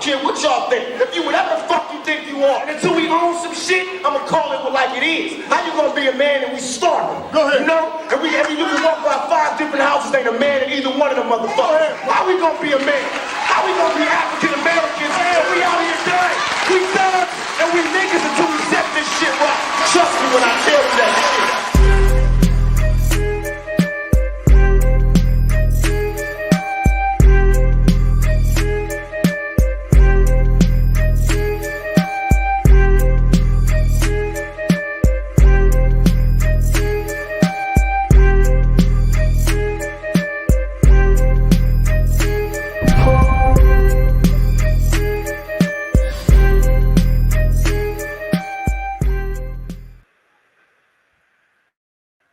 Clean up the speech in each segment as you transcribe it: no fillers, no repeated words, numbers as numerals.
care what y'all think. If you whatever the fuck you think you are. And until we own some shit, I'ma call it like it is. How you gonna be a man and we starving? Go ahead. You know? And you can walk by 5 different houses, ain't a man in either one of them motherfuckers. How we gonna be a man? How we gonna be African Americans? We out here dying. We thugs and we niggas until we set this shit right. Trust me when I tell you that shit.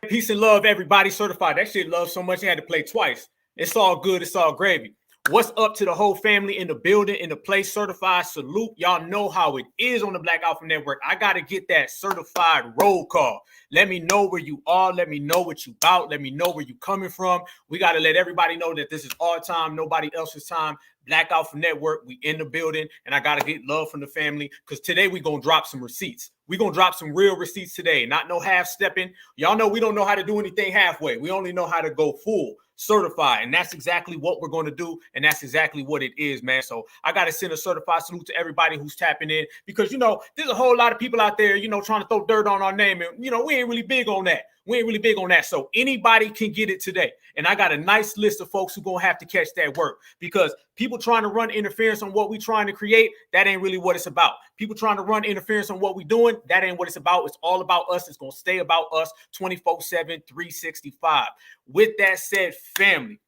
Peace and love, everybody. Certified. That shit love so much, you had to play twice. It's all good. It's all gravy. What's up to the whole family in the building, in the place? Certified salute. Y'all know how it is on the Black Alpha Network. I got to get that certified roll call. Let me know where you are. Let me know what you about. Let me know where you coming from. We got to let everybody know that this is our time, nobody else's time. Black Alpha Network, we in the building, and I got to get love from the family because today we going to drop some receipts. We're going to drop some real receipts today, not no half-stepping. Y'all know we don't know how to do anything halfway. We only know how to go full, certified, and that's exactly what we're going to do, and that's exactly what it is, man. So I got to send a certified salute to everybody who's tapping in because, you know, there's a whole lot of people out there, you know, trying to throw dirt on our name, and, you know, we ain't really big on that. We ain't really big on that. So anybody can get it today. And I got a nice list of folks who going to have to catch that work because people trying to run interference on what we trying to create, that ain't really what it's about. People trying to run interference on what we doing, that ain't what it's about. It's all about us. It's going to stay about us 24/7, 365. With that said, family,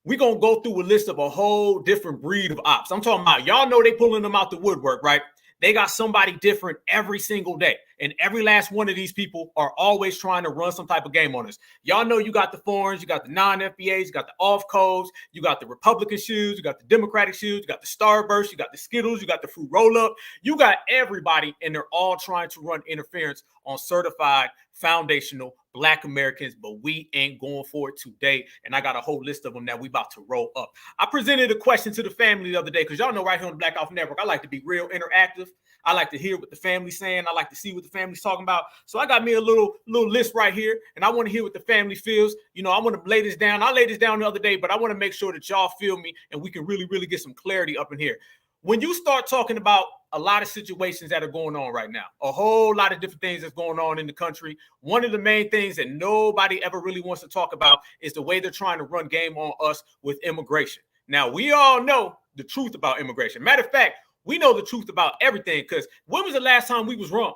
we're going to go through a list of a whole different breed of ops. I'm talking about, y'all know they pulling them out the woodwork, right? They got somebody different every single day. And every last one of these people are always trying to run some type of game on us. Y'all know you got the foreigners, you got the non-FBAs, you got the off-codes, you got the Republican shoes, you got the Democratic shoes, you got the Starburst, you got the Skittles, you got the fruit roll-up. You got everybody, and they're all trying to run interference on certified, foundational Black Americans, but we ain't going for it today. And I got a whole list of them that we about to roll up. I presented a question to the family the other day because y'all know right here on the Black Alpha Network, I like to be real interactive. I like to hear what the family's saying. I like to see what the family's talking about. So I got me a little list right here, and I want to hear what the family feels. You know, I want to lay this down. I laid this down the other day, but I want to make sure that y'all feel me and we can really, really get some clarity up in here. When you start talking about a lot of situations that are going on right now, a whole lot of different things that's going on in the country, one of the main things that nobody ever really wants to talk about is the way they're trying to run game on us with immigration. Now, we all know the truth about immigration. Matter of fact, we know the truth about everything because when was the last time we was wrong?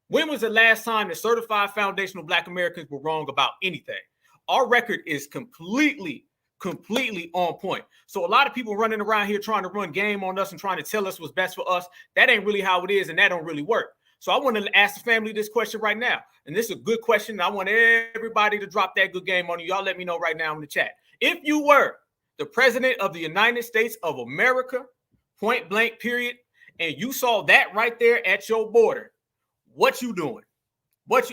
When was the last time that certified foundational Black Americans were wrong about anything? Our record is completely on point. So a lot of people running around here trying to run game on us and trying to tell us what's best for us. That ain't really how it is, and that don't really work. So I want to ask the family this question right now. And this is a good question. I want everybody to drop that good game on you. Y'all let me know right now in the chat. If you were the president of the United States of America, point blank period, and you saw that right there at your border, what you doing?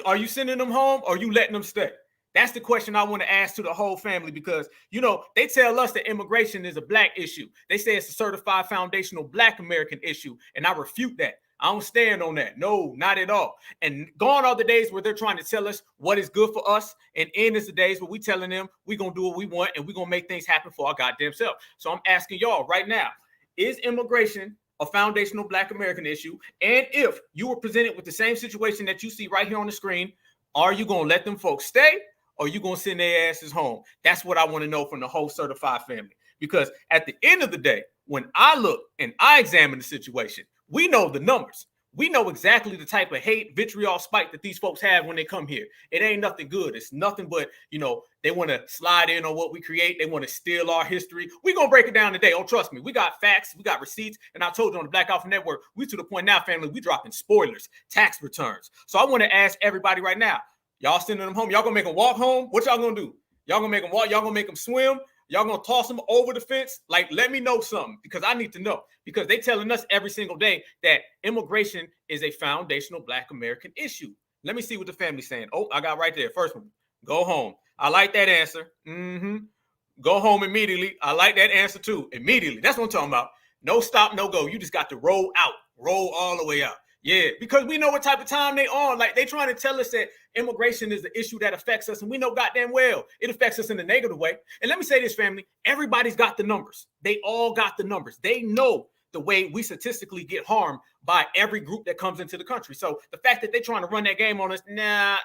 Are you sending them home or are you letting them stay? That's the question I want to ask to the whole family because, you know, they tell us that immigration is a Black issue. They say it's a certified foundational Black American issue, and I refute that. I don't stand on that. No, not at all. And gone are the days where they're trying to tell us what is good for us, and in is the days where we telling them we're going to do what we want and we're going to make things happen for our goddamn self. So I'm asking y'all right now, is immigration a foundational Black American issue? And if you were presented with the same situation that you see right here on the screen, are you going to let them folks stay? Or you going to send their asses home? That's what I want to know from the whole certified family. Because at the end of the day, when I look and I examine the situation, we know the numbers. We know exactly the type of hate, vitriol, spite that these folks have when they come here. It ain't nothing good. It's nothing but, you know, they want to slide in on what we create. They want to steal our history. We're going to break it down today. Oh, trust me. We got facts. We got receipts. And I told you on the Black Alpha Network, we to the point now, family, we dropping spoilers, tax returns. So I want to ask everybody right now, y'all sending them home. Y'all going to make them walk home? What y'all going to do? Y'all going to make them walk? Y'all going to make them swim? Y'all going to toss them over the fence? Like, let me know something because I need to know. Because they telling us every single day that immigration is a foundational Black American issue. Let me see what the family's saying. Oh, I got right there. First one. Go home. I like that answer. Go home immediately. I like that answer too. Immediately. That's what I'm talking about. No stop, no go. You just got to roll out, roll all the way out. Yeah, because we know what type of time they on. Like, they trying to tell us that immigration is the issue that affects us, and we know goddamn well it affects us in a negative way. And let me say this, family, everybody's got the numbers. They all got the numbers. They know the way we statistically get harmed by every group that comes into the country. So the fact that they're trying to run that game on us, nah,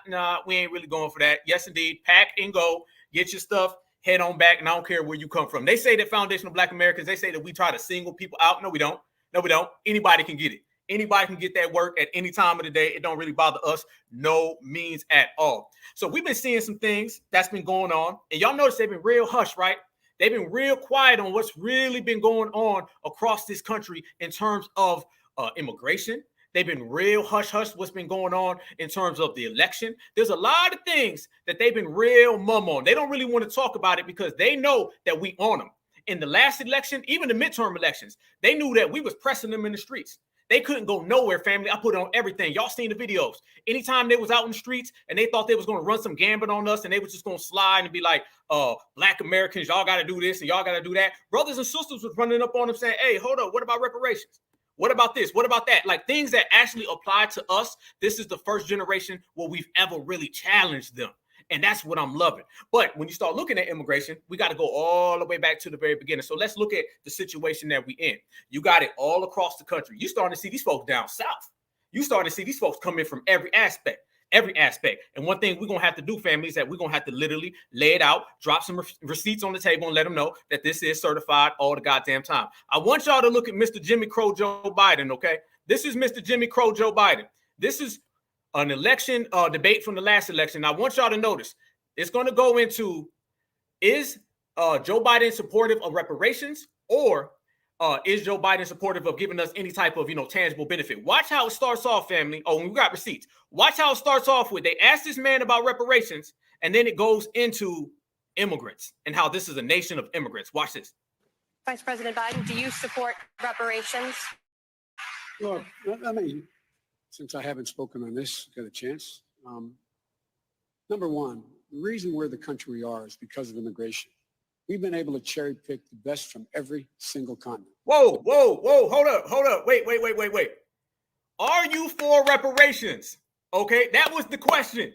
we ain't really going for that. Yes, indeed, pack and go, get your stuff, head on back, and I don't care where you come from. They say that foundational Black Americans, they say that we try to single people out. No, we don't. No, we don't. Anybody can get it. Anybody can get that work at any time of the day. It don't really bother us, no means at all. So we've been seeing some things that's been going on, and y'all notice they've been real hush, right? They've been real quiet on what's really been going on across this country in terms of immigration. They've been real hush what's been going on in terms of the election. There's a lot of things that they've been real mum on. They don't really want to talk about it because they know that we on them. In the last election, even the midterm elections, they knew that we was pressing them in the streets. They couldn't go nowhere, family. I put it on everything. Y'all seen the videos. Anytime they was out in the streets and they thought they was going to run some gambit on us and they was just going to slide and be like, Black Americans, y'all got to do this and y'all got to do that. Brothers and sisters was running up on them saying, hey, hold up, what about reparations? What about this? What about that? Like, things that actually apply to us. This is the first generation where we've ever really challenged them. And that's what I'm loving. But when you start looking at immigration, we got to go all the way back to the very beginning. So let's look at the situation that we in. You got it all across the country. You starting to see these folks down south. You starting to see these folks come in from every aspect. And one thing we're going to have to do, family, is that we're going to have to literally lay it out, drop some receipts on the table and let them know that this is certified all the goddamn time. I want y'all to look at Mr. Jimmy Crow Joe Biden, okay? This is Mr. Jimmy Crow Joe Biden. This is an election debate from the last election. I want y'all to notice it's going to go into, is Joe Biden supportive of reparations, or is Joe Biden supportive of giving us any type of, tangible benefit? Watch how it starts off, family. Oh, we got receipts. Watch how it starts off with, they asked this man about reparations, and then it goes into immigrants and how this is a nation of immigrants. Watch this. Vice President Biden, do you support reparations? Well, I mean, since I haven't spoken on this, got a chance. Number one, the reason we're the country we are is because of immigration. We've been able to cherry pick the best from every single continent. Whoa, hold up. Wait. Are you for reparations? Okay, that was the question.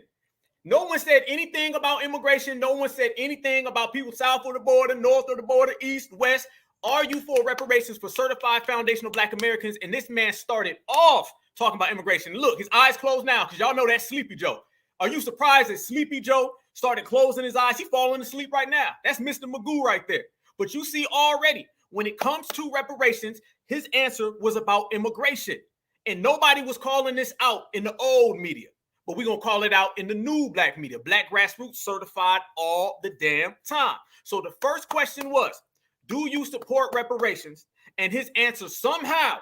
No one said anything about immigration. No one said anything about people south of the border, north of the border, east, west. Are you for reparations for certified foundational Black Americans? And this man started off talking about immigration. Look, his eyes closed now because y'all know that's Sleepy Joe. Are you surprised that Sleepy Joe started closing his eyes? He's falling asleep right now. That's Mr. Magoo right there. But you see already, when it comes to reparations, his answer was about immigration. And nobody was calling this out in the old media. But we're going to call it out in the new Black media. Black grassroots certified all the damn time. So the first question was, do you support reparations? And his answer somehow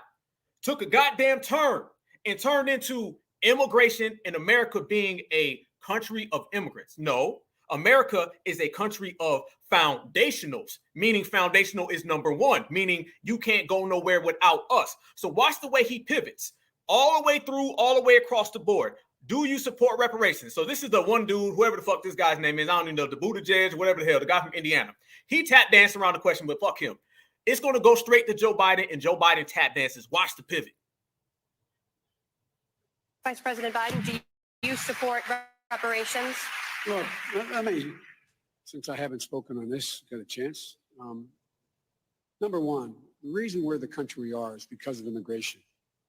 took a goddamn turn and turned into immigration and America being a country of immigrants. No, America is a country of foundationals, meaning foundational is number one, meaning you can't go nowhere without us. So watch the way he pivots all the way through, all the way across the board. Do you support reparations? So this is the one dude, whoever the fuck this guy's name is, I don't even know, the Buddha Judge, whatever the hell, the guy from Indiana. He tap danced around the question, but fuck him. It's going to go straight to Joe Biden, and Joe Biden tap dances. Watch the pivot. Vice President Biden, do you support reparations? Well, I mean, since I haven't spoken on this, got a chance. Number one, the reason we're the country we are is because of immigration.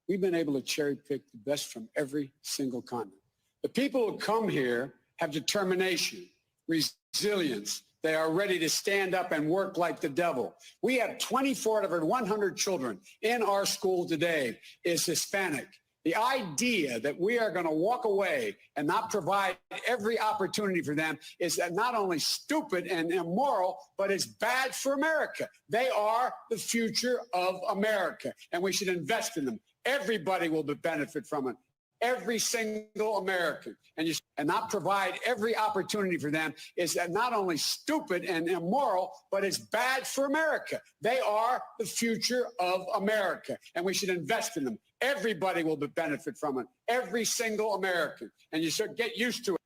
We've been able to cherry pick the best from every single continent. The people who come here have determination, resilience. They are ready to stand up and work like the devil. We have 24 out of every 100 children in our school today is Hispanic. The idea that we are going to walk away and not provide every opportunity for them is not only stupid and immoral, but it's bad for America. They are the future of America, and we should invest in them. Everybody will benefit from it. Every single American, and not provide every opportunity for them is not only stupid and immoral, but it's bad for America. They are the future of America, and we should invest in them. Everybody will benefit from it. Every single American, and you should get used to it.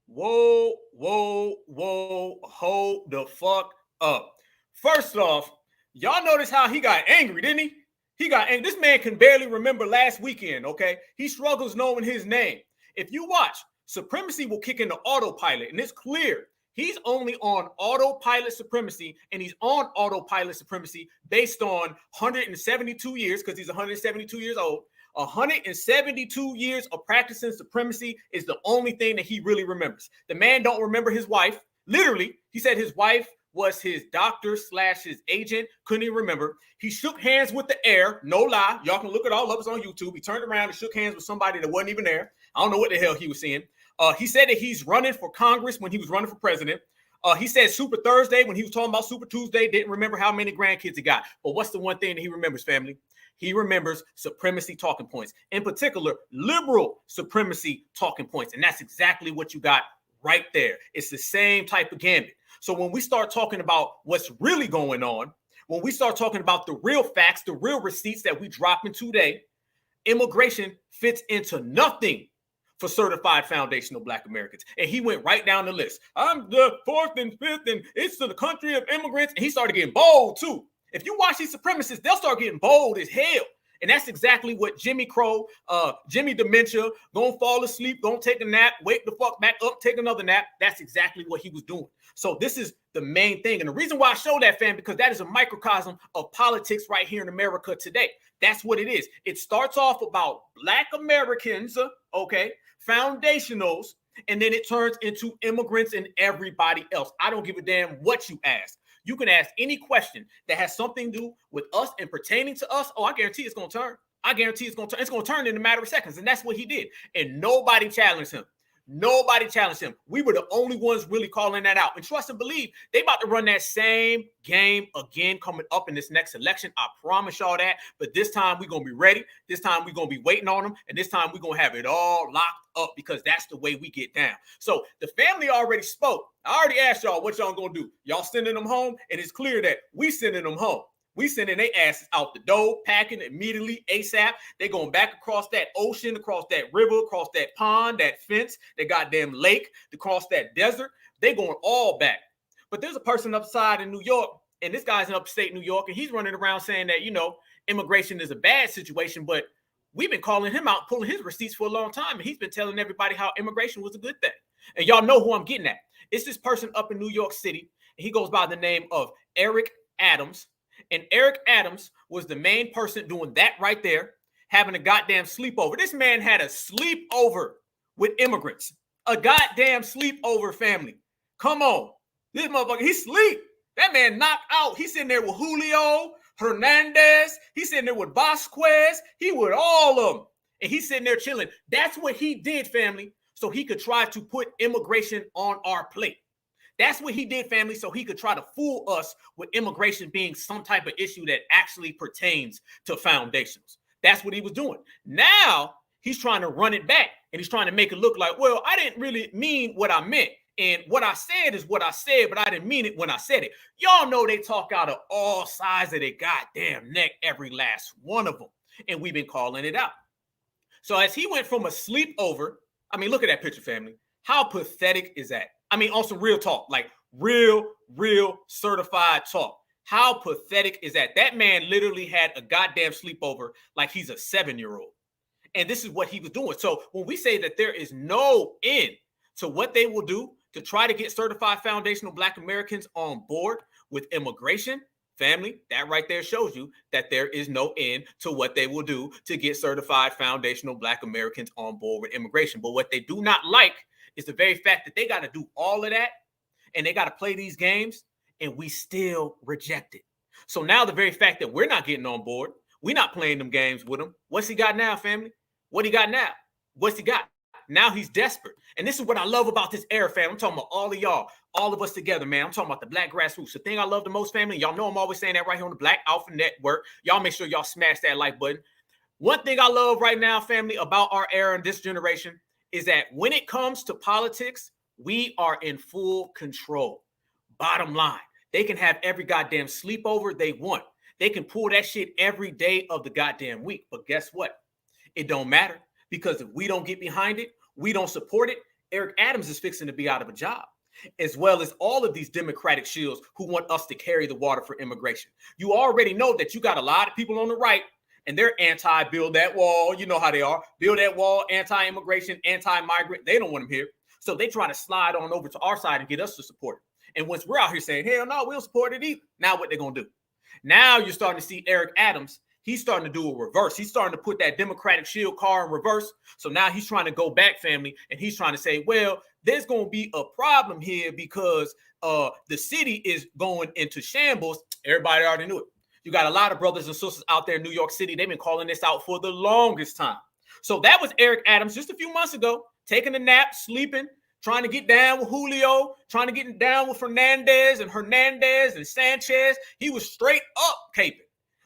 Whoa, hold the fuck up. First off, Y'all notice how he got angry, didn't he? He got angry. This man can barely remember last weekend, okay? He struggles knowing his name. If you watch, supremacy will kick into autopilot, and it's clear he's only on autopilot supremacy, and he's on autopilot supremacy based on 172 years, because he's 172 years old. 172 years of practicing supremacy is the only thing that he really remembers. The man don't remember his wife. Literally, he said his wife was his doctor / his agent. Couldn't even remember. He shook hands with the heir. No lie. Y'all can look it all up. It's on YouTube. He turned around and shook hands with somebody that wasn't even there. I don't know what the hell he was seeing. He said that he's running for Congress when he was running for president. He said Super Thursday when he was talking about Super Tuesday. Didn't remember how many grandkids he got. But what's the one thing that he remembers, family? He remembers supremacy talking points. In particular, liberal supremacy talking points. And that's exactly what you got right there. It's the same type of gambit. So when we start talking about what's really going on, when we start talking about the real facts, the real receipts that we dropping today, immigration fits into nothing for certified foundational Black Americans. And he went right down the list. I'm the 4th and 5th, and it's to the country of immigrants. And he started getting bold too. If you watch these supremacists, they'll start getting bold as hell. And that's exactly what Jimmy Crow, Jimmy Dementia, gonna fall asleep, gonna take a nap, wake the fuck back up, take another nap. That's exactly what he was doing. So this is the main thing. And the reason why I show that, fam, because that is a microcosm of politics right here in America today. That's what it is. It starts off about Black Americans, okay, foundationals, and then it turns into immigrants and everybody else. I don't give a damn what you ask. You can ask any question that has something to do with us and pertaining to us. Oh, I guarantee it's going to turn. I guarantee it's going to turn. It's going to turn in a matter of seconds. And that's what he did. And nobody challenged him. Nobody challenged him. We were the only ones really calling that out. And trust and believe, they about to run that same game again coming up in this next election. I promise y'all that. But this time we're going to be ready. This time we're going to be waiting on them. And this time we're going to have it all locked up because that's the way we get down. So the family already spoke. I already asked y'all what y'all going to do. Y'all sending them home? And it's clear that we sending them home. We sending their asses out the door, packing immediately, ASAP. They going back across that ocean, across that river, across that pond, that fence, that goddamn lake, across that desert. They going all back. But there's a person upside in New York, and this guy's in upstate New York, and he's running around saying that, you know, immigration is a bad situation, but we've been calling him out, pulling his receipts for a long time, and he's been telling everybody how immigration was a good thing. And y'all know who I'm getting at. It's this person up in New York City, and he goes by the name of Eric Adams. And Eric Adams was the main person doing that right there, having a goddamn sleepover. This man had a sleepover with immigrants. A goddamn sleepover, family. Come on. This motherfucker, he sleep. That man knocked out. He's sitting there with Julio, Hernandez. He's sitting there with Vasquez. He with all of them. And he's sitting there chilling. That's what he did, family, so he could try to put immigration on our plate. That's what he did, family, so he could try to fool us with immigration being some type of issue that actually pertains to foundations. That's what he was doing. Now he's trying to run it back, and he's trying to make it look like, well, I didn't really mean what I meant. And what I said is what I said, but I didn't mean it when I said it. Y'all know they talk out of all sides of their goddamn neck, every last one of them. And we've been calling it out. So as he went from a sleepover, I mean, look at that picture, family. How pathetic is that? I mean, on some real talk, like real certified talk. How pathetic is that? That man literally had a goddamn sleepover like he's a 7-year-old. And this is what he was doing. So when we say that there is no end to what they will do to try to get certified foundational Black Americans on board with immigration, family, that right there shows you that there is no end to what they will do to get certified foundational Black Americans on board with immigration. But what they do not like is the very fact that they got to do all of that and they got to play these games and we still reject it. So now the very fact that we're not getting on board, we're not playing them games with him. What's he got now, family? What he got now? What's he got? Now he's desperate. And this is what I love about this era, fam. I'm talking about all of y'all, all of us together, man. I'm talking about the Black grassroots. The thing I love the most, family, y'all know I'm always saying that right here on the Black Alpha Network. Y'all make sure y'all smash that like button. One thing I love right now, family, about our era and this generation is that when it comes to politics, we are in full control. Bottom line, they can have every goddamn sleepover they want. They can pull that shit every day of the goddamn week. But guess what? It don't matter, because if we don't get behind it, we don't support it, Eric Adams is fixing to be out of a job. as well as all of these Democratic shills who want us to carry the water for immigration. You already know that you got a lot of people on the right, and they're anti-build that wall. You know how they are. Build that wall, anti-immigration, anti-migrant. They don't want them here. So they try to slide on over to our side and get us to support it. And once we're out here saying, hell no, we don't support it either. Now what they're going to do? Now you're starting to see Eric Adams. He's starting to do a reverse. He's starting to put that Democratic shield car in reverse. So now he's trying to go back, family, and he's trying to say, well, there's going to be a problem here because the city is going into shambles. Everybody already knew it. You got a lot of brothers and sisters out there in New York City. They've been calling this out for the longest time. So that was Eric Adams just a few months ago, taking a nap, sleeping, trying to get down with Julio, trying to get down with Hernandez and Sanchez. He was straight up caping,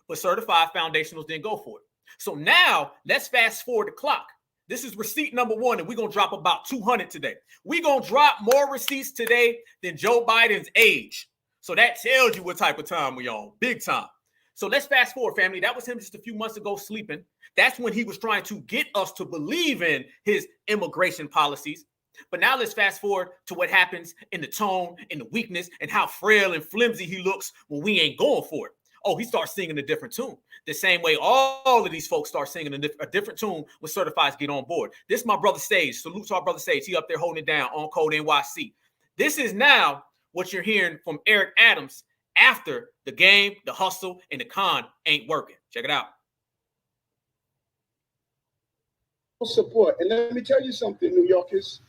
but certified foundationals didn't go for it. So now let's fast forward the clock. This is receipt number 1, and we're going to drop about 200 today. We're going to drop more receipts today than Joe Biden's age. So that tells you what type of time we on, big time. So let's fast forward, family. That was him just a few months ago sleeping. That's when he was trying to get us to believe in his immigration policies. But now let's fast forward to what happens in the tone, in the weakness, and how frail and flimsy he looks when we ain't going for it. Oh, he starts singing a different tune. The same way all of these folks start singing a different tune when certifieds get on board. This is my brother Sage. Salute to our brother Sage. He up there holding it down on code NYC. This is now what you're hearing from Eric Adams after the game, the hustle, and the con ain't working. Check it out. Support. And let me tell you something, New Yorkers.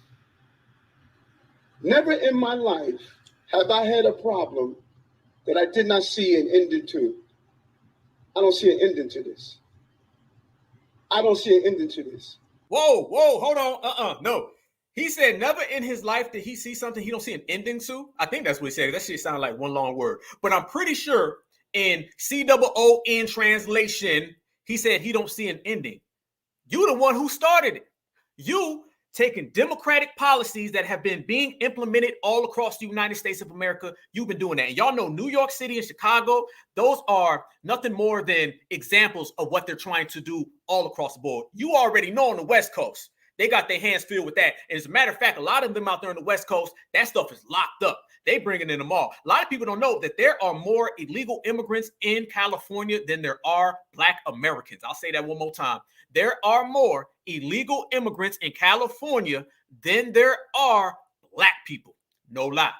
Never in my life have I had a problem that I did not see an ending to. I don't see an ending to this. I don't see an ending to this. Whoa, hold on. No. He said never in his life did he see something he don't see an ending to. I think that's what he said. That shit sounded like one long word. But I'm pretty sure in COON translation, he said he don't see an ending. You the one who started it. You taking democratic policies that have been being implemented all across the United States of America. You've been doing that. And y'all know New York City and Chicago, those are nothing more than examples of what they're trying to do all across the board. You already know on the West Coast, they got their hands filled with that. And as a matter of fact, a lot of them out there on the West Coast, that stuff is locked up. They bringing in them all. A lot of people don't know that there are more illegal immigrants in California than there are Black Americans. I'll say that one more time. There are more illegal immigrants in California than there are Black people. No lie.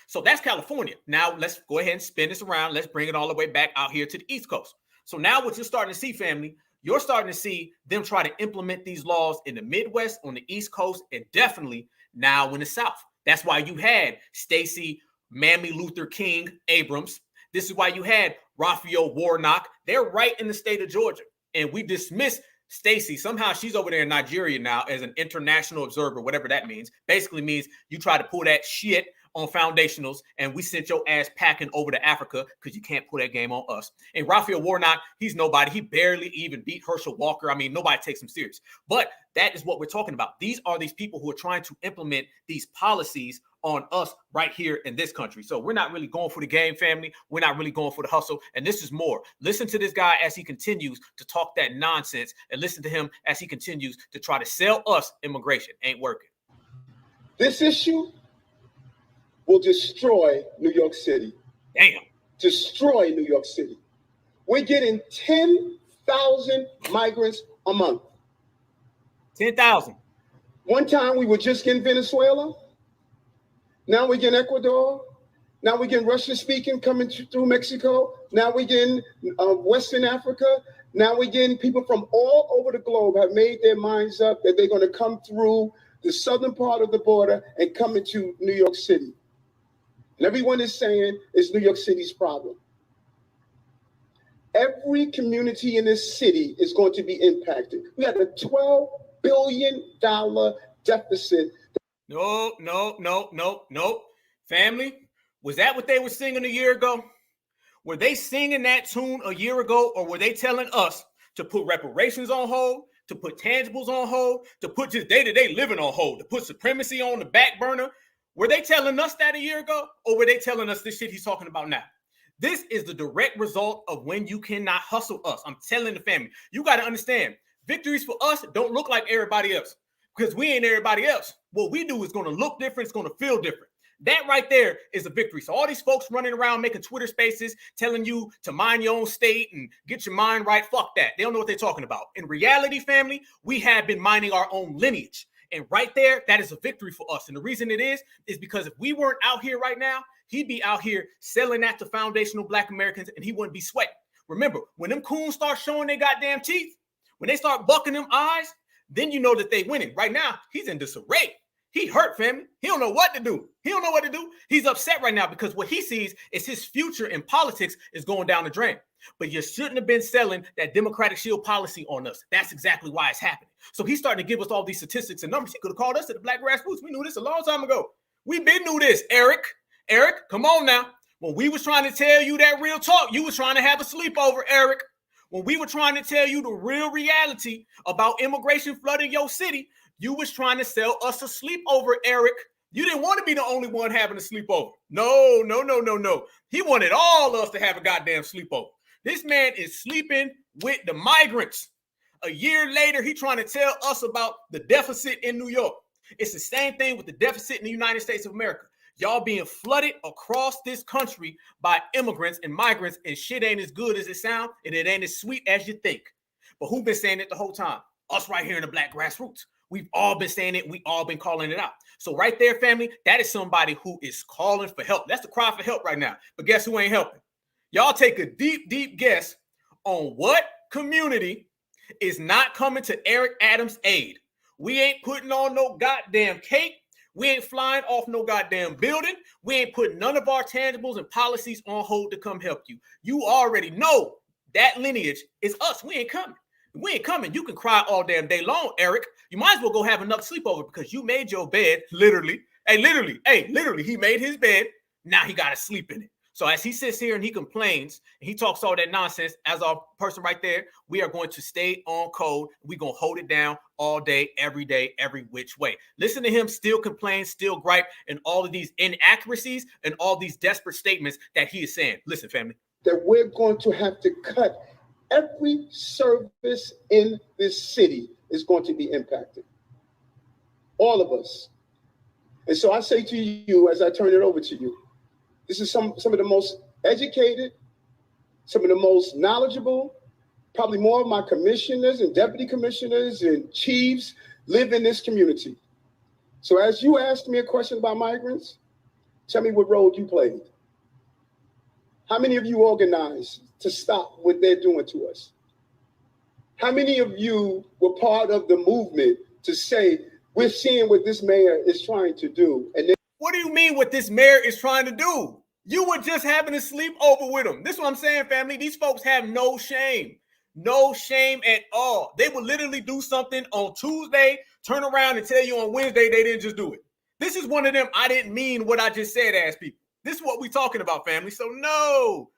So that's California. Now let's go ahead and spin this around. Let's bring it all the way back out here to the East Coast. So now what you're starting to see, family, you're starting to see them try to implement these laws in the Midwest, on the East Coast, and definitely now in the South. That's why you had Stacey Mammy Luther King Abrams. This is why you had Raphael Warnock. They're right in the state of Georgia. And we dismiss Stacey. Somehow she's over there in Nigeria now as an international observer, whatever that means. Basically means you try to pull that shit on foundationals, and we sent your ass packing over to Africa because you can't pull that game on us. And Raphael Warnock, he's nobody. He barely even beat Herschel Walker. I mean, nobody takes him serious. But that is what we're talking about. These are these people who are trying to implement these policies on us right here in this country. So we're not really going for the game, family. We're not really going for the hustle. And this is more. Listen to this guy as he continues to talk that nonsense, and listen to him as he continues to try to sell us immigration. Ain't working. This issue will destroy New York City. Damn. Destroy New York City. We're getting 10,000 migrants a month. 10,000. One time we were just getting Venezuela. Now we're getting Ecuador. Now we're getting Russian speaking coming through Mexico. Now we're getting Western Africa. Now we're getting people from all over the globe have made their minds up that they're going to come through the southern part of the border and come into New York City. And everyone is saying it's New York City's problem. Every community in this city is going to be impacted. We had a $12 billion deficit. No. Family, was that what they were singing a year ago? Were they singing that tune a year ago, or were they telling us to put reparations on hold, to put tangibles on hold, to put just day-to-day living on hold, to put supremacy on the back burner? Were they telling us that a year ago, or were they telling us this shit he's talking about now? This is the direct result of when you cannot hustle us. I'm telling the family, you got to understand, victories for us don't look like everybody else because we ain't everybody else. What we do is going to look different. It's going to feel different. That right there is a victory. So all these folks running around making Twitter spaces telling you to mind your own state and get your mind right, fuck that. They don't know what they're talking about. In reality, family, we have been minding our own lineage. And right there, that is a victory for us. And the reason it is because if we weren't out here right now, he'd be out here selling that to foundational Black Americans and he wouldn't be sweating. Remember, when them coons start showing their goddamn teeth, when they start bucking them eyes, then you know that they winning. Right now, he's in disarray. He hurt, family. He don't know what to do. He's upset right now because what he sees is his future in politics is going down the drain. But you shouldn't have been selling that Democratic Shield policy on us. That's exactly why it's happening. So he's starting to give us all these statistics and numbers. He could have called us at the Black Grassroots. We knew this a long time ago. We been knew this, Eric. Eric, come on now. When we was trying to tell you that real talk, you was trying to have a sleepover, Eric. When we were trying to tell you the real reality about immigration flooding your city, you was trying to sell us a sleepover, Eric. You didn't want to be the only one having a sleepover. No. He wanted all of us to have a goddamn sleepover. This man is sleeping with the migrants. A year later, he trying to tell us about the deficit in New York. It's the same thing with the deficit in the United States of America. Y'all being flooded across this country by immigrants and migrants, and shit ain't as good as it sounds, and it ain't as sweet as you think. But who been saying it the whole time? Us right here in the Black Grassroots. We've all been saying it. We all been calling it out. So right there, family, that is somebody who is calling for help. That's the cry for help right now. But guess who ain't helping? Y'all take a deep, deep guess on what community is not coming to Eric Adams' aid. We ain't putting on no goddamn cake. We ain't flying off no goddamn building. We ain't putting none of our tangibles and policies on hold to come help you. You already know that lineage is us. We ain't coming. We ain't coming. You can cry all damn day long, Eric. You might as well go have another sleepover because you made your bed, literally. Literally, he made his bed. Now he got to sleep in it. So as he sits here and he complains, and he talks all that nonsense, as our person right there, we are going to stay on code. We're going to hold it down all day, every which way. Listen to him still complain, still gripe, and all of these inaccuracies and all these desperate statements that he is saying. Listen, family. That we're going to have to cut every service in this city is going to be impacted. All of us. And so I say to you, as I turn it over to you, this is some of the most educated, some of the most knowledgeable, probably more of my commissioners and deputy commissioners and chiefs live in this community. So as you asked me a question about migrants, tell me what role you played. How many of you organized to stop what they're doing to us? How many of you were part of the movement to say, we're seeing what this mayor is trying to do? And then what do you mean what this mayor is trying to do? You were just having a sleepover with him. This is what I'm saying, family. These folks have no shame. No shame at all. They will literally do something on Tuesday, turn around and tell you on Wednesday they didn't just do it. This is one of them I didn't mean what I just said ass people. This is what we're talking about, family. So no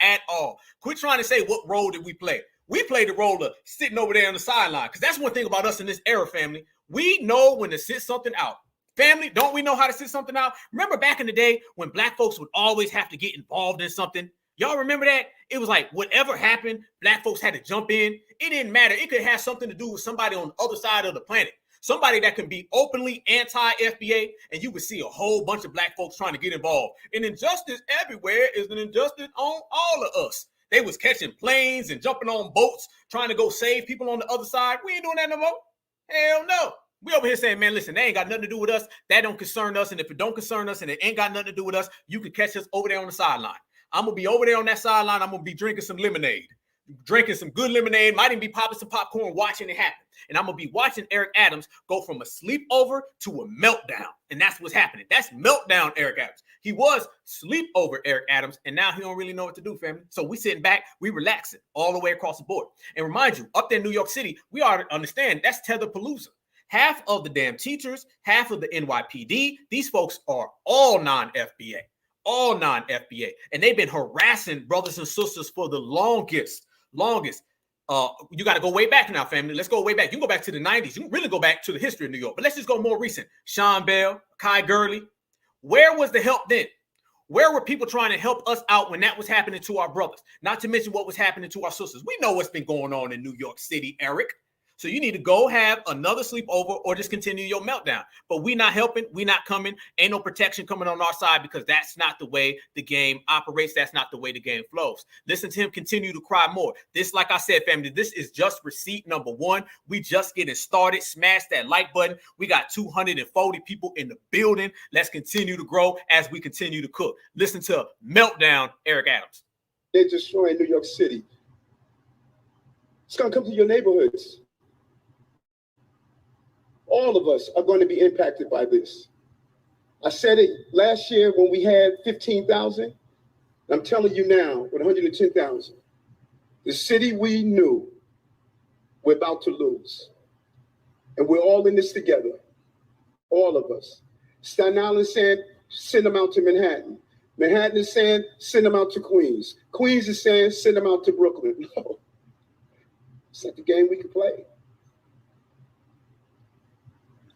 at all. Quit trying to say what role did we play. We played the role of sitting over there on the sideline because that's one thing about us in this era, family. We know when to sit something out. Family, don't we know how to sit something out? Remember back in the day when Black folks would always have to get involved in something? Y'all remember that? It was like whatever happened, Black folks had to jump in. It didn't matter. It could have something to do with somebody on the other side of the planet. Somebody that can be openly anti-FBA, and you would see a whole bunch of Black folks trying to get involved. And injustice everywhere is an injustice on all of us. They was catching planes and jumping on boats, trying to go save people on the other side. We ain't doing that no more. Hell no. We over here saying, man, listen, they ain't got nothing to do with us. That don't concern us. And if it don't concern us and it ain't got nothing to do with us, you can catch us over there on the sideline. I'm going to be over there on that sideline. I'm going to be drinking some lemonade, drinking some good lemonade. Might even be popping some popcorn, watching it happen. And I'm going to be watching Eric Adams go from a sleepover to a meltdown. And that's what's happening. That's meltdown Eric Adams. He was sleepover Eric Adams, and now he don't really know what to do, family. So we sitting back, we relaxing all the way across the board. And remind you, up there in New York City, we ought to understand that's Tetherpalooza. Half of the damn teachers, half of the NYPD, these folks are all non-FBA. All non-FBA. And they've been harassing brothers and sisters for the longest. You got to go way back now, family. Let's go way back. You can go back to the 90s. You can really go back to the history of New York. But let's just go more recent. Sean Bell, Kai Gurley. Where was the help then? Where were people trying to help us out when that was happening to our brothers? Not to mention what was happening to our sisters. We know what's been going on in New York City, Eric. So you need to go have another sleepover or just continue your meltdown. But we not helping. We not coming. Ain't no protection coming on our side because that's not the way the game operates. That's not the way the game flows. Listen to him continue to cry more. This, like I said, family, this is just receipt number one. We just getting started. Smash that like button. We got 240 people in the building. Let's continue to grow as we continue to cook. Listen to Meltdown, Eric Adams. They're destroying New York City. It's going to come to your neighborhoods. All of us are going to be impacted by this. I said it last year when we had 15,000. I'm telling you now, with 110,000, the city we knew we're about to lose. And we're all in this together. All of us. Staten Island said, send them out to Manhattan. Manhattan is saying, send them out to Queens. Queens is saying, send them out to Brooklyn. No. It's not the game we can play.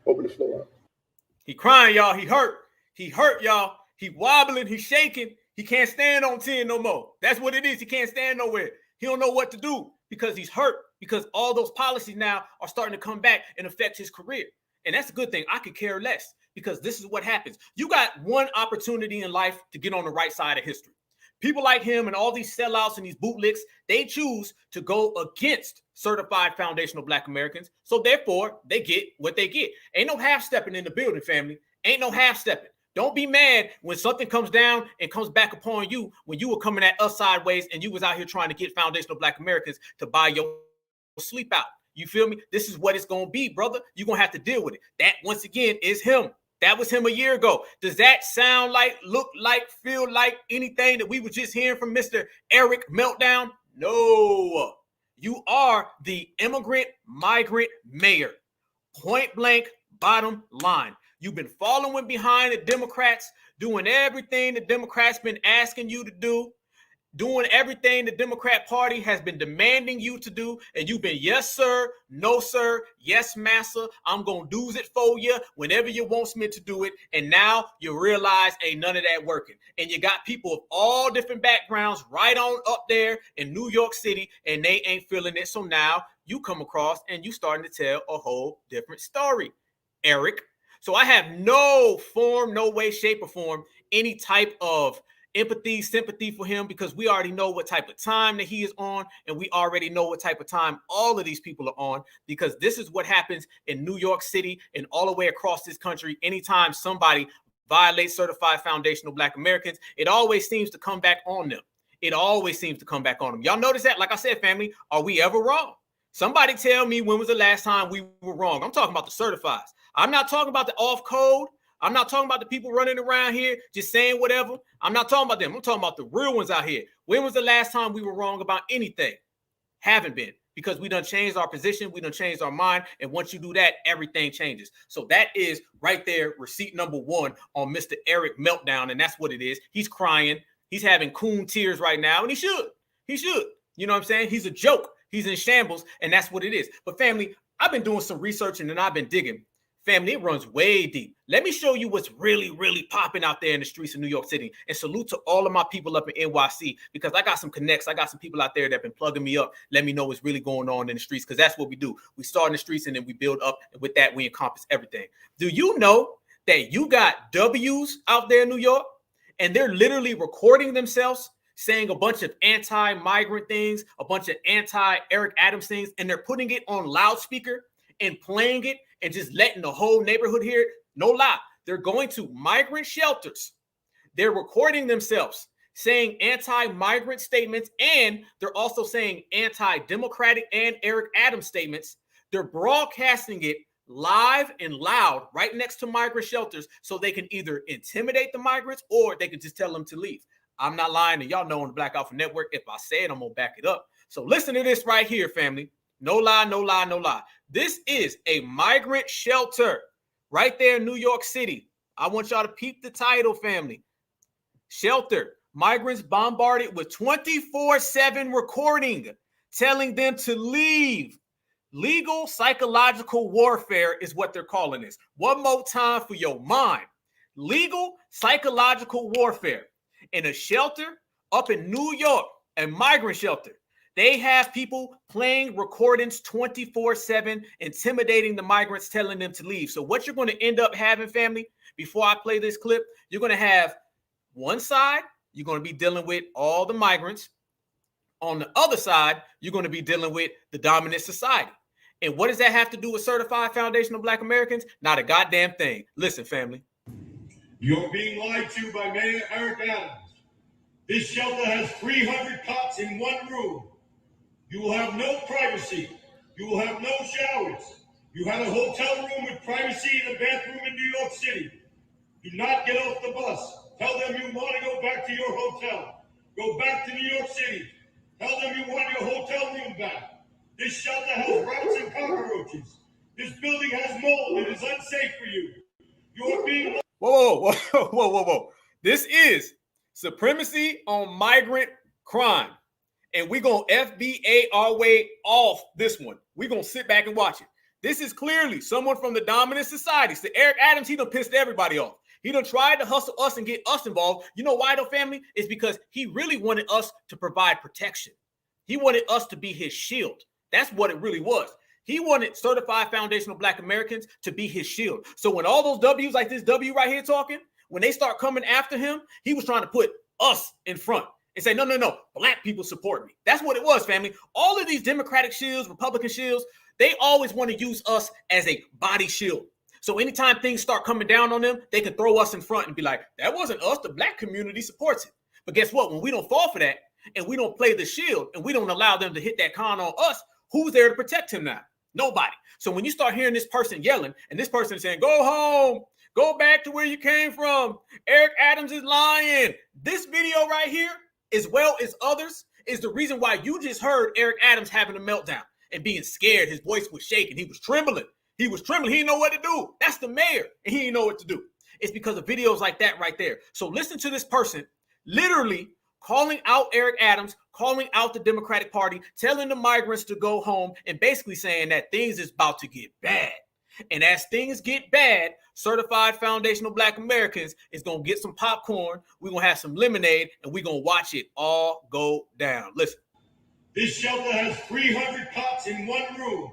Open the floor up. He crying, y'all. He hurt. He hurt, y'all. He wobbling. He shaking. He can't stand on 10 no more. That's what it is. He can't stand nowhere. He don't know what to do because he's hurt, because all those policies now are starting to come back and affect his career. And that's a good thing. I could care less, because this is what happens. You got one opportunity in life to get on the right side of history. People like him and all these sellouts and these bootlicks, they choose to go against certified foundational Black Americans. So therefore, they get what they get. Ain't no half-stepping in the building, family. Ain't no half-stepping. Don't be mad when something comes down and comes back upon you when you were coming at us sideways and you was out here trying to get foundational Black Americans to buy your sleep out. You feel me? This is what it's going to be, brother. You're going to have to deal with it. That, once again, is him. That was him a year ago. Does that sound like, look like, feel like anything that we were just hearing from Mr. Eric Meltdown? No. You are the immigrant migrant mayor. Point blank, bottom line. You've been following behind the Democrats, doing everything the Democrats been asking you to do, doing everything the Democrat Party has been demanding you to do, and you've been yes, sir, no, sir, yes, massa, I'm going to do it for you whenever you want me to do it, and now you realize ain't none of that working. And you got people of all different backgrounds right on up there in New York City, and they ain't feeling it, so now you come across and you starting to tell a whole different story, Eric. So I have no form, no way, shape, or form, any type of empathy, sympathy for him, because we already know what type of time that he is on, and we already know what type of time all of these people are on, because this is what happens in New York City and all the way across this country. Anytime somebody violates certified foundational Black Americans, it always seems to come back on them. It always seems to come back on them. Y'all notice that? Like I said, family, are we ever wrong? Somebody tell me when was the last time we were wrong. I'm talking about the certifieds. I'm not talking about the off code. I'm not talking about the people running around here just saying whatever. I'm not talking about them. I'm talking about the real ones out here. When was the last time we were wrong about anything? Haven't been, because we done changed our position. We done changed our mind. And once you do that, everything changes. So that is right there, receipt number one on Mr. Eric Meltdown. And that's what it is. He's crying. He's having coon tears right now. And he should. He should. You know what I'm saying? He's a joke. He's in shambles. And that's what it is. But family, I've been doing some research and I've been digging. Family, it runs way deep. Let me show you what's really, really popping out there in the streets of New York City. And salute to all of my people up in NYC, because I got some connects. I got some people out there that have been plugging me up. Let me know what's really going on in the streets, because that's what we do. We start in the streets and then we build up. And with that, we encompass everything. Do you know that you got W's out there in New York, and they're literally recording themselves saying a bunch of anti-migrant things, a bunch of anti-Eric Adams things, and they're putting it on loudspeaker and playing it and just letting the whole neighborhood hear it? No lie. They're going to migrant shelters. They're recording themselves saying anti-migrant statements, and they're also saying anti-democratic and Eric Adams statements. They're broadcasting it live and loud right next to migrant shelters so they can either intimidate the migrants or they can just tell them to leave. I'm not lying, and y'all know on the Black Alpha Network, if I say it, I'm going to back it up. So listen to this right here, family. No lie, no lie, no lie. This is a migrant shelter right there in New York City. I want y'all to peep the title, family. Shelter. Migrants bombarded with 24/7 recording, telling them to leave. Legal psychological warfare is what they're calling this. One more time for your mind. Legal psychological warfare. In a shelter up in New York, a migrant shelter. They have people playing recordings 24/7, intimidating the migrants, telling them to leave. So what you're going to end up having, family, before I play this clip, you're going to have one side, you're going to be dealing with all the migrants. On the other side, you're going to be dealing with the dominant society. And what does that have to do with certified foundational Black Americans? Not a goddamn thing. Listen, family. You're being lied to by Mayor Eric Adams. This shelter has 300 cots in one room. You will have no privacy. You will have no showers. You had a hotel room with privacy in a bathroom in New York City. Do not get off the bus. Tell them you want to go back to your hotel. Go back to New York City. Tell them you want your hotel room back. This shelter has rats and cockroaches. This building has mold. It is unsafe for you. You're being... Whoa. This is supremacy on migrant crime. And we're going to FBA our way off this one. We're going to sit back and watch it. This is clearly someone from the dominant society. So Eric Adams, he done pissed everybody off. He done tried to hustle us and get us involved. You know why, though, family? It's because he really wanted us to provide protection. He wanted us to be his shield. That's what it really was. He wanted certified foundational Black Americans to be his shield. So when all those W's like this W right here talking, when they start coming after him, he was trying to put us in front and say, no, Black people support me. That's what it was, family. All of these Democratic shields, Republican shields, they always want to use us as a body shield. So anytime things start coming down on them, they can throw us in front and be like, that wasn't us. The Black community supports it. But guess what? When we don't fall for that and we don't play the shield and we don't allow them to hit that con on us, who's there to protect him now? Nobody. So when you start hearing this person yelling and this person saying, go home, go back to where you came from, Eric Adams is lying. This video right here, as well as others, is the reason why you just heard Eric Adams having a meltdown and being scared. His voice was shaking. He was trembling. He didn't know what to do. That's the mayor. And he didn't know what to do. It's because of videos like that right there. So listen to this person literally calling out Eric Adams, calling out the Democratic Party, telling the migrants to go home, and basically saying that things is about to get bad. And as things get bad, certified foundational Black Americans is going to get some popcorn. We're going to have some lemonade, and we're going to watch it all go down. Listen. This shelter has 300 cots in one room.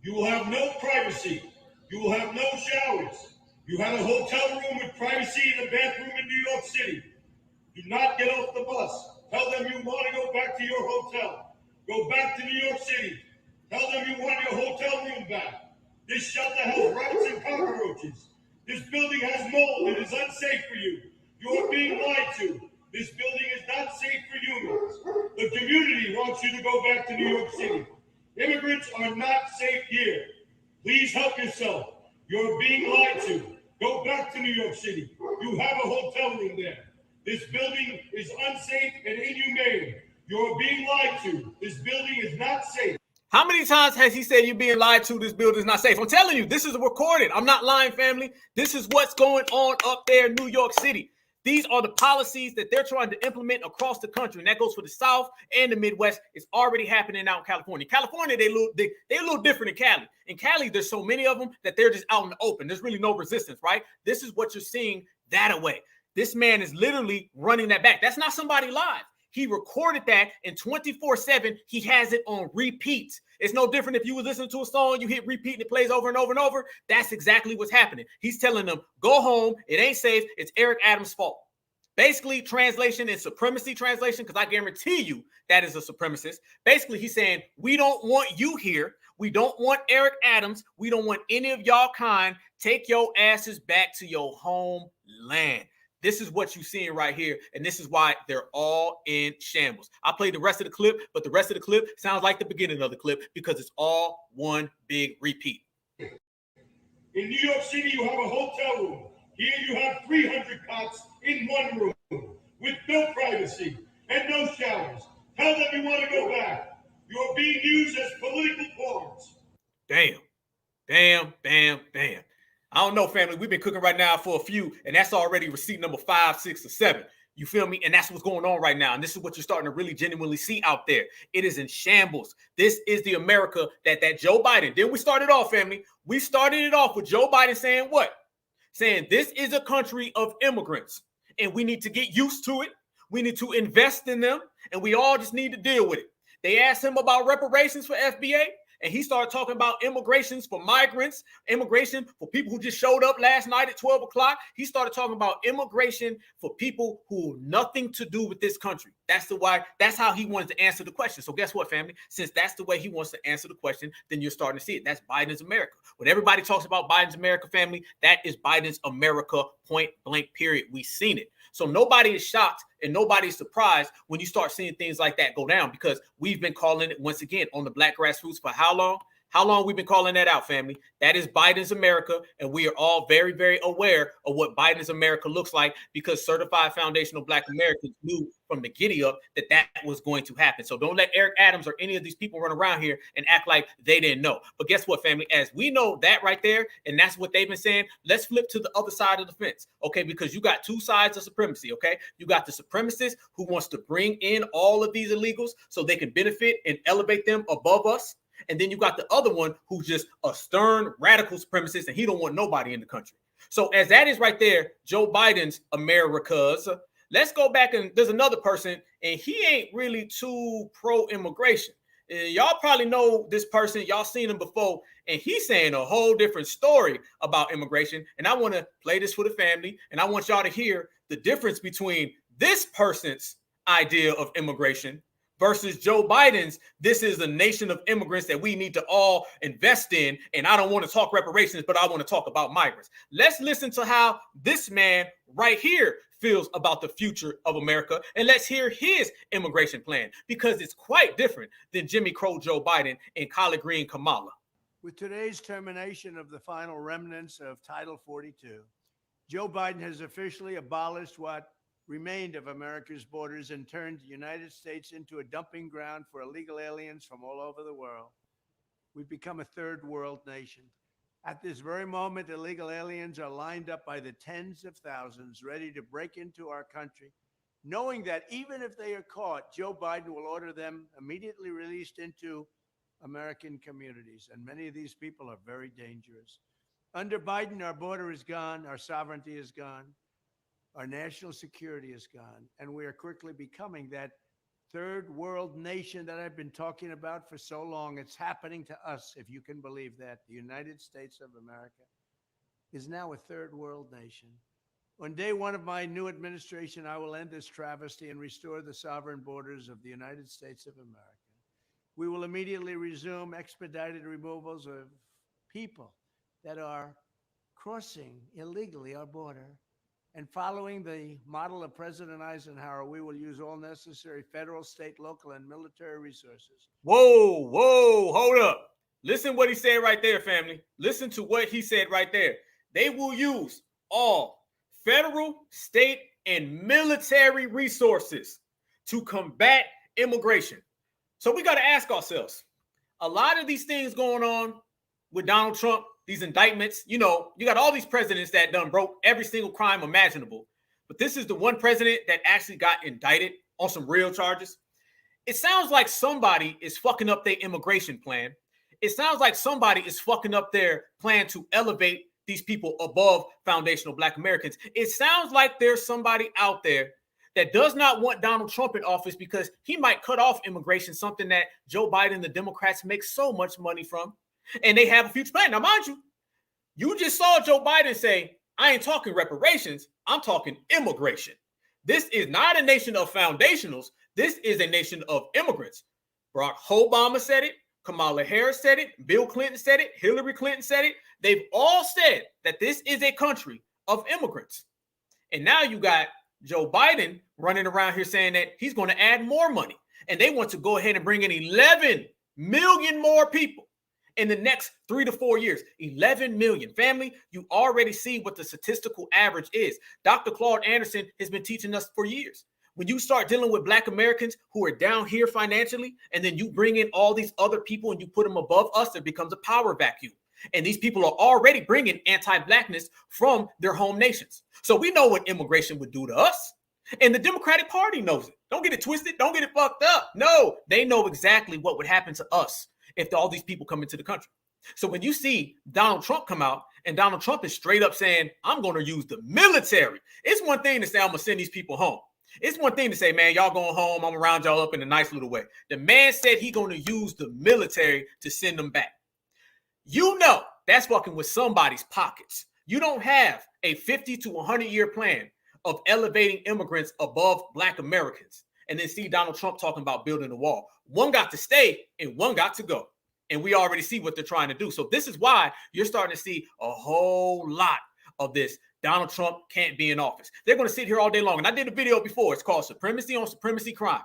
You will have no privacy. You will have no showers. You had a hotel room with privacy in a bathroom in New York City. Do not get off the bus. Tell them you want to go back to your hotel. Go back to New York City. Tell them you want your hotel room back. This shelter has rats and cockroaches. This building has mold. It is unsafe for you. You are being lied to. This building is not safe for humans. The community wants you to go back to New York City. Immigrants are not safe here. Please help yourself. You're being lied to. Go back to New York City. You have a hotel room there. This building is unsafe and inhumane. You're being lied to. This building is not safe. How many times has he said you're being lied to? This building is not safe. I'm telling you, this is recorded. I'm not lying, family. This is what's going on up there in New York City. These are the policies that they're trying to implement across the country. And that goes for the South and the Midwest. It's already happening out in California. California, they're a little different in Cali. In Cali, there's so many of them that they're just out in the open. There's really no resistance, right? This is what you're seeing that way. This man is literally running that back. That's not somebody live. He recorded that, and 24/7, he has it on repeat. It's no different if you were listening to a song, you hit repeat, and it plays over and over and over. That's exactly what's happening. He's telling them, go home. It ain't safe. It's Eric Adams' fault. Basically, translation is supremacy translation, because I guarantee you that is a supremacist. Basically, he's saying, we don't want you here. We don't want Eric Adams. We don't want any of y'all kind. Take your asses back to your homeland. This is what you're seeing right here, and this is why they're all in shambles. I played the rest of the clip, but the rest of the clip sounds like the beginning of the clip because it's all one big repeat. In New York City, you have a hotel room. Here you have 300 cots in one room with no privacy and no showers. Tell them you want to go back. You're being used as political pawns. Damn. I don't know, family. We've been cooking right now for a few, and that's already receipt number 5, 6, or 7. You feel me? And that's what's going on right now. And this is what you're starting to really genuinely see out there. It is in shambles. This is the America that Joe Biden. Then we started off, family. We started it off with Joe Biden saying what? Saying this is a country of immigrants, and we need to get used to it. We need to invest in them, and we all just need to deal with it. They asked him about reparations for FBA, and he started talking about immigrations for migrants, immigration for people who just showed up last night at 12 o'clock. He started talking about immigration for people who have nothing to do with this country. That's how he wanted to answer the question. So guess what, family? Since that's the way he wants to answer the question, then you're starting to see it. That's Biden's America. When everybody talks about Biden's America, family, that is Biden's America, point blank, period. We've seen it. So nobody is shocked and nobody's surprised when you start seeing things like that go down, because we've been calling it, once again, on the Black Grassroots for how long? How long we've been calling that out, family? That is Biden's America, and we are all very, very aware of what Biden's America looks like, because certified foundational Black Americans knew from the giddy up that that was going to happen. So don't let Eric Adams or any of these people run around here and act like they didn't know. But guess what, family? As we know that right there, and that's what they've been saying, let's flip to the other side of the fence, okay? Because you got two sides of supremacy, okay? You got the supremacist who wants to bring in all of these illegals so they can benefit and elevate them above us. And then you got the other one who's just a stern radical supremacist, and he don't want nobody in the country. So as that is right there, Joe Biden's America's. Let's go back, and there's another person, and he ain't really too pro-immigration. Y'all probably know this person. Y'all seen him before, and he's saying a whole different story about immigration. And I want to play this for the family, and I want y'all to hear the difference between this person's idea of immigration versus Joe Biden's, this is a nation of immigrants that we need to all invest in. And I don't want to talk reparations, but I want to talk about migrants. Let's listen to how this man right here feels about the future of America. And let's hear his immigration plan, because it's quite different than Jimmy Crow Joe Biden and collard green Kamala. With today's termination of the final remnants of Title 42, Joe Biden has officially abolished what remained of America's borders and turned the United States into a dumping ground for illegal aliens from all over the world. We've become a third world nation. At this very moment, illegal aliens are lined up by the tens of thousands, ready to break into our country, knowing that even if they are caught, Joe Biden will order them immediately released into American communities. And many of these people are very dangerous. Under Biden, our border is gone, our sovereignty is gone, our national security is gone, and we are quickly becoming that third world nation that I've been talking about for so long. It's happening to us, if you can believe that. The United States of America is now a third world nation. On day one of my new administration, I will end this travesty and restore the sovereign borders of the United States of America. We will immediately resume expedited removals of people that are crossing illegally our border. And following the model of President Eisenhower, we will use all necessary federal, state, local, and military resources. Whoa, hold up. Listen what he said right there, family. Listen to what he said right there. They will use all federal, state, and military resources to combat immigration. So we got to ask ourselves, a lot of these things going on with Donald Trump, these indictments, you know, you got all these presidents that done broke every single crime imaginable. But this is the one president that actually got indicted on some real charges. It sounds like somebody is fucking up their immigration plan. It sounds like somebody is fucking up their plan to elevate these people above foundational Black Americans. It sounds like there's somebody out there that does not want Donald Trump in office because he might cut off immigration, something that Joe Biden and the Democrats make so much money from. And they have a future plan. Now, mind you, you just saw Joe Biden say, I ain't talking reparations, I'm talking immigration. This is not a nation of foundationals. This is a nation of immigrants. Barack Obama said it. Kamala Harris said it. Bill Clinton said it. Hillary Clinton said it. They've all said that this is a country of immigrants. And now you got Joe Biden running around here saying that he's going to add more money. And they want to go ahead and bring in 11 million more people in the next 3 to 4 years. 11 million. Family, you already see what the statistical average is. Dr. Claude Anderson has been teaching us for years. When you start dealing with Black Americans who are down here financially, and then you bring in all these other people and you put them above us, there becomes a power vacuum. And these people are already bringing anti-Blackness from their home nations. So we know what immigration would do to us. And the Democratic Party knows it. Don't get it twisted. Don't get it fucked up. No, they know exactly what would happen to us if all these people come into the country. So when you see Donald Trump come out and Donald Trump is straight up saying, I'm going to use the military. It's one thing to say, I'm going to send these people home. It's one thing to say, man, y'all going home. I'm around y'all up in a nice little way. The man said he going to use the military to send them back. You know, that's fucking with somebody's pockets. You don't have a 50 to 100-year plan of elevating immigrants above Black Americans and then see Donald Trump talking about building a wall. One got to stay and one got to go. And we already see what they're trying to do. So this is why you're starting to see a whole lot of this. Donald Trump can't be in office. They're going to sit here all day long. And I did a video before. It's called Supremacy on Supremacy Crime.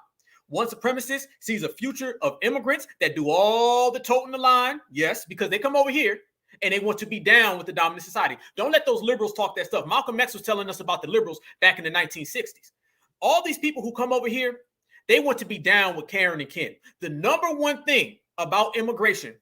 One supremacist sees a future of immigrants that do all the toting the line. Yes, because they come over here and they want to be down with the dominant society. Don't let those liberals talk that stuff. Malcolm X was telling us about the liberals back in the 1960s. All these people who come over here, they want to be down with Karen and Ken. The number one thing about immigration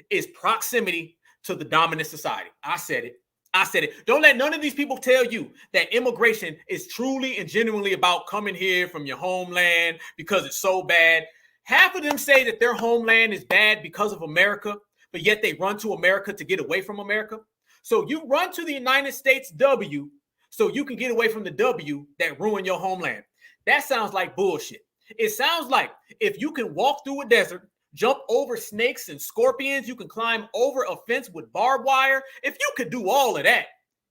is proximity to the dominant society. I said it. Don't let none of these people tell you that immigration is truly and genuinely about coming here from your homeland because it's so bad. Half of them say that their homeland is bad because of America, but yet they run to America to get away from America. So you run to the United States W so you can get away from the W that ruin your homeland. That sounds like bullshit. It sounds like if you can walk through a desert, jump over snakes and scorpions, you can climb over a fence with barbed wire. If you could do all of that,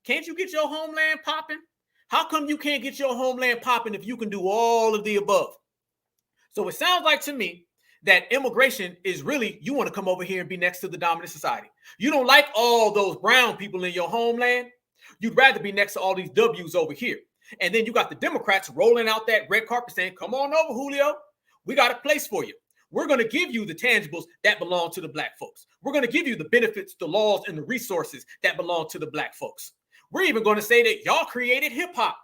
can't you get your homeland popping? How come you can't get your homeland popping if you can do all of the above? So it sounds like to me that immigration is really, you want to come over here and be next to the dominant society. You don't like all those brown people in your homeland. You'd rather be next to all these W's over here. And then you got the Democrats rolling out that red carpet saying, come on over, Julio. We got a place for you. We're going to give you the tangibles that belong to the Black folks. We're going to give you the benefits, the laws, and the resources that belong to the Black folks. We're even going to say that y'all created hip hop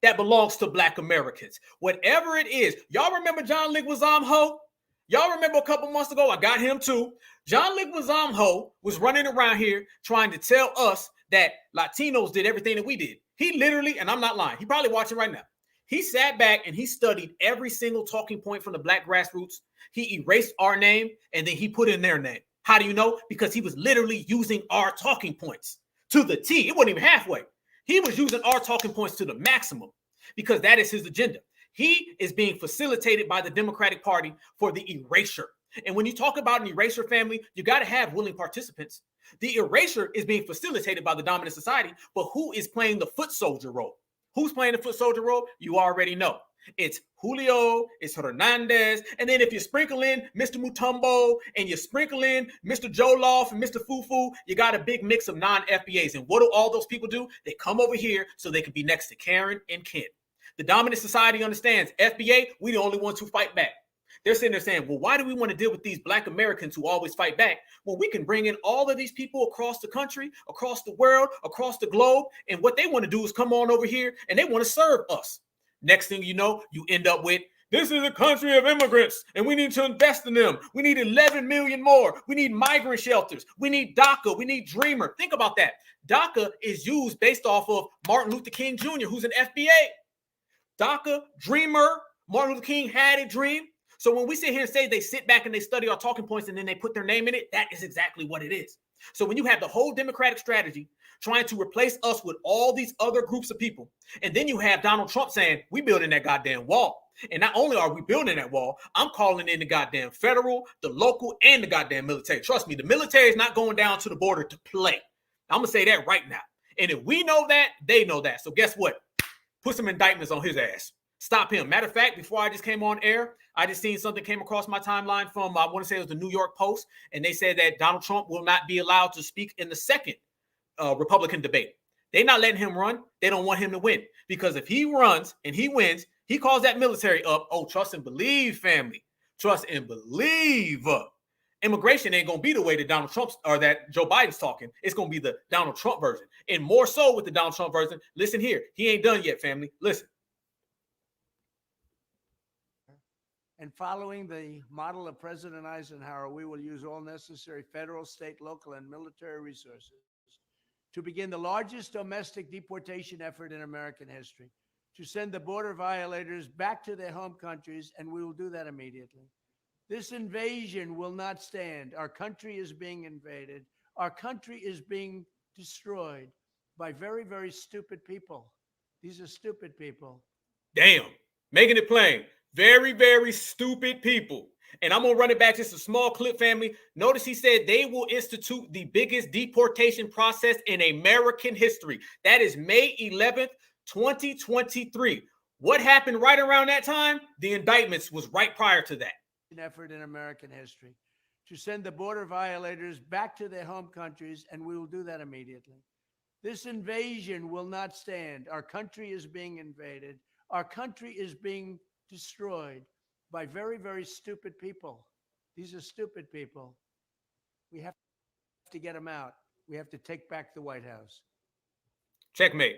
that belongs to Black Americans. Whatever it is. Y'all remember John Leguizamo Ho? Y'all remember a couple months ago, I got him too. John Leguizamo Ho was running around here trying to tell us that Latinos did everything that we did. He literally, and I'm not lying, he probably watching right now. He sat back and he studied every single talking point from the Black grassroots. He erased our name and then he put in their name. How do you know? Because he was literally using our talking points to the T. It wasn't even halfway. He was using our talking points to the maximum because that is his agenda. He is being facilitated by the Democratic Party for the erasure. And when you talk about an erasure, family, you got to have willing participants. The erasure is being facilitated by the dominant society, but who is playing the foot soldier role? Who's playing the foot soldier role? You already know. It's Julio, it's Hernandez, and then if you sprinkle in Mr. Mutombo and you sprinkle in Mr. Jolloff and Mr. Fufu, you got a big mix of non-FBAs. And what do all those people do? They come over here so they can be next to Karen and Ken. The dominant society understands FBA, we the only ones who fight back. They're sitting there saying, well, why do we want to deal with these Black Americans who always fight back? Well, we can bring in all of these people across the country, across the world, across the globe. And what they want to do is come on over here and they want to serve us. Next thing you know, you end up with, this is a country of immigrants and we need to invest in them. We need 11 million more. We need migrant shelters. We need DACA. We need Dreamer. Think about that. DACA is used based off of Martin Luther King Jr., who's an FBA. DACA, Dreamer, Martin Luther King had a dream. So when we sit here and say they sit back and they study our talking points and then they put their name in it, that is exactly what it is. So when you have the whole Democratic strategy trying to replace us with all these other groups of people, and then you have Donald Trump saying, we building that goddamn wall. And not only are we building that wall, I'm calling in the goddamn federal, the local, and the goddamn military. Trust me, the military is not going down to the border to play. I'm going to say that right now. And if we know that, they know that. So guess what? Put some indictments on his ass. Stop him. Matter of fact, before I just came on air, I just seen something came across my timeline from, I want to say it was the New York Post, and they said that Donald Trump will not be allowed to speak in the second Republican debate. They're not letting him run. They don't want him to win. Because if he runs and he wins, he calls that military up. Oh, trust and believe, family. Trust and believe. Immigration ain't going to be the way that Donald Trump's or that Joe Biden's talking. It's going to be the Donald Trump version. And more so with the Donald Trump version. Listen here. He ain't done yet, family. Listen. And following the model of President Eisenhower, we will use all necessary federal, state, local, and military resources to begin the largest domestic deportation effort in American history, to send the border violators back to their home countries, and we will do that immediately. This invasion will not stand. Our country is being invaded. Our country is being destroyed by very, very stupid people. These are stupid people. Damn. Making it plain. Very, very stupid people. And I'm going to run it back. Just a small clip, family. Notice he said they will institute the biggest deportation process in American history. That is May 11th, 2023. What happened right around that time? The indictments was right prior to that. An effort in American history to send the border violators back to their home countries, and we will do that immediately. This invasion will not stand. Our country is being invaded. Our country is being destroyed by very, very stupid people. These are stupid people. We have to get them out. We have to take back the White House. Checkmate.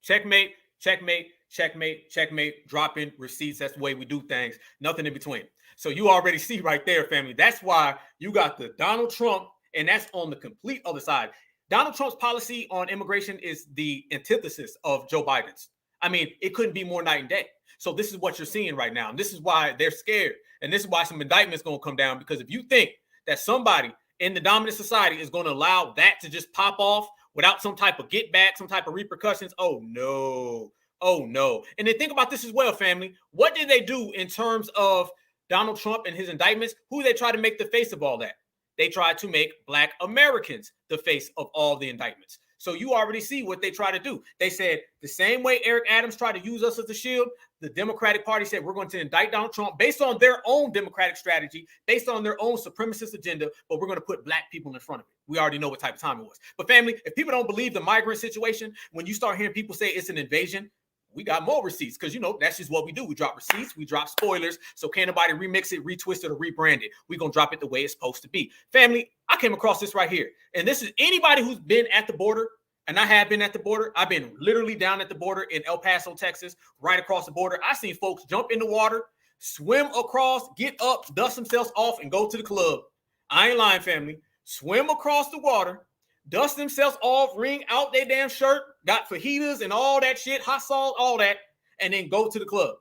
Checkmate. Checkmate. Checkmate. Checkmate. Dropping receipts. That's the way we do things. Nothing in between. So you already see right there, family. That's why you got the Donald Trump, and that's on the complete other side. Donald Trump's policy on immigration is the antithesis of Joe Biden's. I mean, it couldn't be more night and day. So this is what you're seeing right now. And this is why they're scared. And this is why some indictments going to come down. Because if you think that somebody in the dominant society is going to allow that to just pop off without some type of get back, some type of repercussions, oh, no. Oh, no. And then think about this as well, family. What did they do in terms of Donald Trump and his indictments? Who they try to make the face of all that? They tried to make Black Americans the face of all the indictments. So you already see what they try to do. They said the same way Eric Adams tried to use us as a shield, the Democratic Party said we're going to indict Donald Trump based on their own Democratic strategy, based on their own supremacist agenda, but we're going to put Black people in front of it. We already know what type of time it was. But family, if people don't believe the migrant situation, when you start hearing people say it's an invasion, we got more receipts because, you know, that's just what we do. We drop receipts, we drop spoilers. So can't nobody remix it, retwist it, or rebrand it. We're going to drop it the way it's supposed to be. Family, I came across this right here. And this is anybody who's been at the border. And I have been at the border. I've been literally down at the border in El Paso, Texas, right across the border. I seen folks jump in the water, swim across, get up, dust themselves off, and go to the club. I ain't lying, family. Swim across the water, dust themselves off, wring out their damn shirt, got fajitas and all that shit, hot sauce, all that, and then go to the club.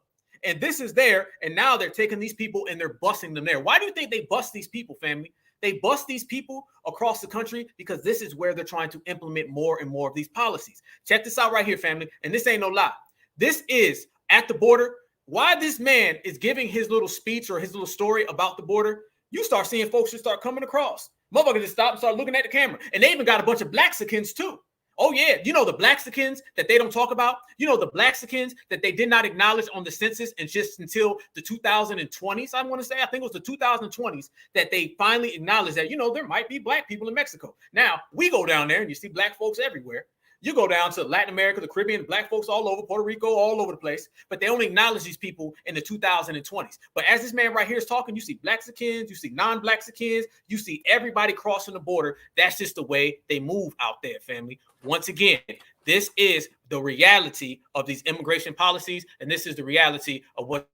And this is there, and now they're taking these people and they're busting them there. Why do you think they bust these people, family? They bust these people across the country because this is where they're trying to implement more and more of these policies. Check this out right here, family. And this ain't no lie. This is at the border. Why this man is giving his little speech or his little story about the border, you start seeing folks just start coming across. Motherfuckers just stop and start looking at the camera. And they even got a bunch of Blaxicans too. Oh, yeah. You know the Blaxicans that they don't talk about? You know the Blaxicans that they did not acknowledge on the census and just until the 2020s, I want to say. I think it was the 2020s that they finally acknowledged that, you know, there might be Black people in Mexico. Now, we go down there and you see Black folks everywhere. You go down to Latin America, the Caribbean, Black folks all over, Puerto Rico, all over the place. But they only acknowledge these people in the 2020s. But as this man right here is talking, you see Blaxicans, you see non-Blaxicans, you see everybody crossing the border. That's just the way they move out there, family. Once again, this is the reality of these immigration policies, and this is the reality of what's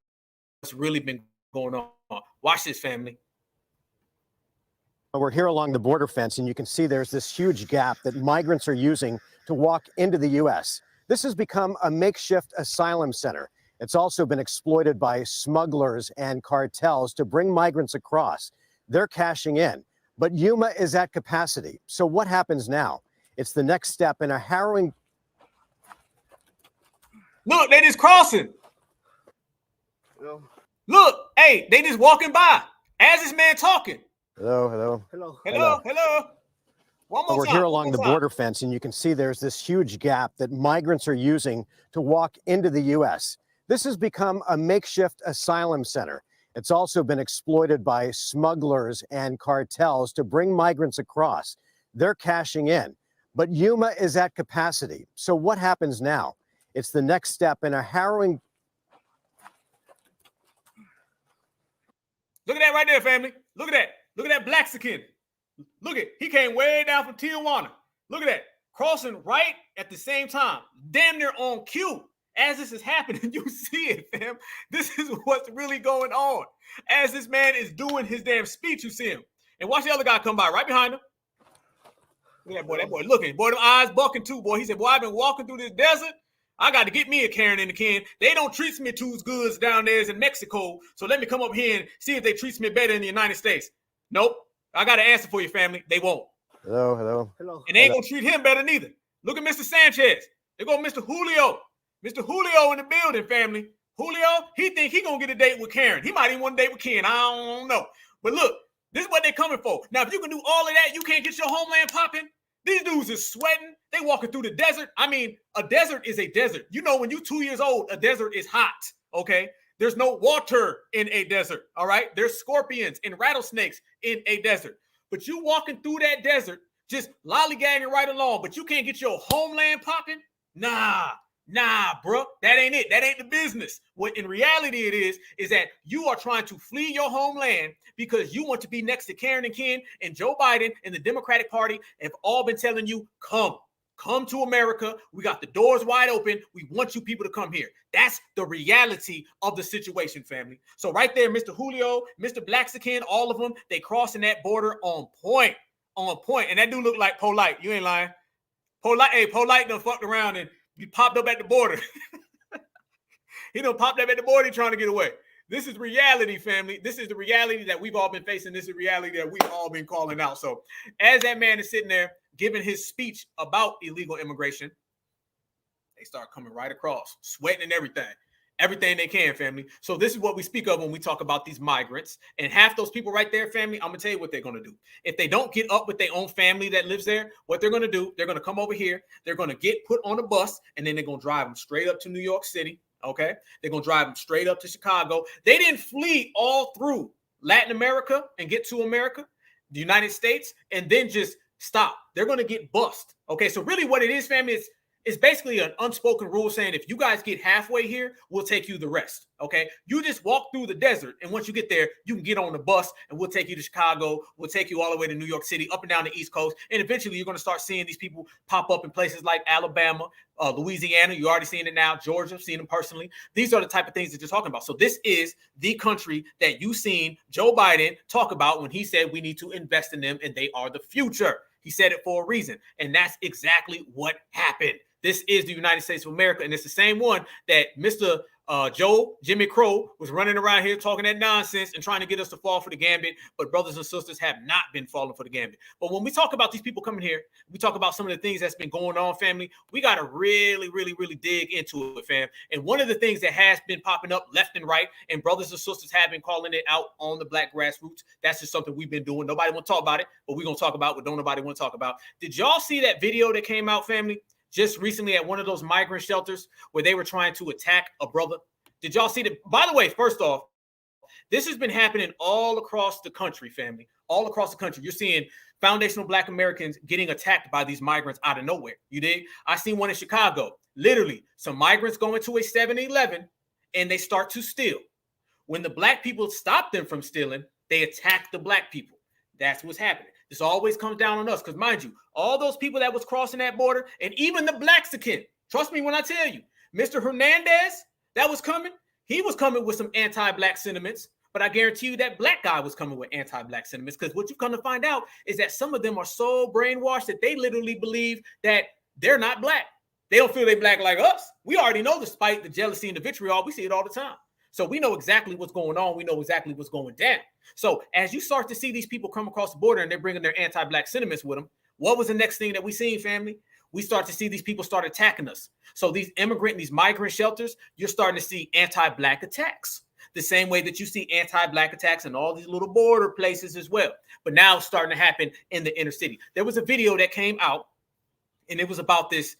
really been going on. Watch this, family. We're here along the border fence, and you can see there's this huge gap that migrants are using to walk into the U.S. This has become a makeshift asylum center. It's also been exploited by smugglers and cartels to bring migrants across. They're cashing in, but Yuma is at capacity. So what happens now? It's the next step in a harrowing. Look, they just crossing. Hello. Look, hey, they just walking by as this man talking. Hello, hello. Hello. Hello, hello. One more We're time. here along the border fence, and you can see there's this huge gap that migrants are using to walk into the U.S. This has become a makeshift asylum center. It's also been exploited by smugglers and cartels to bring migrants across. They're cashing in, but Yuma is at capacity. So what happens now? It's the next step in a harrowing. Look at that right there, family. Look at that. Look at that Blaxican. Look at, he came way down from Tijuana. Look at that. Crossing right at the same time. Damn near on cue. As this is happening, you see it, fam. This is what's really going on. As this man is doing his damn speech, you see him. And watch the other guy come by right behind him. Look at that boy looking. Boy, them eyes bucking too, boy. He said, boy, I've been walking through this desert. I got to get me a Karen in the can. They don't treat me too good down there in Mexico. So let me come up here and see if they treat me better in the United States. Nope. I got an answer for you, family. They won't. Hello, hello. Hello. And they ain't going to treat him better neither. Look at Mr. Sanchez. They go Mr. Julio. Mr. Julio in the building, family. Julio, he think he gonna get a date with Karen. He might even want a date with Ken. I don't know. But look, this is what they're coming for. Now, if you can do all of that, you can't get your homeland popping. These dudes is sweating. They walking through the desert. I mean, a desert is a desert. You know, when you're 2 years old, a desert is hot, okay? There's no water in a desert, all right? There's scorpions and rattlesnakes in a desert. But you walking through that desert, just lollygagging right along, but you can't get your homeland popping? Nah, bro. That ain't it. That ain't the business. What in reality it is that you are trying to flee your homeland because you want to be next to Karen and Ken, and Joe Biden and the Democratic Party have all been telling you, come to America. We got the doors wide open. We want you people to come here. That's the reality of the situation, family. So right there, Mr. Julio, Mr. Blaxican, all of them, they crossing that border on point. And that dude look like Polite. You ain't lying. Polite done fucked around and he popped up at the border. He done popped up at the border trying to get away. This is reality, family. This is the reality that we've all been facing. This is the reality that we've all been calling out. So as that man is sitting there giving his speech about illegal immigration, they start coming right across, sweating and everything they can, family. So this is what we speak of when we talk about these migrants. And half those people right there, family, I'm going to tell you what they're going to do. If they don't get up with their own family that lives there, what they're going to do, they're going to come over here. They're going to get put on a bus, and then they're going to drive them straight up to New York City. Okay, they're going to drive them straight up to Chicago. They didn't flee all through Latin America and get to America, the United States, and then just stop. They're going to get bust. Okay, so really what it is, family, is basically an unspoken rule saying if you guys get halfway here, we'll take you the rest. Okay, you just walk through the desert, and once you get there, you can get on the bus, and we'll take you to Chicago. We'll take you all the way to New York City, up and down the East Coast, and eventually you're going to start seeing these people pop up in places like Alabama, Louisiana. You're already seeing it now. Georgia, seeing them personally. These are the type of things that you're talking about. So this is the country that you've seen Joe Biden talk about when he said we need to invest in them, and they are the future. He said it for a reason, and that's exactly what happened. This is the United States of America, and it's the same one that Mr. Jimmy Crow was running around here talking that nonsense and trying to get us to fall for the gambit, but brothers and sisters have not been falling for the gambit. But when we talk about these people coming here, we talk about some of the things that's been going on, family, we got to really, really, really dig into it, fam. And one of the things that has been popping up left and right, and brothers and sisters have been calling it out on the Black Grassroots, that's just something we've been doing. Nobody want to talk about it, but we're going to talk about what don't nobody want to talk about. Did y'all see that video that came out, family, just recently at one of those migrant shelters where they were trying to attack a brother? Did y'all see that? By the way, first off, this has been happening all across the country, family. All across the country. You're seeing foundational Black Americans getting attacked by these migrants out of nowhere. You dig? I seen one in Chicago. Literally, some migrants go into a 7-Eleven and they start to steal. When the Black people stop them from stealing, they attack the Black people. That's what's happening. This always comes down on us because, mind you, all those people that was crossing that border, and even the Blaxican, trust me when I tell you, Mr. Hernandez that was coming, he was coming with some anti-Black sentiments, but I guarantee you that Black guy was coming with anti-Black sentiments because what you come to find out is that some of them are so brainwashed that they literally believe that they're not Black. They don't feel they Black like us. We already know the spite, the jealousy, and the vitriol. We see it all the time. So we know exactly what's going on. We know exactly what's going down. So as you start to see these people come across the border and they're bringing their anti-Black sentiments with them, what was the next thing that we seen, family? We start to see these people start attacking us. So these immigrant, these migrant shelters, you're starting to see anti-Black attacks. The same way that you see anti-Black attacks in all these little border places as well. But now it's starting to happen in the inner city. There was a video that came out, and it was about this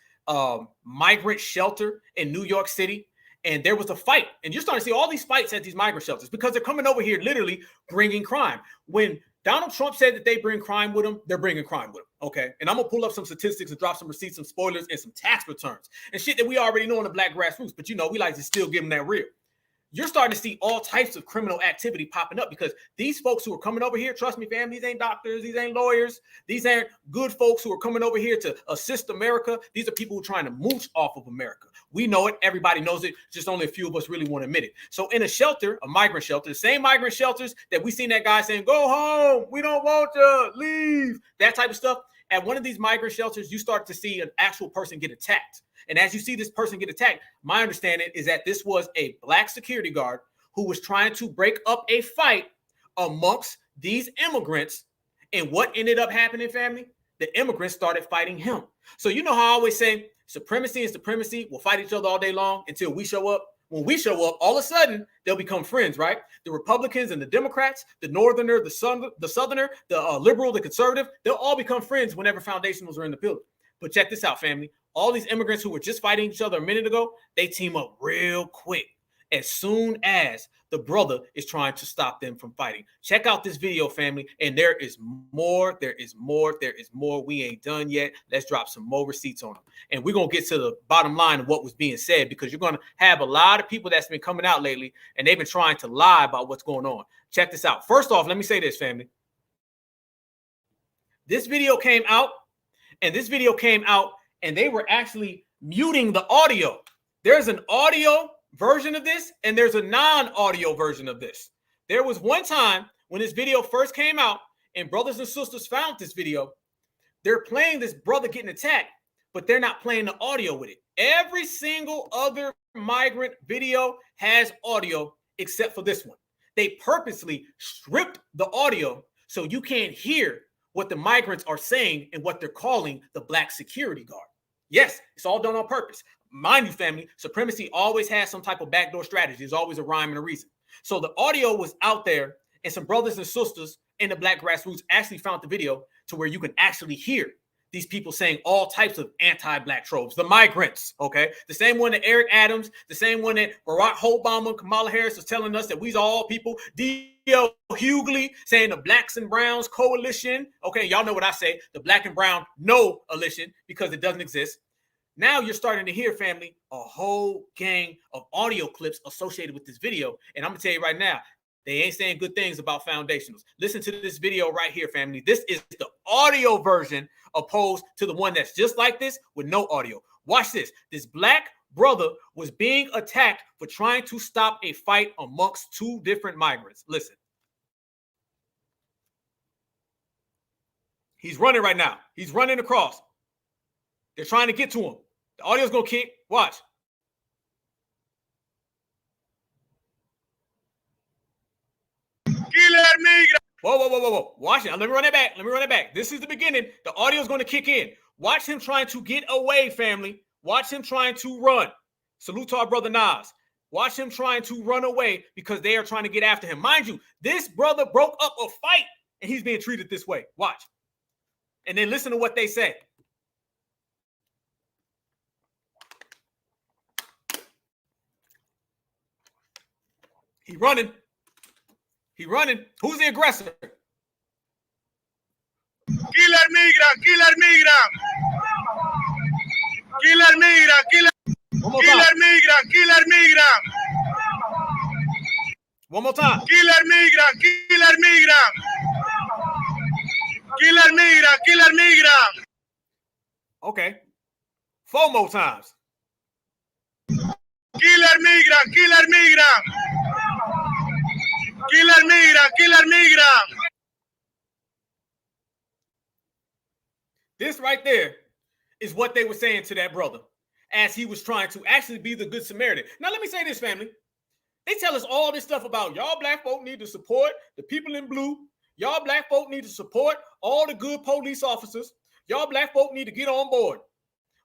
migrant shelter in New York City. And there was a fight, and you're starting to see all these fights at these migrant shelters because they're coming over here literally bringing crime. When Donald Trump said that they bring crime with them, they're bringing crime with them, okay? And I'm going to pull up some statistics and drop some receipts, some spoilers, and some tax returns and shit that we already know in the Black Grassroots, but, you know, we like to still give them that real. You're starting to see all types of criminal activity popping up because these folks who are coming over here, trust me, fam, these ain't doctors, these ain't lawyers, these aren't good folks who are coming over here to assist America. These are people who are trying to mooch off of America. We know it. Everybody knows it. Just only a few of us really want to admit it. So in a shelter, a migrant shelter, the same migrant shelters that we seen that guy saying, go home, we don't want you, leave, that type of stuff. At one of these migrant shelters, you start to see an actual person get attacked. And as you see this person get attacked, my understanding is that this was a Black security guard who was trying to break up a fight amongst these immigrants. And what ended up happening, family? The immigrants started fighting him. So you know how I always say supremacy and supremacy will fight each other all day long until we show up. When we show up, all of a sudden, they'll become friends, right? The Republicans and the Democrats, the Northerner, the Southerner, the liberal, the conservative, they'll all become friends whenever foundationals are in the building. But check this out, family. All these immigrants who were just fighting each other a minute ago, they team up real quick as soon as the brother is trying to stop them from fighting. Check out this video, family. And there is more. There is more. There is more. We ain't done yet. Let's drop some more receipts on them. And we're going to get to the bottom line of what was being said, because you're going to have a lot of people that's been coming out lately and they've been trying to lie about what's going on. Check this out. First off, let me say this, family. This video came out, and they were actually muting the audio. There's an audio version of this, and there's a non-audio version of this. There was one time when this video first came out, and brothers and sisters found this video. They're playing this brother getting attacked, but they're not playing the audio with it. Every single other migrant video has audio except for this one. They purposely stripped the audio so you can't hear what the migrants are saying and what they're calling the black security guard. Yes, it's all done on purpose. Mind you, family, supremacy always has some type of backdoor strategy. There's always a rhyme and a reason. So the audio was out there, and some brothers and sisters in the black grassroots actually found the video to where you can actually hear these people saying all types of anti-black tropes. The migrants, okay? The same one that Eric Adams, the same one that Barack Obama, Kamala Harris was telling us that we's all people. D.L. Hughley saying the blacks and browns coalition. Okay, y'all know what I say, the black and brown no coalition, because it doesn't exist. Now you're starting to hear, family, a whole gang of audio clips associated with this video. And I'm going to tell you right now, they ain't saying good things about foundationals. Listen to this video right here, family. This is the audio version opposed to the one that's just like this with no audio. Watch this. This black brother was being attacked for trying to stop a fight amongst two different migrants. Listen. He's running right now. He's running across. They're trying to get to him. The audio's going to kick. Watch. Whoa. Watch it. Let me run it back. This is the beginning. The audio is going to kick in. Watch him trying to get away, family. Watch him trying to run. Salute to our brother Nas. Watch him trying to run away because they are trying to get after him. Mind you, this brother broke up a fight and he's being treated this way. Watch. And then listen to what they say. He running. Who's the aggressor? Killer migrant. Killer migrant. One more time. Killer migrant. Okay. 4 more times. Killer migrant. This right there is what they were saying to that brother as he was trying to actually be the good Samaritan. Now, let me say this, family. They tell us all this stuff about y'all black folk need to support the people in blue. Y'all black folk need to support all the good police officers. Y'all black folk need to get on board.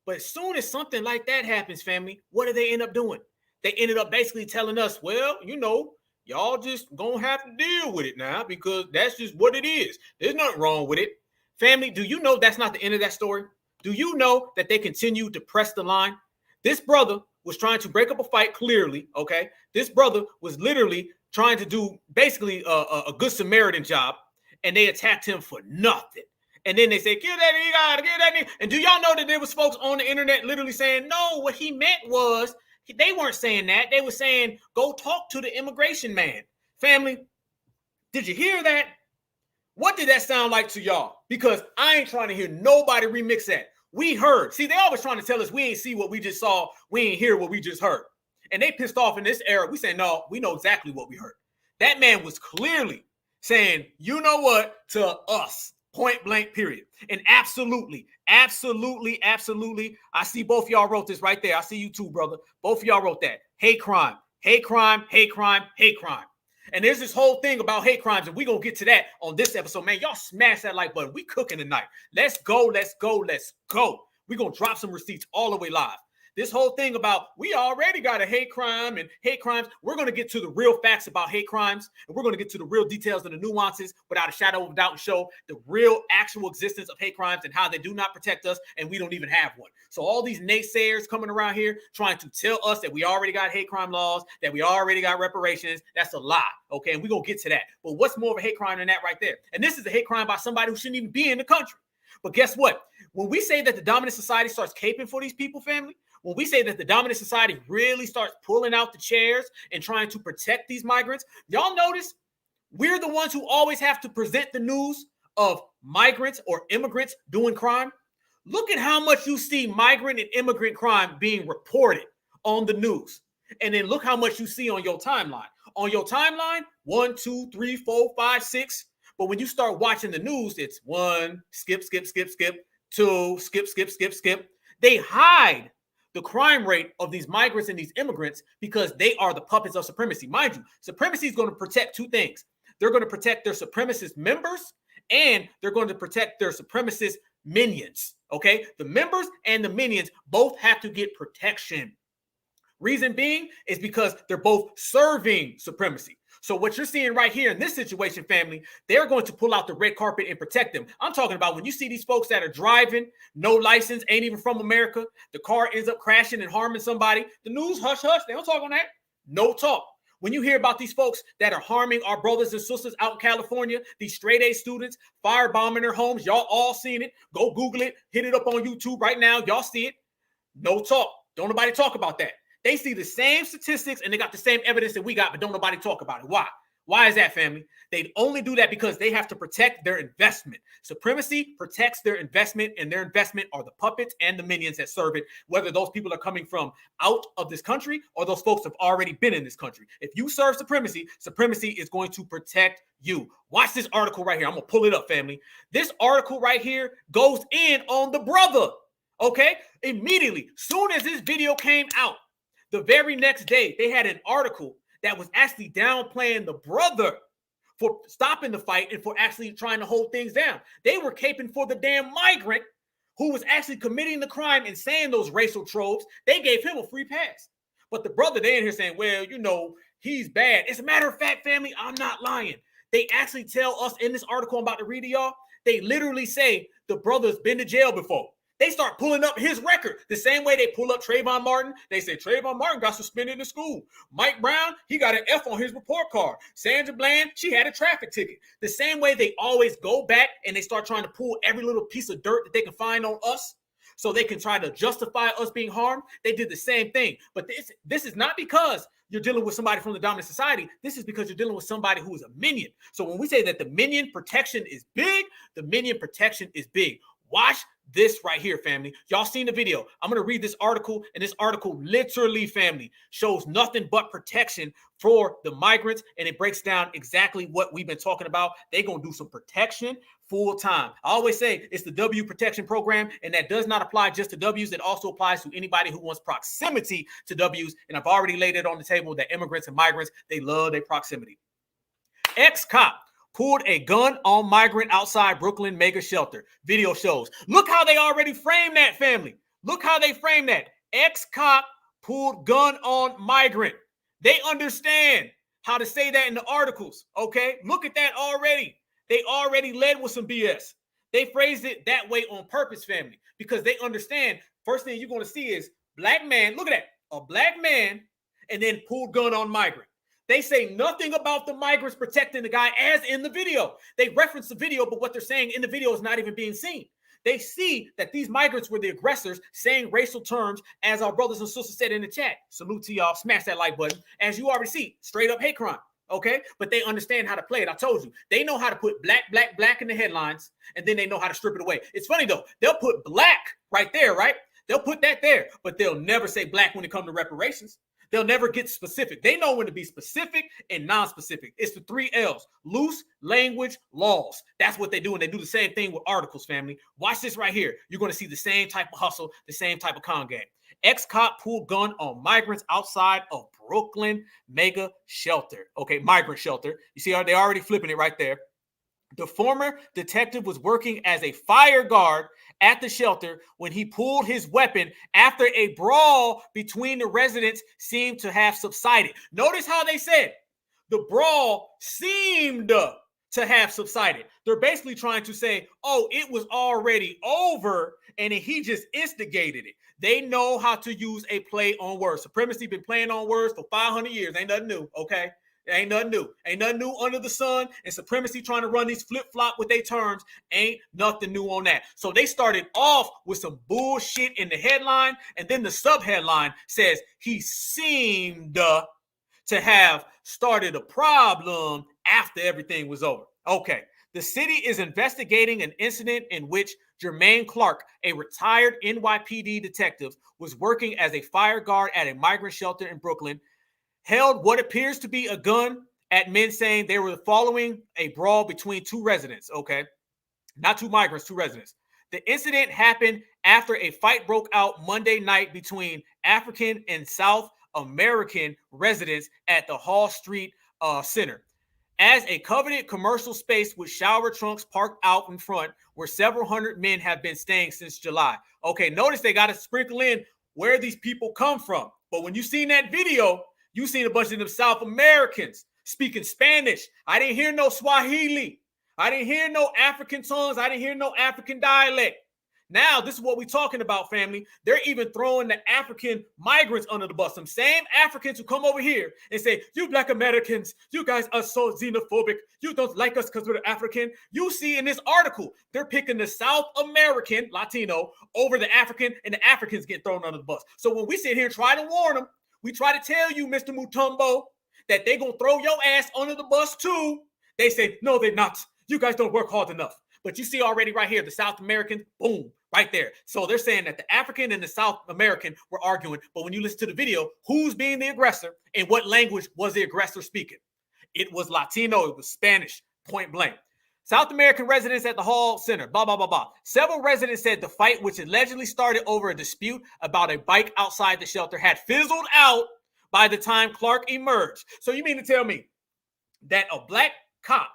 But as soon as something like that happens, family, what do they end up doing? They ended up basically telling us, well, you know, y'all just gonna have to deal with it now because that's just what it is. There's nothing wrong with it. Family, do you know that's not the end of that story? Do you know that they continue to press the line? This brother was trying to break up a fight clearly, okay? This brother was literally trying to do basically a good Samaritan job, and they attacked him for nothing. And then they say, kill that nigga. And do y'all know that there was folks on the internet literally saying, no, what he meant was, they weren't saying that. They were saying, go talk to the immigration man. Family, did you hear that? What did that sound like to y'all? Because I ain't trying to hear nobody remix that. We heard. See, they always trying to tell us we ain't see what we just saw. We ain't hear what we just heard. And they pissed off in this era. We saying, no, we know exactly what we heard. That man was clearly saying, you know what, to us. Point blank, period. And absolutely. I see both of y'all wrote this right there. I see you too, brother. Both of y'all wrote that. Hate crime. And there's this whole thing about hate crimes, and we're going to get to that on this episode. Man, y'all smash that like button. We cooking tonight. Let's go. We're going to drop some receipts all the way live. This whole thing about we already got a hate crime and hate crimes, we're going to get to the real facts about hate crimes, and we're going to get to the real details and the nuances without a shadow of a doubt and show the real actual existence of hate crimes and how they do not protect us, and we don't even have one. So all these naysayers coming around here trying to tell us that we already got hate crime laws, that we already got reparations, that's a lie, okay? And we're going to get to that. But what's more of a hate crime than that right there? And this is a hate crime by somebody who shouldn't even be in the country. But guess what? When we say that the dominant society starts caping for these people, family, when we say that the dominant society really starts pulling out the chairs and trying to protect these migrants, y'all notice we're the ones who always have to present the news of migrants or immigrants doing crime. Look at how much you see migrant and immigrant crime being reported on the news. And then look how much you see on your timeline. On your timeline, 1, 2, 3, 4, 5, 6. But when you start watching the news, it's 1, skip, 2, skip. They hide the crime rate of these migrants and these immigrants because they are the puppets of supremacy. Mind you, supremacy is going to protect two things. They're going to protect their supremacist members, and they're going to protect their supremacist minions, okay? The members and the minions both have to get protection. Reason being is because they're both serving supremacy. So what you're seeing right here in this situation, family, they're going to pull out the red carpet and protect them. I'm talking about when you see these folks that are driving, no license, ain't even from America, the car ends up crashing and harming somebody. The news, hush, they don't talk on that. No talk. When you hear about these folks that are harming our brothers and sisters out in California, these straight A students, firebombing their homes, y'all all seen it. Go Google it, hit it up on YouTube right now. Y'all see it. No talk. Don't nobody talk about that. They see the same statistics and they got the same evidence that we got, but don't nobody talk about it. Why? Why is that, family? They only do that because they have to protect their investment. Supremacy protects their investment, and their investment are the puppets and the minions that serve it, whether those people are coming from out of this country or those folks have already been in this country. If you serve supremacy, supremacy is going to protect you. Watch this article right here. I'm going to pull it up, family. This article right here goes in on the brother, okay? Immediately, soon as this video came out, the very next day, they had an article that was actually downplaying the brother for stopping the fight and for actually trying to hold things down. They were caping for the damn migrant who was actually committing the crime and saying those racial tropes. They gave him a free pass. But the brother, they in here saying, well, you know, he's bad. As a matter of fact, family, I'm not lying. They actually tell us in this article I'm about to read to y'all, they literally say the brother's been to jail before. They start pulling up his record the same way they pull up Trayvon Martin. They say Trayvon Martin got suspended in school. Mike Brown, he got an F on his report card. Sandra Bland, she had a traffic ticket. The same way they always go back and they start trying to pull every little piece of dirt that they can find on us so they can try to justify us being harmed. They did the same thing. But this is not because you're dealing with somebody from the dominant society. This is because you're dealing with somebody who is a minion. So when we say that the minion protection is big, the minion protection is big. Watch this right here, family. Y'all seen the video. I'm going to read this article, and this article literally, family, shows nothing but protection for the migrants, and it breaks down exactly what we've been talking about. They're going to do some protection full time. I always say it's the W protection program, and that does not apply just to W's. It also applies to anybody who wants proximity to W's, and I've already laid it on the table that immigrants and migrants, they love their proximity. Ex-cop pulled a gun on migrant outside Brooklyn mega shelter. Video shows. Look how they already framed that, family. Look how they framed that. Ex-cop pulled gun on migrant. They understand how to say that in the articles, okay? Look at that already. They already led with some BS. They phrased it that way on purpose, family, because they understand first thing you're going to see is black man, look at that, a black man, and then pulled gun on migrant. They say nothing about the migrants protecting the guy as in the video. They reference the video, but what they're saying in the video is not even being seen. They see that these migrants were the aggressors saying racial terms, as our brothers and sisters said in the chat. Salute to y'all. Smash that like button. As you already see, straight up hate crime. Okay? But they understand how to play it. I told you. They know how to put black, black, black in the headlines, and then they know how to strip it away. It's funny, though. They'll put black right there, right? They'll put that there, but they'll never say black when it comes to reparations. They'll never get specific. They know when to be specific and non-specific. It's the 3 L's. Loose, language, laws. That's what they do, and they do the same thing with articles, family. Watch this right here. You're going to see the same type of hustle, the same type of con game. Ex-cop pulled gun on migrants outside of Brooklyn mega shelter. Okay, migrant shelter. You see, they already flipping it right there. The former detective was working as a fire guard at the shelter when he pulled his weapon after a brawl between the residents seemed to have subsided. Notice how they said the brawl seemed to have subsided. They're basically trying to say, oh, it was already over and he just instigated it. They know how to use a play on words. Supremacy been playing on words for 500 years. Ain't nothing new, okay? Ain't nothing new. Ain't nothing new under the sun. And supremacy trying to run these flip-flop with their terms. Ain't nothing new on that. So they started off with some bullshit in the headline. And then the sub-headline says he seemed to have started a problem after everything was over. Okay. The city is investigating an incident in which Jermaine Clark, a retired NYPD detective, was working as a fire guard at a migrant shelter in Brooklyn, held what appears to be a gun at men saying they were following a brawl between two residents. Okay. Not two migrants, two residents. The incident happened after a fight broke out Monday night between African and South American residents at the Hall Street Center. As a coveted commercial space with shower trunks parked out in front where several hundred men have been staying since July. Okay, notice they got to sprinkle in where these people come from. But when you seen that video, you seen a bunch of them South Americans speaking Spanish. I didn't hear no Swahili. I didn't hear no African tongues. I didn't hear no African dialect. Now, this is what we're talking about, family. They're even throwing the African migrants under the bus. Some same Africans who come over here and say, you Black Americans, you guys are so xenophobic. You don't like us because we're African. You see in this article, they're picking the South American, Latino, over the African, and the Africans get thrown under the bus. So when we sit here and try to warn them, we try to tell you, Mr. Mutombo, that they're going to throw your ass under the bus too. They say, no, they're not. You guys don't work hard enough. But you see already right here, the South American, boom, right there. So they're saying that the African and the South American were arguing. But when you listen to the video, who's being the aggressor and what language was the aggressor speaking? It was Latino. It was Spanish, point blank. South American residents at the Hall Center, blah, blah, blah, blah. Several residents said the fight, which allegedly started over a dispute about a bike outside the shelter, had fizzled out by the time Clark emerged. So you mean to tell me that a black cop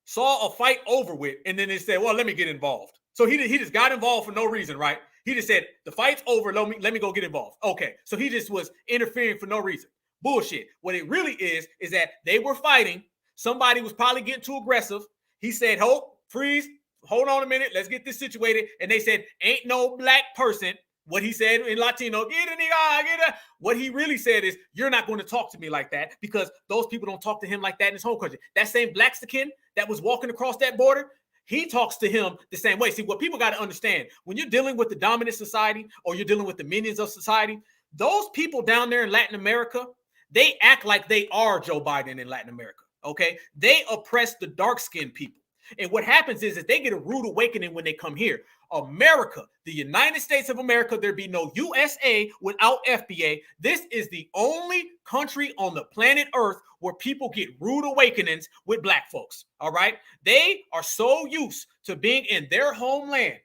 saw a fight over with, and then they said, well, let me get involved. So he just got involved for no reason, right? He just said, the fight's over, let me go get involved. Okay, so he just was interfering for no reason. Bullshit. What it really is that they were fighting. Somebody was probably getting too aggressive. He said, freeze, hold on a minute, let's get this situated. And they said, ain't no black person. What he said in Latino, get a nigga, get a. What he really said is, you're not going to talk to me like that because those people don't talk to him like that in his home country. That same Blaxican that was walking across that border, he talks to him the same way. See, what people got to understand, when you're dealing with the dominant society or you're dealing with the minions of society, those people down there in Latin America, they act like they are Joe Biden in Latin America, okay? They oppress the dark-skinned people. And what happens is that they get a rude awakening when they come here. America, the United States of America, there be no USA without FBA. This is the only country on the planet Earth where people get rude awakenings with black folks. All right. They are so used to being in their homeland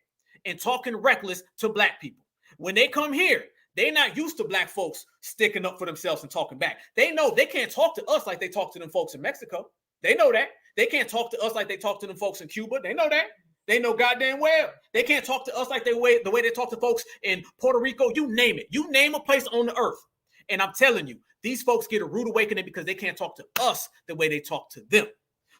and talking reckless to black people. When they come here, they're not used to black folks sticking up for themselves and talking back. They know they can't talk to us like they talk to them folks in Mexico. They know that. They can't talk to us like they talk to them folks in Cuba. They know that. They know goddamn well. They can't talk to us like the way they talk to folks in Puerto Rico. You name it. You name a place on the earth. And I'm telling you, these folks get a rude awakening because they can't talk to us the way they talk to them.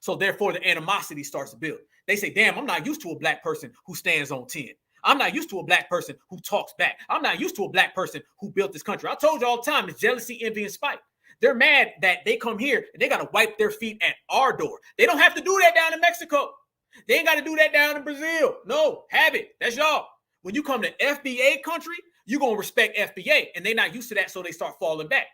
So therefore, the animosity starts to build. They say, damn, I'm not used to a black person who stands on 10. I'm not used to a black person who talks back. I'm not used to a black person who built this country. I told you all the time, it's jealousy, envy, and spite. They're mad that they come here and they got to wipe their feet at our door. They don't have to do that down in Mexico. They ain't got to do that down in Brazil. No, have it. That's y'all. When you come to FBA country, you're going to respect FBA. And they're not used to that, so they start falling back.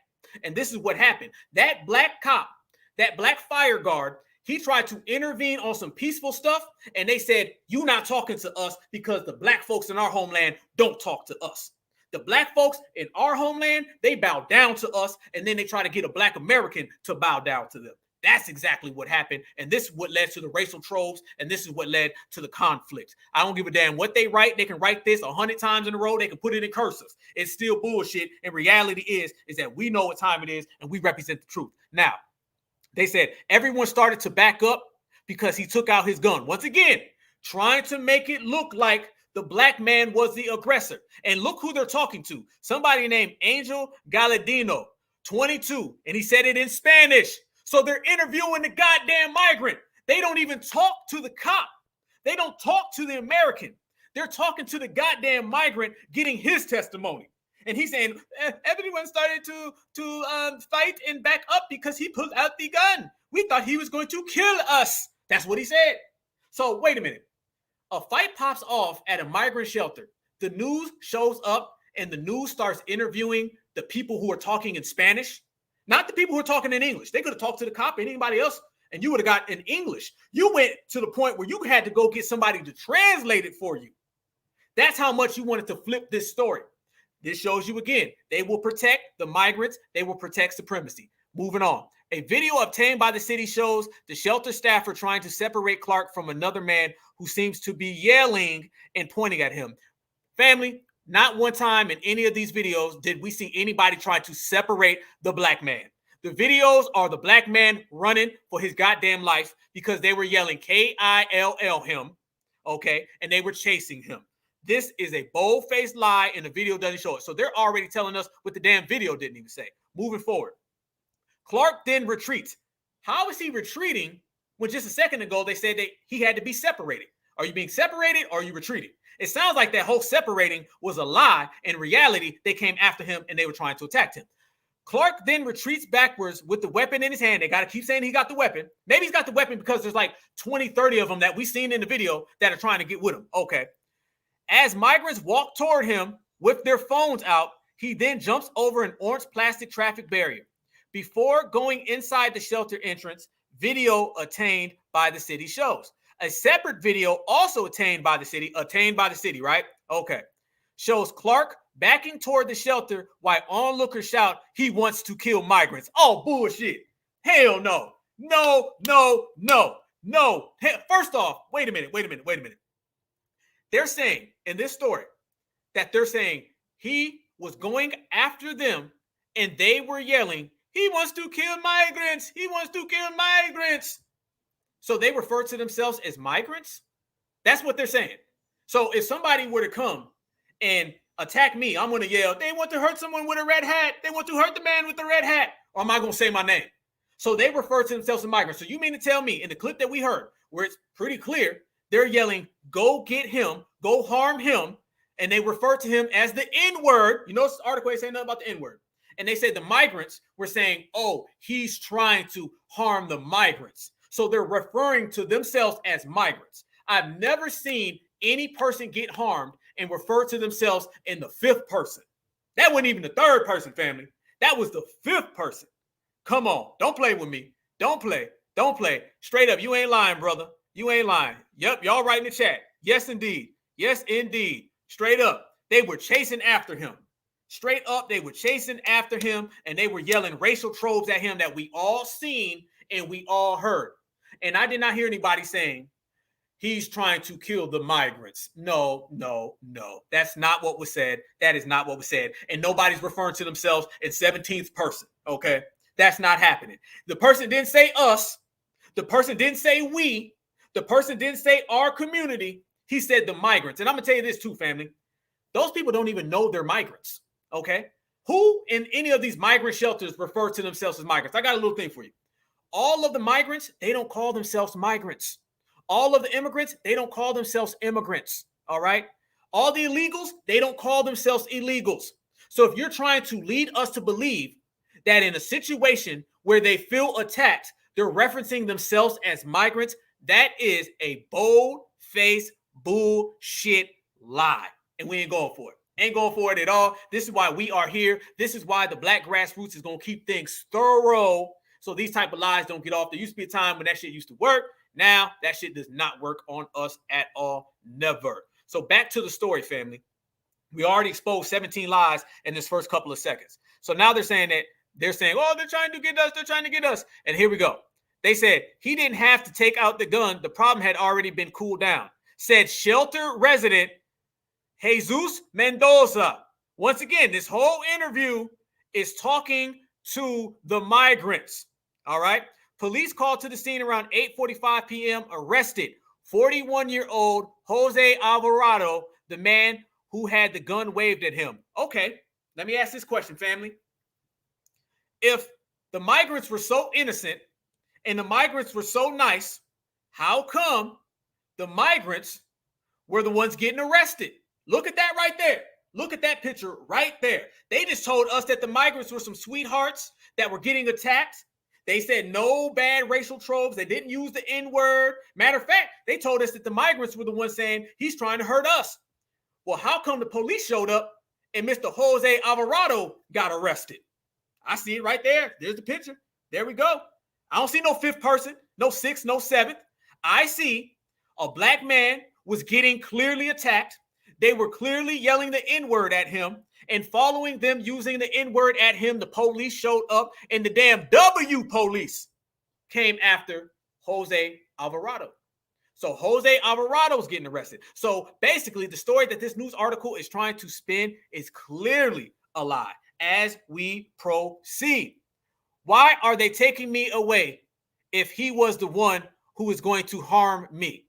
And this is what happened. That black cop, that black fire guard, he tried to intervene on some peaceful stuff. And they said, you're not talking to us because the black folks in our homeland don't talk to us. The black folks in our homeland, they bow down to us. And then they try to get a black American to bow down to them. That's exactly what happened. And this is what led to the racial tropes. And this is what led to the conflict. I don't give a damn what they write. They can write this 100 times in a row. They can put it in cursive. It's still bullshit. And reality is that we know what time it is and we represent the truth. Now, they said everyone started to back up because he took out his gun. Once again, trying to make it look like the black man was the aggressor. And look who they're talking to. Somebody named Angel Galadino, 22. And he said it in Spanish. So they're interviewing the goddamn migrant. They don't even talk to the cop. They don't talk to the American. They're talking to the goddamn migrant, getting his testimony. And he's saying, everyone started to fight and back up because he pulled out the gun. We thought he was going to kill us. That's what he said. So wait a minute. A fight pops off at a migrant shelter. The news shows up and the news starts interviewing the people who are talking in Spanish, not the people who are talking in English. They could have talked to the cop and anybody else, and you would have got in English. You went to the point where you had to go get somebody to translate it for you. That's how much you wanted to flip this story. This shows you again, they will protect the migrants. They will protect supremacy. Moving on. A video obtained by the city shows the shelter staffer trying to separate Clark from another man who seems to be yelling and pointing at him. Family, not one time in any of these videos did we see anybody try to separate the black man. The videos are the black man running for his goddamn life because they were yelling K-I-L-L him, okay, and they were chasing him. This is a bold-faced lie, and the video doesn't show it. So they're already telling us what the damn video didn't even say. Moving forward. Clark then retreats. How is he retreating when just a second ago they said that he had to be separated? Are you being separated or are you retreating? It sounds like that whole separating was a lie. In reality, they came after him and they were trying to attack him. Clark then retreats backwards with the weapon in his hand. They got to keep saying he got the weapon. Maybe he's got the weapon because there's like 20, 30 of them that we've seen in the video that are trying to get with him. Okay. As migrants walk toward him with their phones out, he then jumps over an orange plastic traffic barrier. Before going inside the shelter entrance, video attained by the city shows. A separate video also attained by the city, right? Okay. Shows Clark backing toward the shelter while onlookers shout he wants to kill migrants. Oh, bullshit. Hell no. No. First off, wait a minute. They're saying in this story that they're saying he was going after them and they were yelling, he wants to kill migrants. He wants to kill migrants. So they refer to themselves as migrants? That's what they're saying. So if somebody were to come and attack me, I'm going to yell, they want to hurt someone with a red hat. They want to hurt the man with the red hat. Or am I going to say my name? So they refer to themselves as migrants. So you mean to tell me in the clip that we heard, where it's pretty clear, they're yelling, go get him, go harm him. And they refer to him as the N-word. You notice the article ain't saying nothing about the N-word. And they said the migrants were saying, oh, he's trying to harm the migrants. So they're referring to themselves as migrants. I've never seen any person get harmed and refer to themselves in the fifth person. That wasn't even the third person, family. That was the fifth person. Come on. Don't play with me. Don't play. Straight up. You ain't lying, brother. You ain't lying. Yep. Y'all write in the chat. Yes, indeed. Yes, indeed. Straight up. They were chasing after him. Straight up, they were chasing after him and they were yelling racial tropes at him that we all seen and we all heard. And I did not hear anybody saying he's trying to kill the migrants. No. That's not what was said. That is not what was said. And nobody's referring to themselves in 17th person. Okay. That's not happening. The person didn't say us. The person didn't say we. The person didn't say our community. He said the migrants. And I'm going to tell you this too, family. Those people don't even know they're migrants. Okay. Who in any of these migrant shelters refer to themselves as migrants? I got a little thing for you. All of the migrants, they don't call themselves migrants. All of the immigrants, they don't call themselves immigrants. All right. All the illegals, they don't call themselves illegals. So if you're trying to lead us to believe that in a situation where they feel attacked, they're referencing themselves as migrants, that is a bold-faced bullshit lie. And we ain't going for it. Ain't going for it at all. This is why we are here. This is why the Black Grassroots is going to keep things thorough so these type of lies don't get off. There used to be a time when that shit used to work. Now that shit does not work on us at all. Never. So back to the story, family. We already exposed 17 lies in this first couple of seconds. So now they're saying, oh, they're trying to get us. They're trying to get us. And here we go. They said he didn't have to take out the gun. The problem had already been cooled down. Said shelter resident Jesus Mendoza. Once again, this whole interview is talking to the migrants. All right. Police called to the scene around 8:45 p.m., arrested 41-year-old Jose Alvarado, the man who had the gun waved at him. Okay, let me ask this question, family. If the migrants were so innocent and the migrants were so nice, how come the migrants were the ones getting arrested? Look at that right there. Look at that picture right there. They just told us that the migrants were some sweethearts that were getting attacked. They said no bad racial tropes. They didn't use the N-word. Matter of fact, they told us that the migrants were the ones saying he's trying to hurt us. Well, how come the police showed up and Mr. Jose Alvarado got arrested? I see it right there. There's the picture. There we go. I don't see no fifth person, no sixth, no seventh. I see a black man was getting clearly attacked. They were clearly yelling the N-word at him, and following them using the N-word at him, the police showed up, and the damn W police came after Jose Alvarado. So Jose Alvarado is getting arrested. So basically, the story that this news article is trying to spin is clearly a lie as we proceed. Why are they taking me away if he was the one who is going to harm me?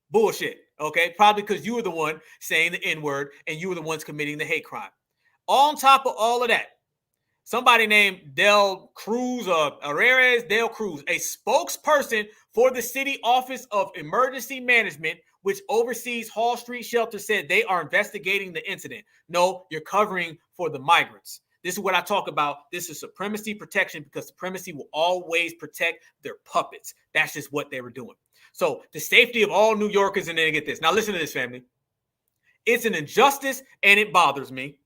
Bullshit. Okay, probably because you were the one saying the N-word and you were the ones committing the hate crime. On top of all of that, somebody named Del Cruz, Del Cruz, a spokesperson for the City Office of Emergency Management, which oversees Hall Street Shelter, said they are investigating the incident. No, you're covering for the migrants. This is what I talk about. This is supremacy protection, because supremacy will always protect their puppets. That's just what they were doing. So the safety of all New Yorkers, and then get this. Now listen to this, family. It's an injustice and it bothers me.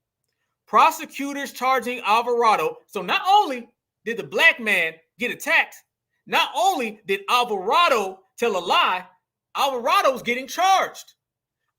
Prosecutors charging Alvarado. So not only did the black man get attacked, not only did Alvarado tell a lie, Alvarado's getting charged.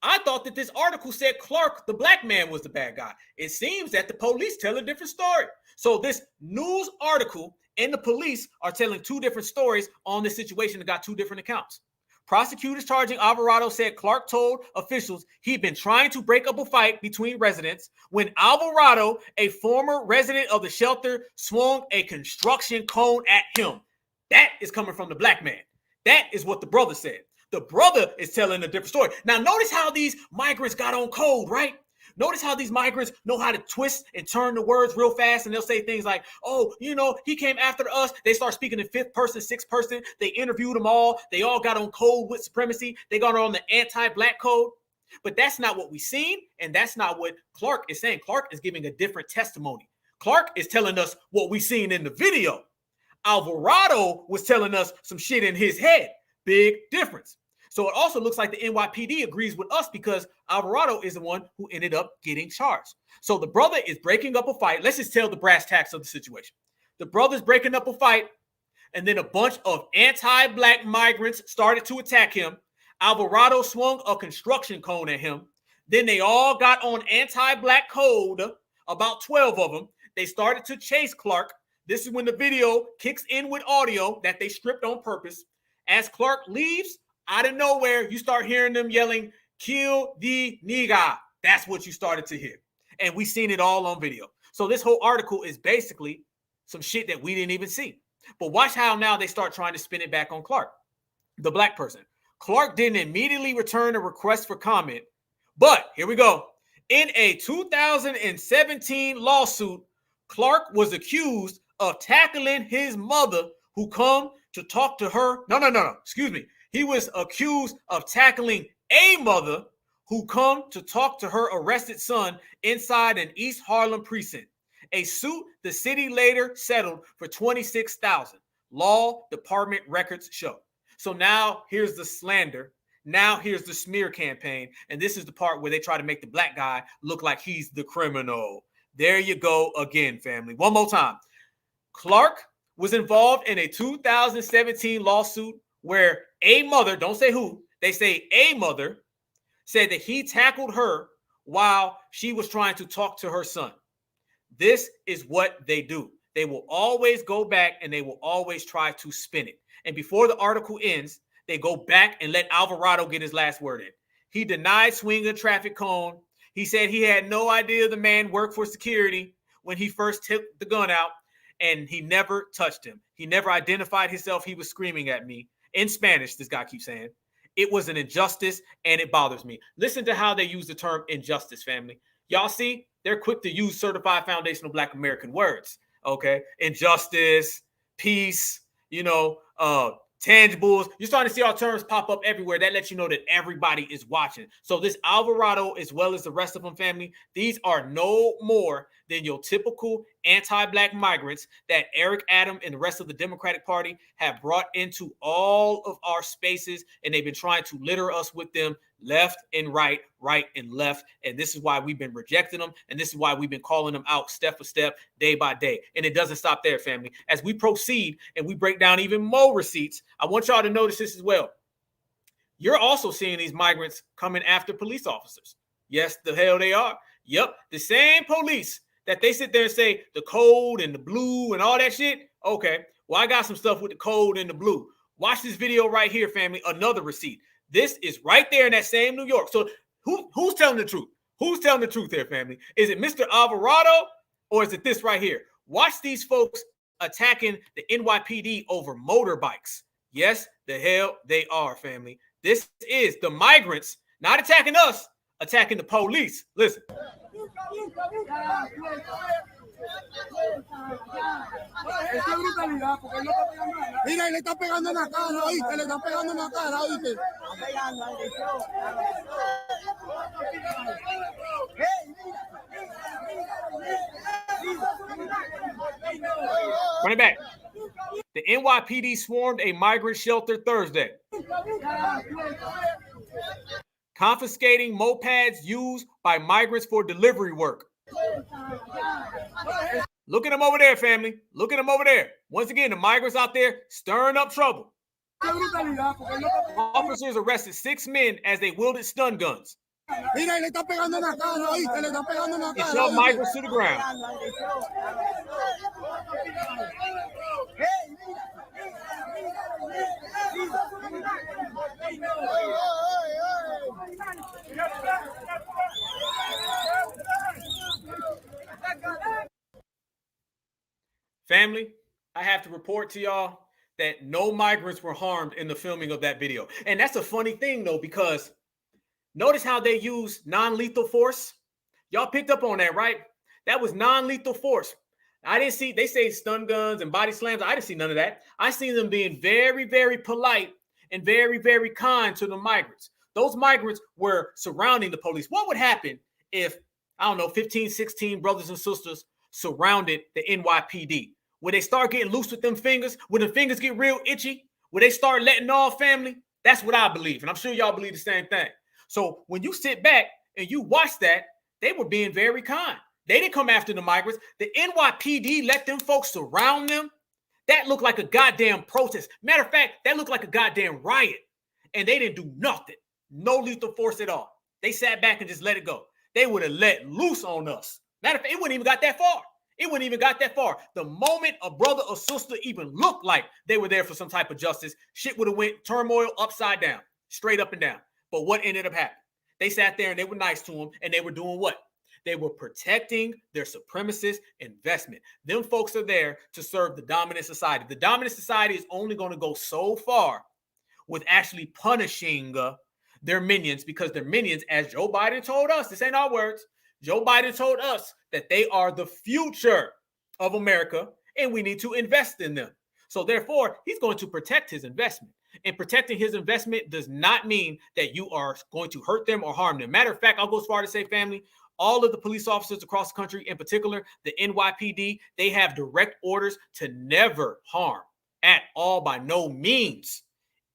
I thought that this article said Clark, the black man, was the bad guy. It seems that the police tell a different story. So this news article and the police are telling two different stories on this situation that got two different accounts. Prosecutors charging Alvarado said Clark told officials he'd been trying to break up a fight between residents when Alvarado, a former resident of the shelter, swung a construction cone at him. That is coming from the black man. That is what the brother said. The brother is telling a different story. Now, notice how these migrants got on code, right? Notice how these migrants know how to twist and turn the words real fast, and they'll say things like, oh, you know, he came after us. They start speaking in fifth person, sixth person. They interviewed them all. They all got on code with supremacy. They got on the anti-black code. But that's not what we've seen, and that's not what Clark is saying. Clark is giving a different testimony. Clark is telling us what we seen in the video. Alvarado was telling us some shit in his head. Big difference. So it also looks like the NYPD agrees with us, because Alvarado is the one who ended up getting charged. So the brother is breaking up a fight. Let's just tell the brass tacks of the situation. The brother's breaking up a fight, and then a bunch of anti-black migrants started to attack him. Alvarado swung a construction cone at him. Then they all got on anti-black code, about 12 of them. They started to chase Clark. This is when the video kicks in with audio that they stripped on purpose. As Clark leaves, out of nowhere, you start hearing them yelling, "Kill the nigga." That's what you started to hear. And we seen it all on video. So this whole article is basically some shit that we didn't even see. But watch how now they start trying to spin it back on Clark, the black person. Clark didn't immediately return a request for comment. But here we go. In a 2017 lawsuit, Clark was accused of tackling his mother, who come to talk to her. Excuse me. He was accused of tackling a mother who come to talk to her arrested son inside an East Harlem precinct. A suit the city later settled for $26,000. Law Department records show. So now here's the slander. Now here's the smear campaign. And this is the part where they try to make the black guy look like he's the criminal. There you go again, family. One more time. Clark was involved in a 2017 lawsuit where a mother, don't say who, they say a mother, said that he tackled her while she was trying to talk to her son. This is what they do. They will always go back and they will always try to spin it. And before the article ends, they go back and let Alvarado get his last word in. He denied swinging a traffic cone. He said he had no idea the man worked for security when he first took the gun out, and he never touched him. He never identified himself. He was screaming at me in Spanish. This guy keeps saying it was an injustice and it bothers me. Listen to how they use the term injustice, family. Y'all see, they're quick to use certified foundational Black American words. Okay. Injustice, peace, tangibles. You're starting to see our terms pop up everywhere. That lets you know that everybody is watching. So this Alvarado, as well as the rest of them, family, these are no more than your typical anti-Black migrants that Eric Adams and the rest of the Democratic Party have brought into all of our spaces, and they've been trying to litter us with them left and right, right and left. And this is why we've been rejecting them, and this is why we've been calling them out step for step, day by day. And it doesn't stop there, family. As we proceed and we break down even more receipts, I want y'all to notice this as well. You're also seeing these migrants coming after police officers. Yes, the hell they are. Yep, the same police that they sit there and say the code and the blue and all that shit. Okay, well, I got some stuff with the code and the blue. Watch this video right here, family. Another receipt. This is right there in that same New York. So who's telling the truth? Who's telling the truth here, family? Is it Mr. Alvarado or is it this right here? Watch these folks attacking the NYPD over motorbikes. Yes, the hell they are, family. This is the migrants not attacking us, attacking the police. Listen. Mira, le está pegando en la cara, ¿oíste? Le está pegando en la cara, ¿oíste? Run it back. The NYPD swarmed a migrant shelter Thursday, confiscating mopeds used by migrants for delivery work. Look at them over there, family. Look at them over there. Once again, the migrants out there stirring up trouble. Officers arrested 6 men as they wielded stun guns. Mira, le está pegando en la cara, ¿oíste? Le está pegando en la cara. It shoved migrants to the ground. Family, I have to report to y'all that no migrants were harmed in the filming of that video. And that's a funny thing, though, because notice how they use non-lethal force. Y'all picked up on that, right? That was non-lethal force. I didn't see, they say stun guns and body slams. I didn't see none of that. I seen them being very, very polite and very, very kind to the migrants. Those migrants were surrounding the police. What would happen if, 15, 16 brothers and sisters surrounded the NYPD? Would they start getting loose with them fingers? Would the fingers get real itchy? Would they start letting off, family? That's what I believe. And I'm sure y'all believe the same thing. So when you sit back and you watch that, they were being very kind. They didn't come after the migrants. The NYPD let them folks surround them. That looked like a goddamn protest. Matter of fact, that looked like a goddamn riot. And they didn't do nothing. No lethal force at all. They sat back and just let it go. They would have let loose on us. Matter of fact, it wouldn't even got that far. It wouldn't even got that far. The moment a brother or sister even looked like they were there for some type of justice, shit would have went turmoil upside down, straight up and down. But what ended up happening? They sat there and they were nice to them, and they were doing what? They were protecting their supremacist investment. Them folks are there to serve the dominant society. The dominant society is only going to go so far with actually punishing their minions, because their minions, as Joe Biden told us, this ain't our words, Joe Biden told us that they are the future of America and we need to invest in them. So therefore, he's going to protect his investment. And protecting his investment does not mean that you are going to hurt them or harm them. Matter of fact, I'll go as far to say, family, all of the police officers across the country, in particular, the NYPD, they have direct orders to never harm at all, by no means,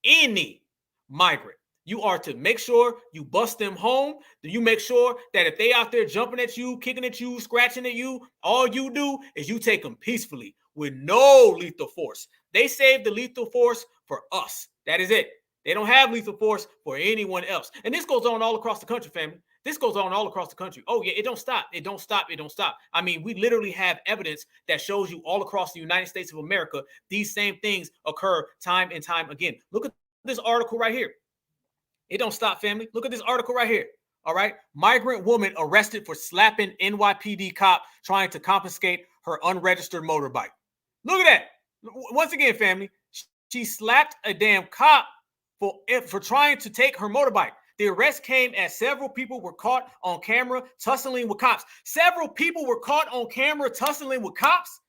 any migrant. You are to make sure you bust them home. You make sure that if they out there jumping at you, kicking at you, scratching at you, all you do is you take them peacefully with no lethal force. They save the lethal force for us. That is it. They don't have lethal force for anyone else. And this goes on all across the country, family. This goes on all across the country. Oh, yeah, it don't stop. It don't stop. It don't stop. I mean, we literally have evidence that shows you all across the United States of America, these same things occur time and time again. Look at this article right here. It don't stop, family. Look at this article right here. All right. Migrant woman arrested for slapping NYPD cop trying to confiscate her unregistered motorbike. Look at that. Once again, family, she slapped a damn cop for trying to take her motorbike. The arrest came as several people were caught on camera tussling with cops. Several people were caught on camera tussling with cops.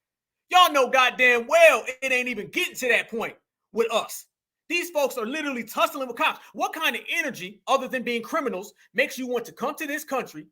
Y'all know goddamn well it ain't even getting to that point with us. These folks are literally tussling with cops. What kind of energy, other than being criminals, makes you want to come to this country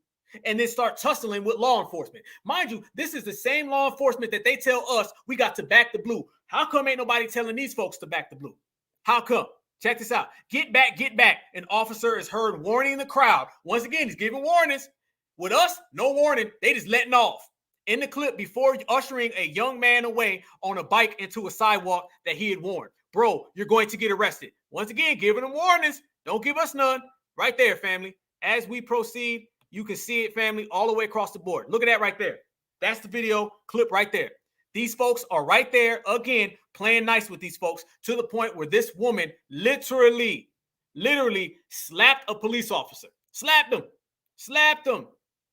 and then start tussling with law enforcement? Mind you, this is the same law enforcement that they tell us we got to back the blue. How come ain't nobody telling these folks to back the blue? How come? Check this out. Get back, get back. An officer is heard warning the crowd. Once again, he's giving warnings. With us, no warning. They just letting off. In the clip, before ushering a young man away on a bike into a sidewalk that he had warned. Bro, you're going to get arrested. Once again, giving them warnings. Don't give us none. Right there, family. As we proceed, you can see it, family, all the way across the board. Look at that right there. That's the video clip right there. These folks are right there, again, playing nice with these folks to the point where this woman literally slapped a police officer. Slapped him.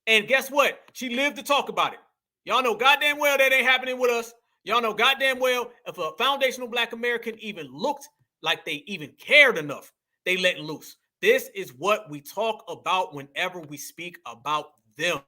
And guess what? She lived to talk about it. Y'all know goddamn well that ain't happening with us. Y'all know goddamn well if a foundational Black American even looked like they even cared enough, they letting loose. This is what we talk about whenever we speak about them.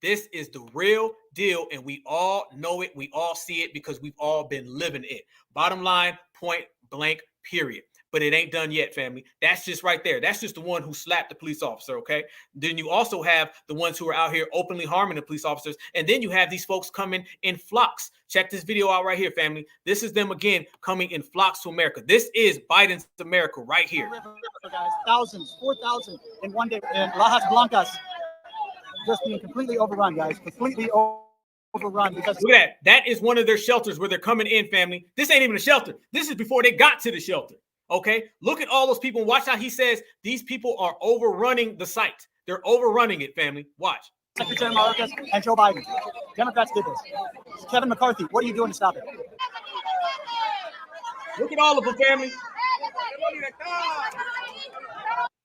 This is the real deal, and we all know it. We all see it because we've all been living it. Bottom line, point blank, period. But it ain't done yet, family. That's just right there. That's just the one who slapped the police officer, okay? Then you also have the ones who are out here openly harming the police officers. And then you have these folks coming in flocks. Check this video out right here, family. This is them, again, coming in flocks to America. This is Biden's America right here. Guys, thousands, 4,000 in one day in Lajas Blancas. Just being completely overrun, guys. Completely overrun. Because look at that. That is one of their shelters where they're coming in, family. This ain't even a shelter. This is before they got to the shelter. Okay? Look at all those people. Watch how he says these people are overrunning the site. They're overrunning it, family. Watch. Secretary Mayorkas and Joe Biden. Democrats did this. Kevin McCarthy, what are you doing to stop it? Look at all of them, family.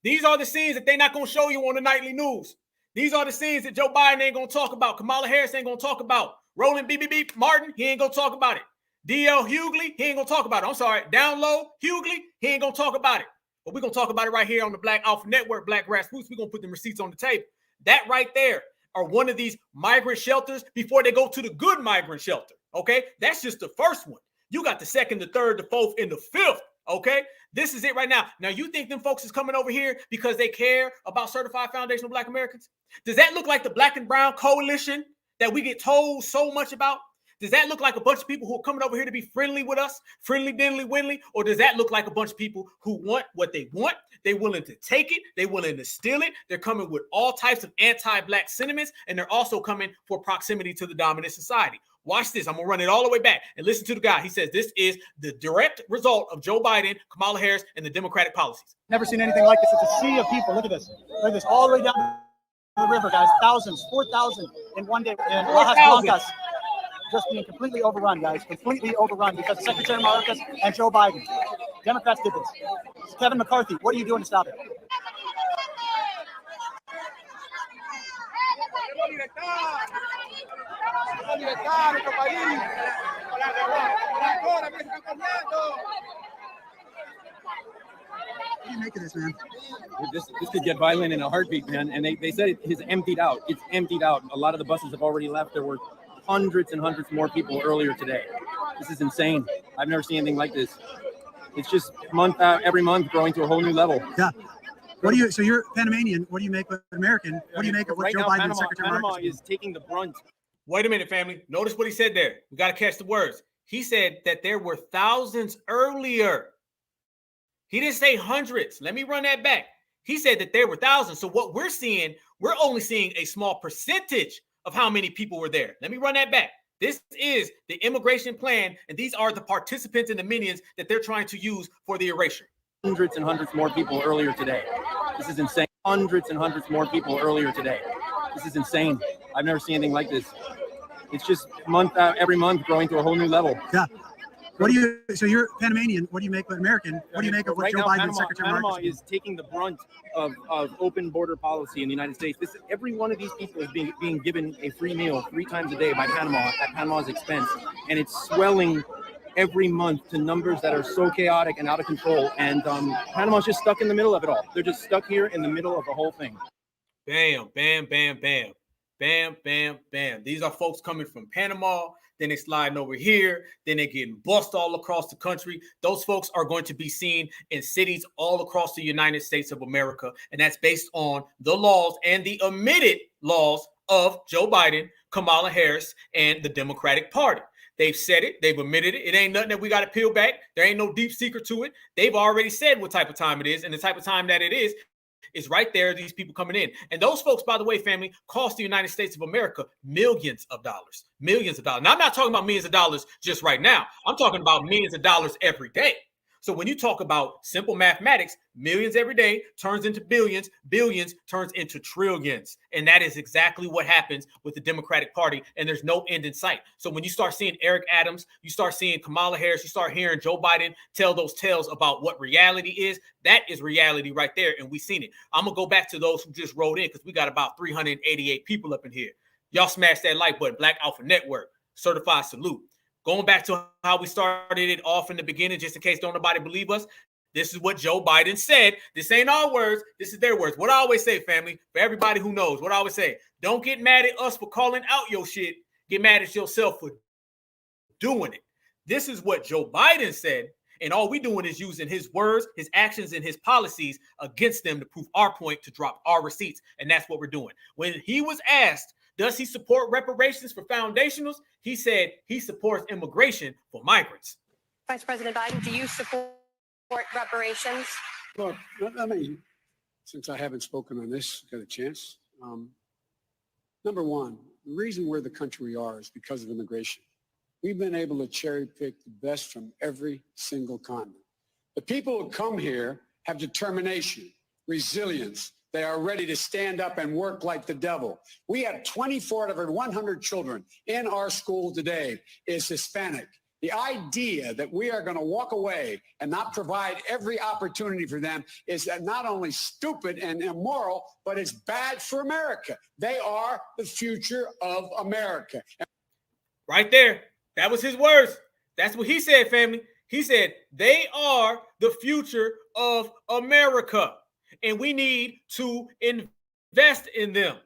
These are the scenes that they're not going to show you on the nightly news. These are the scenes that Joe Biden ain't going to talk about. Kamala Harris ain't going to talk about. Roland B. Martin, he ain't going to talk about it. D.L. Hughley, he ain't going to talk about it. I'm sorry. Down low, Hughley, he ain't going to talk about it. But we're going to talk about it right here on the Black Alpha Network, Black Grassroots. We're going to put the receipts on the table. That right there are one of these migrant shelters before they go to the good migrant shelter, okay? That's just the first one. You got the second, the third, the fourth, and the fifth, okay? This is it right now. Now, you think them folks is coming over here because they care about certified foundational Black Americans? Does that look like the Black and Brown coalition that we get told so much about? Does that look like a bunch of people who are coming over here to be friendly with us, friendly, diddly, windly? Or does that look like a bunch of people who want what they want? They're willing to take it. They're willing to steal it. They're coming with all types of anti-Black sentiments, and they're also coming for proximity to the dominant society. Watch this. I'm going to run it all the way back and listen to the guy. He says this is the direct result of Joe Biden, Kamala Harris, and the Democratic policies. Never seen anything like this. It's a sea of people. Look at this. Look at this. All the way down the river, guys. Thousands, 4,000 in one day in Lajas Blancas. Just being completely overrun, guys. Completely overrun because Secretary Mayorkas and Joe Biden. Democrats did this. Kevin McCarthy, what are you doing to stop it? What do you make of this, man? This could get violent in a heartbeat, man. And they said it is emptied out. It's emptied out. A lot of the buses have already left. There were hundreds and hundreds more people earlier today. This is insane. I've never seen anything like this. It's just every month growing to a whole new level. Yeah. What do you? So you're Panamanian. What do you make of American? What do you make of what right Joe now, Biden Panama, and Secretary Panama Marcus is taking the brunt. Wait a minute, family. Notice what he said there. We got to catch the words. He said that there were thousands earlier. He didn't say hundreds. Let me run that back. He said that there were thousands. So what we're seeing, we're only seeing a small percentage of how many people were there. Let me run that back. This is the immigration plan, and these are the participants and the minions that they're trying to use for the erasure. Hundreds and hundreds more people earlier today. This is insane. Hundreds and hundreds more people earlier today. This is insane. I've never seen anything like this. It's just every month growing to a whole new level. Yeah. What do you? So you're Panamanian. What do you make of American? What do you make of what right Joe now, Biden Panama, and Secretary Panama Marcus is taking the brunt of open border policy in the United States. Every one of these people is being given a free meal 3 times a day by Panama at Panama's expense, and it's swelling every month to numbers that are so chaotic and out of control. And Panama's just stuck in the middle of it all. They're just stuck here in the middle of the whole thing. Bam, bam, bam, bam. Bam, bam, bam. These are folks coming from Panama. Then they sliding over here. Then they're getting bust all across the country. Those folks are going to be seen in cities all across the United States of America. And that's based on the laws and the omitted laws of Joe Biden, Kamala Harris, and the Democratic Party. They've said it. They've admitted it. It ain't nothing that we got to peel back. There ain't no deep secret to it. They've already said what type of time it is. And the type of time that it is right there, these people coming in. And those folks, by the way, family, cost the United States of America millions of dollars. Millions of dollars. Now, I'm not talking about millions of dollars just right now. I'm talking about millions of dollars every day. So when you talk about simple mathematics, millions every day turns into billions, billions turns into trillions. And that is exactly what happens with the Democratic Party. And there's no end in sight. So when you start seeing Eric Adams, you start seeing Kamala Harris, you start hearing Joe Biden tell those tales about what reality is, that is reality right there. And we've seen it. I'm going to go back to those who just rolled in because we got about 388 people up in here. Y'all smash that like button. Black Alpha Network, certified salute. Going back to how we started it off in the beginning, just in case don't nobody believe us, this is what Joe Biden said. This ain't our words. This is their words. What I always say, family, for everybody who knows, what I always say, don't get mad at us for calling out your shit. Get mad at yourself for doing it. This is what Joe Biden said, and all we doing is using his words, his actions, and his policies against them to prove our point, to drop our receipts, and that's what we're doing. When he was asked, does he support reparations for foundationals? He said he supports immigration for migrants. Vice President Biden, do you support reparations? Look, I mean, since I haven't spoken on this, got a chance. Number one, the reason we're the country we are is because of immigration. We've been able to cherry pick the best from every single continent. The people who come here have determination, resilience. They are ready to stand up and work like the devil. We have 24 out of every 100 children in our school today is Hispanic. The idea that we are going to walk away and not provide every opportunity for them is not only stupid and immoral, but it's bad for America. They are the future of America. Right there. That was his words. That's what he said, family. He said, they are the future of America, and we need to invest in them.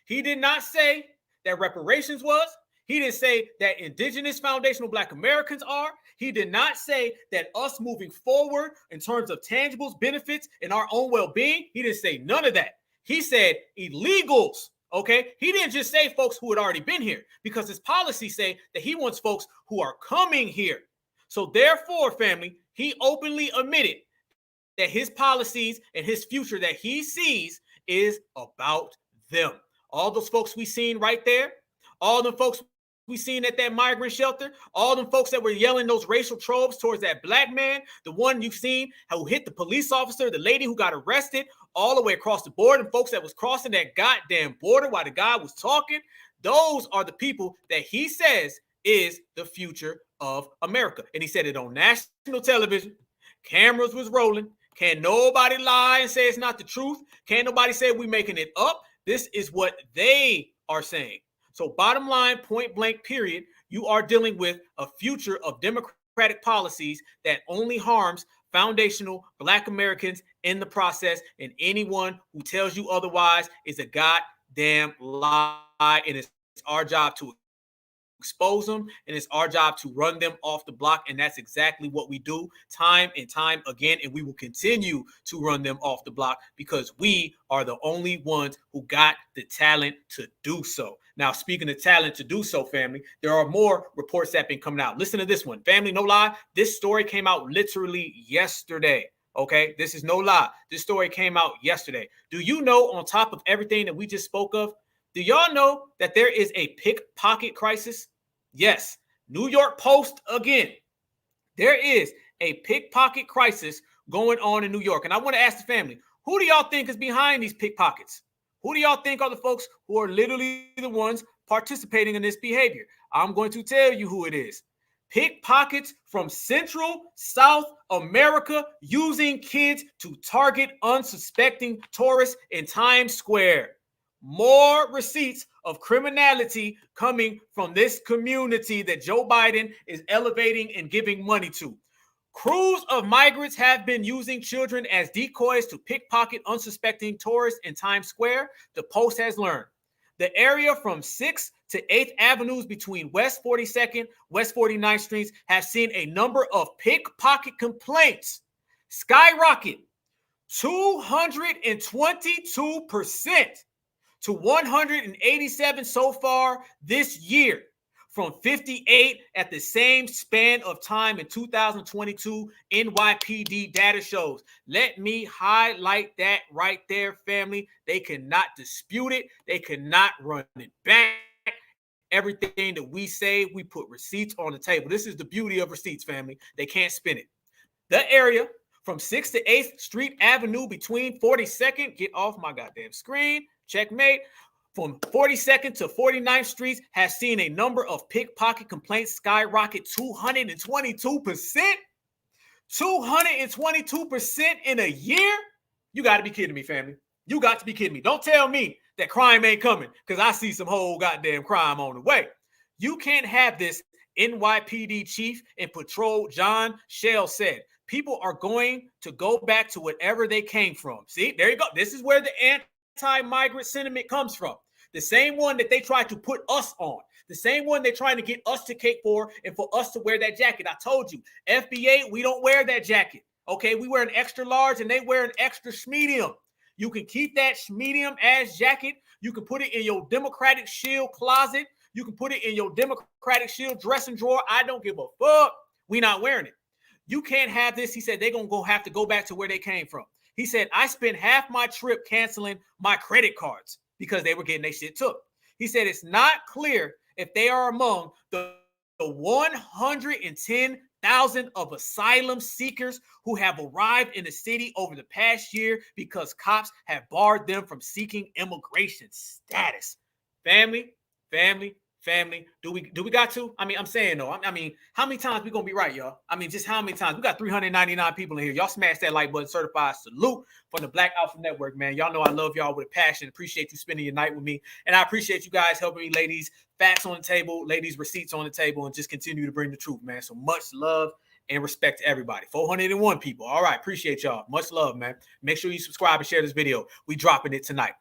He did not say that reparations was. He didn't say that indigenous foundational Black Americans are. He did not say that us moving forward in terms of tangibles, benefits, and our own well-being. He didn't say none of that. He said illegals. Okay, he didn't just say folks who had already been here, because his policies say that he wants folks who are coming here. So therefore, family, he openly admitted that his policies and his future that he sees is about them. All those folks we seen right there, all the folks we seen at that migrant shelter, all them folks that were yelling those racial tropes towards that Black man, the one you've seen who hit the police officer, the lady who got arrested all the way across the board, and folks that was crossing that goddamn border while the guy was talking, those are the people that he says is the future of America. And he said it on national television. Cameras was rolling. Can't nobody lie and say it's not the truth. Can't nobody say we making it up. This is what they are saying. So bottom line, point blank, period, you are dealing with a future of Democratic policies that only harms foundational Black Americans in the process, and anyone who tells you otherwise is a goddamn lie, and it's our job to expose them, and it's our job to run them off the block, and that's exactly what we do time and time again, and we will continue to run them off the block because we are the only ones who got the talent to do so. Now, speaking of talent to do so, family, there are more reports that have been coming out. Listen to this one. Family, no lie, this story came out literally yesterday. Okay, this is no lie. This story came out yesterday. Do you know, on top of everything that we just spoke of, do y'all know that there is a pickpocket crisis? Yes, New York Post again. There is a pickpocket crisis going on in New York. And I want to ask the family, who do y'all think is behind these pickpockets? Who do y'all think are the folks who are literally the ones participating in this behavior? I'm going to tell you who it is. Pickpockets from Central South America using kids to target unsuspecting tourists in Times Square. more receipts of criminality coming from this community that Joe Biden is elevating and giving money to. Crews of migrants have been using children as decoys to pickpocket unsuspecting tourists in Times Square, the Post has learned. The area from 6th to 8th Avenues between West 42nd, West 49th Streets has seen a number of pickpocket complaints skyrocket 222% to 187 so far this year, from 58 at the same span of time in 2022, NYPD data shows. Let me highlight that right there, family. They cannot dispute it. They cannot run it back. Everything that we say, we put receipts on the table. This is the beauty of receipts, family. They can't spin it. The area from 6th to 8th Street Avenue between 42nd, get off my goddamn screen, checkmate, from 42nd to 49th Streets has seen a number of pickpocket complaints skyrocket 222%. 222% in a year? You got to be kidding me, family. You got to be kidding me. Don't tell me that crime ain't coming, because I see some whole goddamn crime on the way. You can't have this, NYPD Chief and Patrol John Shell said. People are going to go back to whatever they came from. See, there you go. This is where the anti-migrant sentiment comes from. The same one that they tried to put us on. The same one they're trying to get us to cape for and for us to wear that jacket. I told you, FBA, we don't wear that jacket. Okay, we wear an extra large and they wear an extra medium. You can keep that medium ass jacket. You can put it in your Democratic Shield closet. You can put it in your Democratic Shield dressing drawer. I don't give a fuck. We not wearing it. You can't have this. He said they're going to have to go back to where they came from. He said, I spent half my trip canceling my credit cards because they were getting their shit took. He said it's not clear if they are among the 110,000 of asylum seekers who have arrived in the city over the past year because cops have barred them from seeking immigration status. Family. Do we got to? I mean, I'm saying though. I mean, how many times we gonna be right, y'all? I mean, just how many times? We got 399 people in here. Y'all smash that like button. Certified salute from the Black Alpha Network, man. Y'all know I love y'all with a passion. Appreciate you spending your night with me, and I appreciate you guys helping me, ladies. Facts on the table, ladies. Receipts on the table, and just continue to bring the truth, man. So much love and respect to everybody. 401 people. All right, appreciate y'all. Much love, man. Make sure you subscribe and share this video. We dropping it tonight.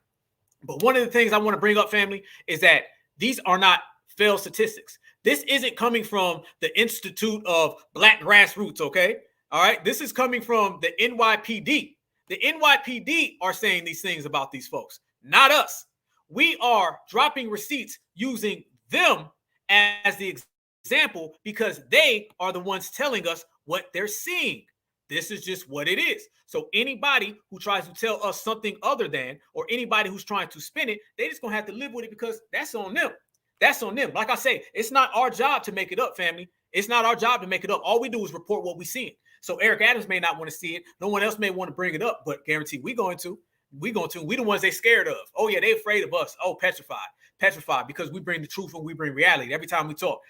But one of the things I want to bring up, family, is that these are not failed statistics. This isn't coming from the Institute of Black Grassroots, okay? All right, this is coming from the NYPD. The NYPD are saying these things about these folks, not us. We are dropping receipts using them as the example because they are the ones telling us what they're seeing. This is just what it is. So anybody who tries to tell us something other than, or anybody who's trying to spin it, they just gonna have to live with it because that's on them. That's on them. Like I say, it's not our job to make it up, family. It's not our job to make it up. All we do is report what we see. So Eric Adams may not want to see it. No one else may want to bring it up, but guarantee we going to. We the ones they scared of. Oh yeah, they afraid of us. Oh, petrified because we bring the truth and we bring reality every time we talk.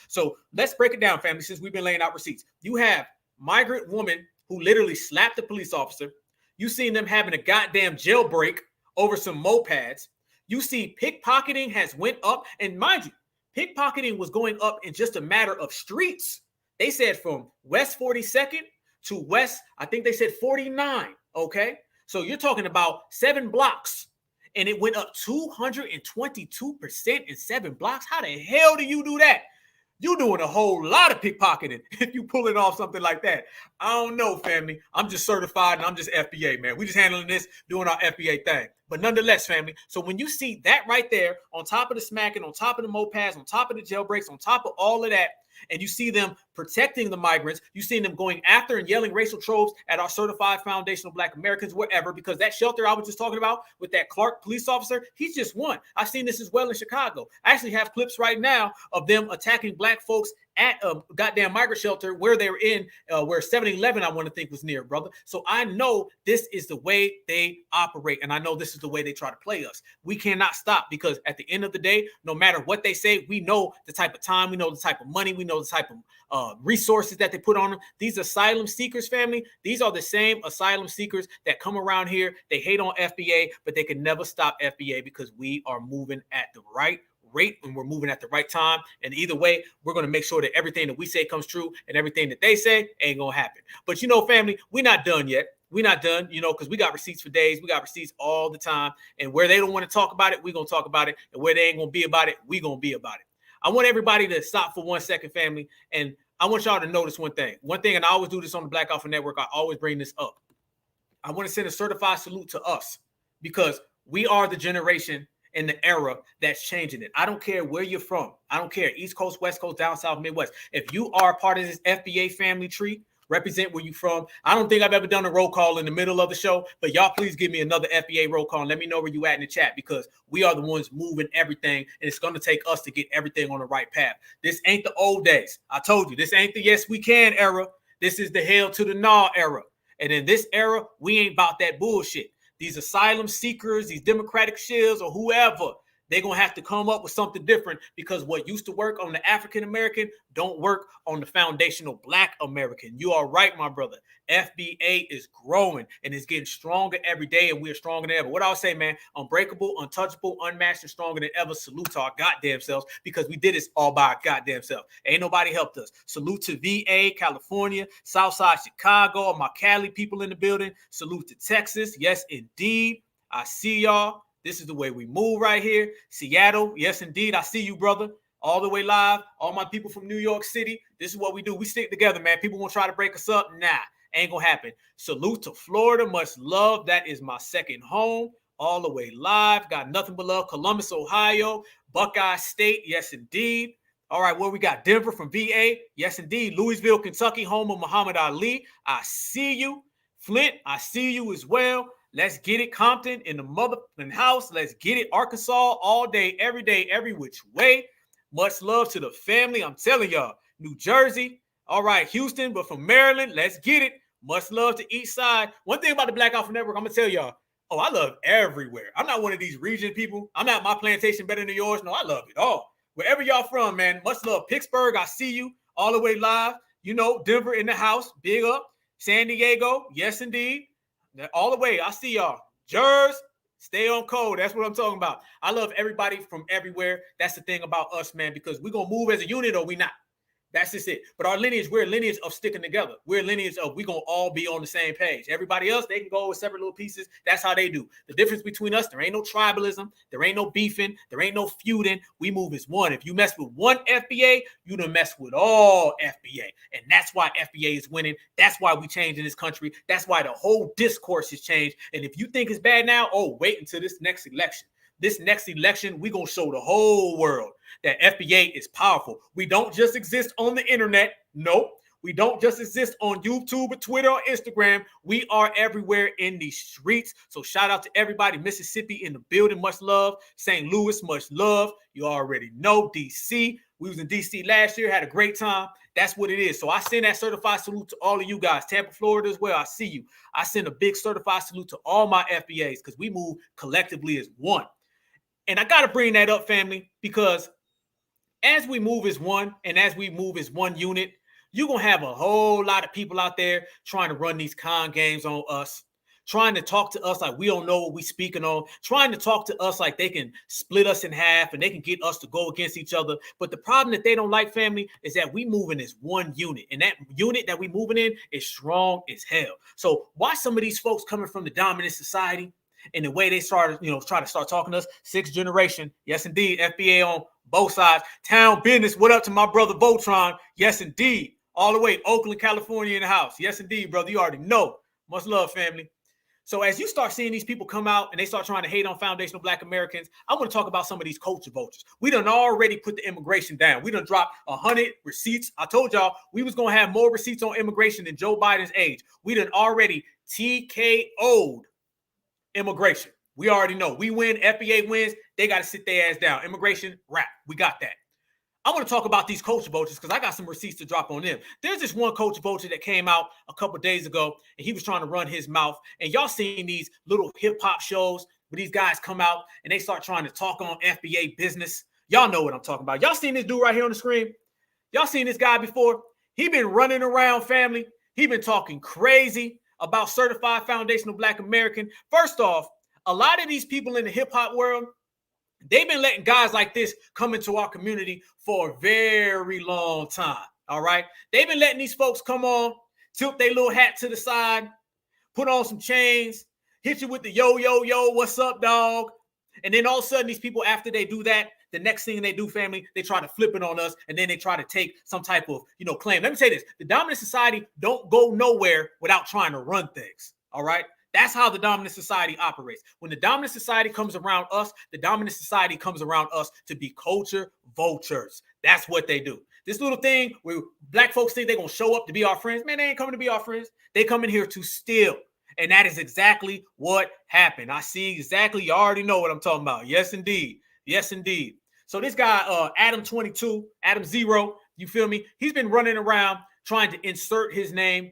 So let's break it down, family, since we've been laying out receipts. You have migrant woman who literally slapped a police officer. You seen them having a goddamn jailbreak over some mopeds. You see pickpocketing has went up, and mind you, pickpocketing was going up in just a matter of streets. They said from West 42nd to West, I think they said 49, okay? So you're talking about 7 blocks, and it went up 222% in 7 blocks. How the hell do you do that? You're doing a whole lot of pickpocketing if you pulling off something like that. I don't know, family. I'm just certified and I'm just FBA, man. We just handling this, doing our FBA thing. But nonetheless, family, so when you see that right there on top of the smacking, on top of the mopeds, on top of the jailbreaks, on top of all of that, and you see them protecting the migrants, you see them going after and yelling racial tropes at our certified foundational Black Americans, wherever, because that shelter I was just talking about with that Clark police officer, he's just one. I've seen this as well in Chicago. I actually have clips right now of them attacking Black folks at a goddamn migrant shelter where they were in, where 7-Eleven, I want to think was near, brother. So I know this is the way they operate, and I know this is the way they try to play us. We cannot stop, because at the end of the day, no matter what they say, we know the type of time, we know the type of money, we know the type of resources that they put on them. These asylum seekers, family, these are the same asylum seekers that come around here. They hate on FBA, but they can never stop FBA because we are moving at the right rate and we're moving at the right time. And either way, we're going to make sure that everything that we say comes true and everything that they say ain't going to happen. But, you know, family, we're not done yet. We're not done, you know, because we got receipts for days. We got receipts all the time. And where they don't want to talk about it, we're going to talk about it. And where they ain't going to be about it, we're going to be about it. I want everybody to stop for 1 second, family. And I want y'all to notice one thing. One thing, and I always do this on the Black Alpha Network, I always bring this up. I want to send a certified salute to us, because we are the generation in the era that's changing it. I don't care where you're from. I don't care. East Coast, West Coast, down South, Midwest. If you are part of this FBA family tree, represent where you from. I don't think I've ever done a roll call in the middle of the show, but y'all please give me another FBA roll call and let me know where you at in the chat, because we are the ones moving everything, and it's going to take us to get everything on the right path. This ain't the old days. I told you, this ain't the yes we can era. This is the hell to the nah era. And in this era, we ain't about that bullshit. These asylum seekers, these Democratic shills, or whoever, they're going to have to come up with something different, because what used to work on the African-American don't work on the foundational Black American. You are right, my brother. FBA is growing and it's getting stronger every day, and we're stronger than ever. What I'll say, man, unbreakable, untouchable, unmatched, and stronger than ever. Salute to our goddamn selves, because we did this all by our goddamn self. Ain't nobody helped us. Salute to VA, California, Southside Chicago, all my Cali people in the building. Salute to Texas. Yes, indeed. I see y'all. This is the way we move right here. Seattle, yes, indeed. I see you, brother. All the way live. All my people from New York City. This is what we do. We stick together, man. People won't try to break us up. Nah, ain't gonna happen. Salute to Florida. Much love. That is my second home. All the way live. Got nothing but love. Columbus, Ohio. Buckeye State. Yes, indeed. All right, well, we got Denver from VA. Yes, indeed. Louisville, Kentucky, home of Muhammad Ali. I see you. Flint, I see you as well. Let's get it. Compton in the motherfucking house. Let's get it. Arkansas all day, every which way. Much love to the family. I'm telling y'all. New Jersey. All right, Houston, but from Maryland, let's get it. Much love to East Side. One thing about the Black Alpha Network, I'm going to tell y'all. Oh, I love everywhere. I'm not one of these region people. I'm not my plantation better than yours. No, I love it all. Wherever y'all from, man. Much love. Pittsburgh, I see you. All the way live. You know, Denver in the house. Big up. San Diego. Yes, indeed. All the way. I see y'all. Jers, stay on code. That's what I'm talking about. I love everybody from everywhere. That's the thing about us, man, because we're going to move as a unit or we not. That's just it. But our lineage, we're a lineage of sticking together. We're a lineage of we're going to all be on the same page. Everybody else, they can go with separate little pieces. That's how they do. The difference between us, there ain't no tribalism. There ain't no beefing. There ain't no feuding. We move as one. If you mess with one FBA, you done mess with all FBA. And that's why FBA is winning. That's why we change in this country. That's why the whole discourse has changed. And if you think it's bad now, oh, wait until this next election. This next election, we're going to show the whole world that FBA is powerful. We don't just exist on the internet. Nope. We don't just exist on YouTube or Twitter or Instagram. We are everywhere in these streets. So shout out to everybody. Mississippi in the building. Much love. St. Louis, much love. You already know. DC. We was in DC last year. Had a great time. That's what it is. So I send that certified salute to all of you guys. Tampa, Florida as well. I see you. I send a big certified salute to all my FBAs because we move collectively as one. And I got to bring that up, family, because as we move as one and as we move as one unit, you're going to have a whole lot of people out there trying to run these con games on us, trying to talk to us like we don't know what we're speaking on, trying to talk to us like they can split us in half and they can get us to go against each other. But the problem that they don't like, family, is that we moving as one unit. And that unit that we moving in is strong as hell. So watch some of these folks coming from the dominant society and the way they started, try to start talking to us. Sixth generation. Yes, indeed. FBA on both sides. Town business. What up to my brother Voltron? Yes, indeed. All the way. Oakland, California in the house. Yes, indeed, brother. You already know. Much love, family. So as you start seeing these people come out and they start trying to hate on foundational Black Americans, I want to talk about some of these culture vultures. We done already put the immigration down. We done dropped 100 receipts. I told y'all we was going to have more receipts on immigration than Joe Biden's age. We done already TKO'd immigration. We already know. We win. FBA wins. They got to sit their ass down. Immigration, wrap. We got that. I want to talk about these culture vultures because I got some receipts to drop on them. There's this one culture vulture that came out a couple of days ago, and he was trying to run his mouth. And y'all seen these little hip hop shows where these guys come out and they start trying to talk on FBA business. Y'all know what I'm talking about. Y'all seen this dude right here on the screen? Y'all seen this guy before? He been running around, family. He been talking crazy about certified foundational Black American. First off, a lot of these people in the hip hop world, they've been letting guys like this come into our community for a very long time, all right? They've been letting these folks come on, tilt their little hat to the side, put on some chains, hit you with the yo, yo, yo, what's up, dog? And then all of a sudden, these people, after they do that, the next thing they do, family, they try to flip it on us, and then they try to take some type of, claim. Let me say this. The dominant society don't go nowhere without trying to run things, all right? That's how the dominant society operates. When the dominant society comes around us, the dominant society comes around us to be culture vultures. That's what they do. This little thing where Black folks think they're going to show up to be our friends, man, they ain't coming to be our friends. They come in here to steal. And that is exactly what happened. I see exactly. You already know what I'm talking about. Yes, indeed. Yes, indeed. So this guy, Adam 22, Adam 0, you feel me? He's been running around trying to insert his name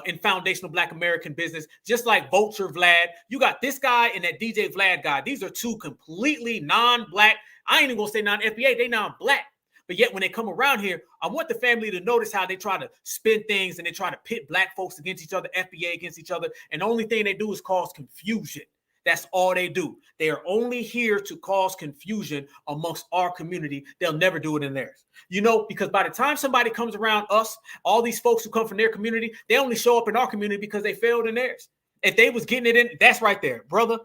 in foundational Black American business, just like Vulture Vlad. You got this guy and that DJ Vlad guy. These are two completely non-Black. I ain't even gonna say non-FBA. They non-Black. But yet when they come around here, I want the family to notice how they try to spin things and they try to pit Black folks against each other, FBA against each other. And the only thing they do is cause confusion. That's all they do. They are only here to cause confusion amongst our community. They'll never do it in theirs. Because by the time somebody comes around us, all these folks who come from their community, they only show up in our community because they failed in theirs. If they was getting it in, that's right there. Brother,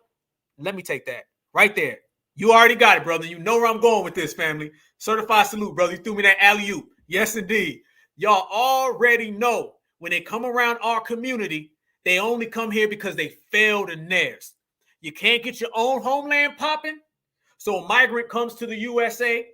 let me take that. Right there. You already got it, brother. You know where I'm going with this, family. Certified salute, brother. You threw me that alley-oop. Yes, indeed. Y'all already know when they come around our community, they only come here because they failed in theirs. You can't get your own homeland popping, so a migrant comes to the USA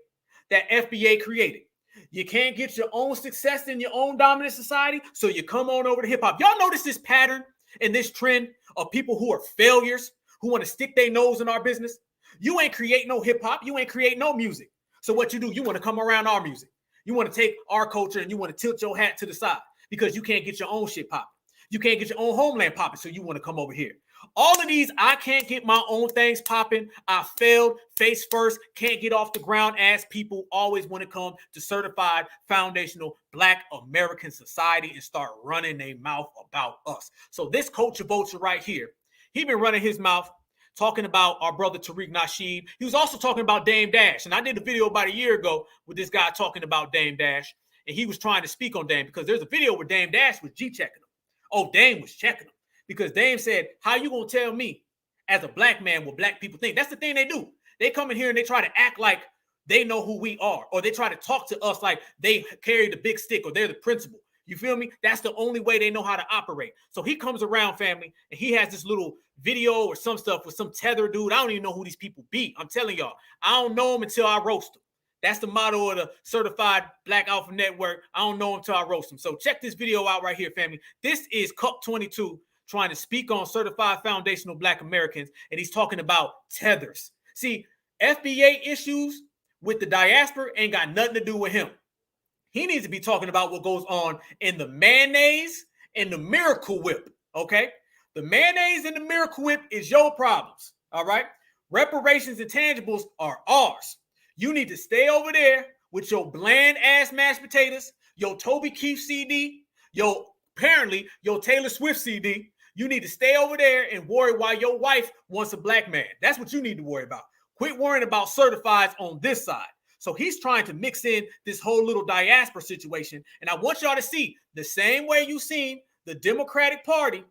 that FBA created. You can't get your own success in your own dominant society, so you come on over to hip-hop. Y'all notice this pattern and this trend of people who are failures, who want to stick their nose in our business? You ain't create no hip-hop. You ain't create no music. So what you do, you want to come around our music. You want to take our culture and you want to tilt your hat to the side because you can't get your own shit popping. You can't get your own homeland popping, so you want to come over here. All of these, I can't get my own things popping. I failed, face first, can't get off the ground as people always want to come to certified foundational Black American society and start running their mouth about us. So this culture vulture right here, he been running his mouth talking about our brother Tariq Nasheed. He was also talking about Dame Dash. And I did a video about a year ago with this guy talking about Dame Dash. And he was trying to speak on Dame because there's a video where Dame Dash was G-checking him. Oh, Dame was checking him. Because Dame said, how you going to tell me as a Black man what Black people think? That's the thing they do. They come in here and they try to act like they know who we are, or they try to talk to us like they carry the big stick or they're the principal. You feel me? That's the only way they know how to operate. So he comes around, family, and he has this little video or some stuff with some tether dude. I don't even know who these people be. I'm telling y'all, I don't know them until I roast them. That's the motto of the Certified Black Alpha Network. I don't know them until I roast them. So check this video out right here, family. This is Cup 22 trying to speak on certified foundational Black Americans, and he's talking about tethers. See, FBA issues with the diaspora ain't got nothing to do with him. He needs to be talking about what goes on in the mayonnaise and the Miracle Whip, okay? The mayonnaise and the Miracle Whip is your problems, all right? Reparations and tangibles are ours. You need to stay over there with your bland-ass mashed potatoes, your Toby Keith CD, your Taylor Swift CD. You need to stay over there and worry why your wife wants a Black man. That's what you need to worry about. Quit worrying about certifieds on this side. So he's trying to mix in this whole little diaspora situation. And I want y'all to see the same way you seen the Democratic Party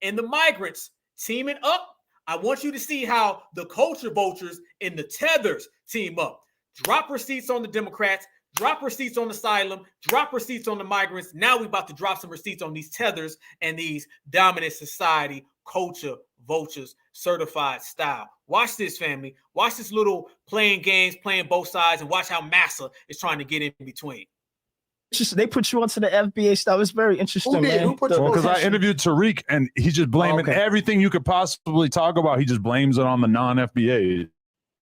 and the migrants teaming up. I want you to see how the culture vultures and the tethers team up. Drop receipts on the Democrats. Drop receipts on asylum, drop receipts on the migrants. Now we're about to drop some receipts on these tethers and these dominant society culture vultures certified style. Watch this, family. Watch this little playing games, playing both sides, and watch how Massa is trying to get in between. They put you onto the FBA stuff. It's very interesting, man. Because I interviewed Tariq, and he's just blaming everything you could possibly talk about. He just blames it on the non-FBA.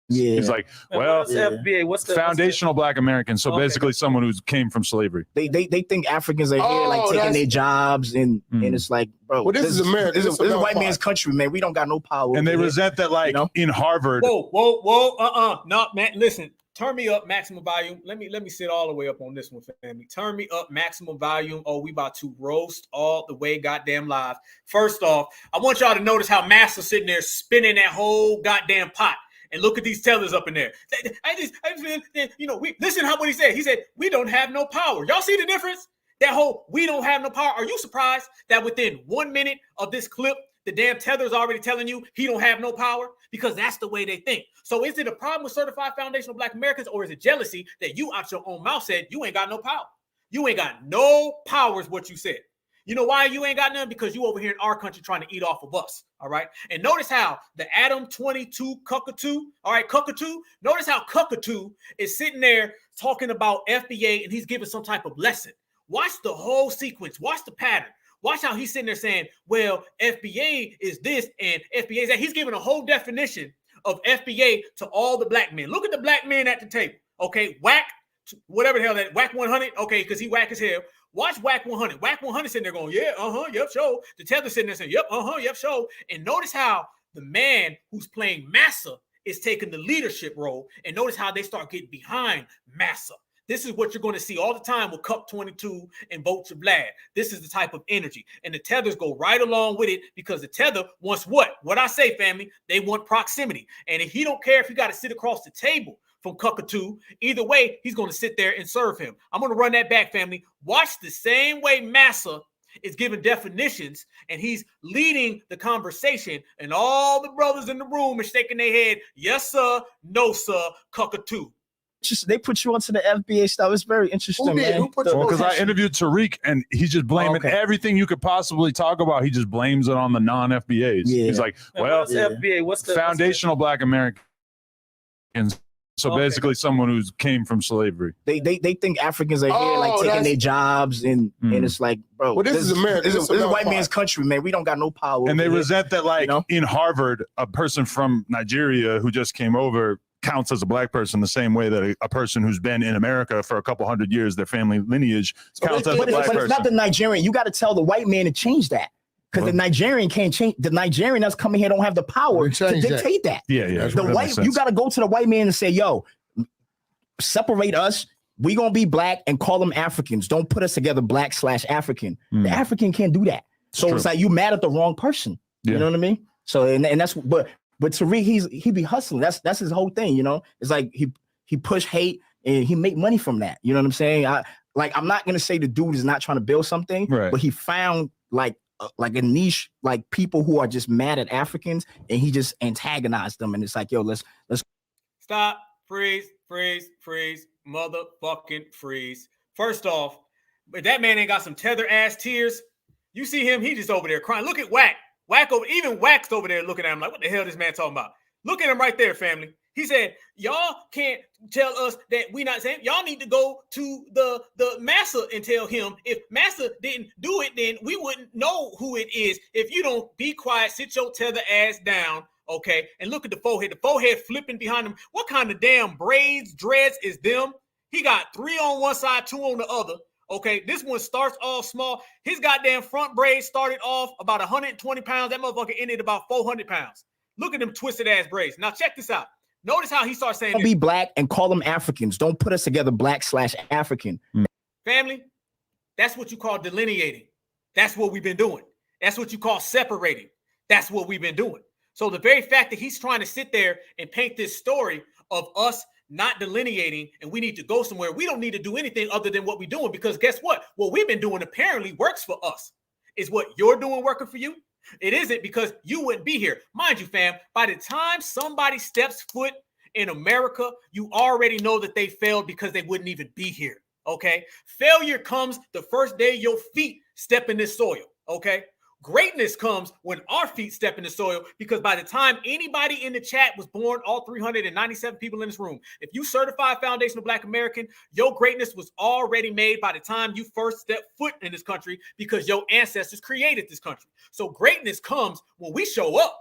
Yeah. He's like, well, what's the FBA? What's the foundational Black American. So Okay. basically, someone who came from slavery. They think Africans are here like taking their jobs and it's like, bro, Well, this is America. This is a white man's country, man. We don't got no power. And they over here. resent that, like, in Harvard. Whoa. No, man, listen. Turn me up maximum volume. Let me sit all the way up on this one, family. Turn me up maximum volume. Oh, we about to roast all the way goddamn live. First off, I want y'all to notice how Master's sitting there spinning that whole goddamn pot. And look at these tellers up in there. We listen how what he said. He said, we don't have no power. Y'all see the difference? That whole we don't have no power. Are you surprised that within 1 minute of this clip, the damn tether's already telling you he don't have no power? Because that's the way they think. So is it a problem with certified foundational Black Americans, or is it jealousy that you out your own mouth said you ain't got no power? You ain't got no power is what you said. You know why you ain't got none? Because you over here in our country trying to eat off of us, all right? And notice how the Adam 22 Cuckatoo, all right, Cuckatoo, notice how Cuckatoo is sitting there talking about FBA and he's giving some type of lesson. Watch the whole sequence. Watch the pattern. Watch how he's sitting there saying, well, FBA is this and FBA is that. He's giving a whole definition of FBA to all the Black men. Look at the Black men at the table, okay? Whack, whatever the hell that, Whack 100, okay, because he whack as hell. Watch Whack 100. Whack 100 sitting there going, yeah, yep, show. The tether sitting there saying, yep, yep, show. And notice how the man who's playing Massa is taking the leadership role. And notice how they start getting behind Massa. This is what you're going to see all the time with Cup 22 and Vulture Vlad. This is the type of energy. And the tethers go right along with it because the tether wants what? What I say, family, they want proximity. And if he don't care if you got to sit across the table from Cuckatoo, either way, he's going to sit there and serve him. I'm going to run that back, family. Watch the same way Massa is giving definitions and he's leading the conversation, and all the brothers in the room are shaking their head. Yes, sir. No, sir. Cuckatoo. They put you onto the FBA stuff. It's very interesting. Who did? Man. Who put you Because I interviewed Tariq and he's just blaming everything you could possibly talk about. He just blames it on the non-FBAs. Yeah. He's like, well, what's the FBA? What's the foundational Black Americans. So basically someone who came from slavery. They think Africans are here like taking their jobs and it's like, bro, Well, this is America. This is a white man's country, man. We don't got no power. And they over resent that, like, you know? in Harvard, a person from Nigeria who just came over counts as a Black person the same way that a person who's been in America for a couple hundred years, their family lineage, counts as a Black person. But it's not the Nigerian. You got to tell the white man to change that. Because the Nigerian can't change. The Nigerian that's coming here don't have the power to dictate that. Yeah. The white, you got to go to the white man and say, yo, separate us. We gonna be Black and call them Africans. Don't put us together Black/African. The African can't do that. So it's like you mad at the wrong person. You know what I mean? So and that's but Tariq, he be hustling. That's his whole thing. You know, it's like he push hate and he make money from that. You know what I'm saying? I'm not gonna say the dude is not trying to build something, but he found like a niche, like people who are just mad at Africans, and he just antagonized them. And it's like, yo, let's stop, freeze, motherfucking freeze. First off, if that man ain't got some tether ass tears, you see him, he just over there crying. Look at Whack. Even Whack's over there looking at him like, what the hell this man talking about? Look at him right there, family. He said, y'all can't tell us that we not saying. Y'all need to go to the Massa and tell him if Massa didn't do it, then we wouldn't know who it is. If you don't be quiet, sit your tether ass down, okay? And look at the forehead flipping behind him. What kind of damn dreads is them? He got 3 on one side, 2 on the other. Okay, this one starts off small. His goddamn front braids started off about 120 pounds. That motherfucker ended about 400 pounds. Look at them twisted ass braids. Now check this out. Notice how he starts saying, be Black and call them Africans. Don't put us together Black/African. Family, that's what you call delineating. That's what we've been doing. That's what you call separating. That's what we've been doing. So the very fact that he's trying to sit there and paint this story of us not delineating and we need to go somewhere, we don't need to do anything other than what we're doing, because guess what? What we've been doing apparently works for us. Is what you're doing working for you? It isn't, because you wouldn't be here. Mind you, fam, by the time somebody steps foot in America, you already know that they failed because they wouldn't even be here, okay? Failure comes the first day your feet step in this soil, okay? Greatness comes when our feet step in the soil, because by the time anybody in the chat was born, all 397 people in this room, if you certified foundational Black American, your greatness was already made by the time you first stepped foot in this country, because your ancestors created this country. So greatness comes when we show up.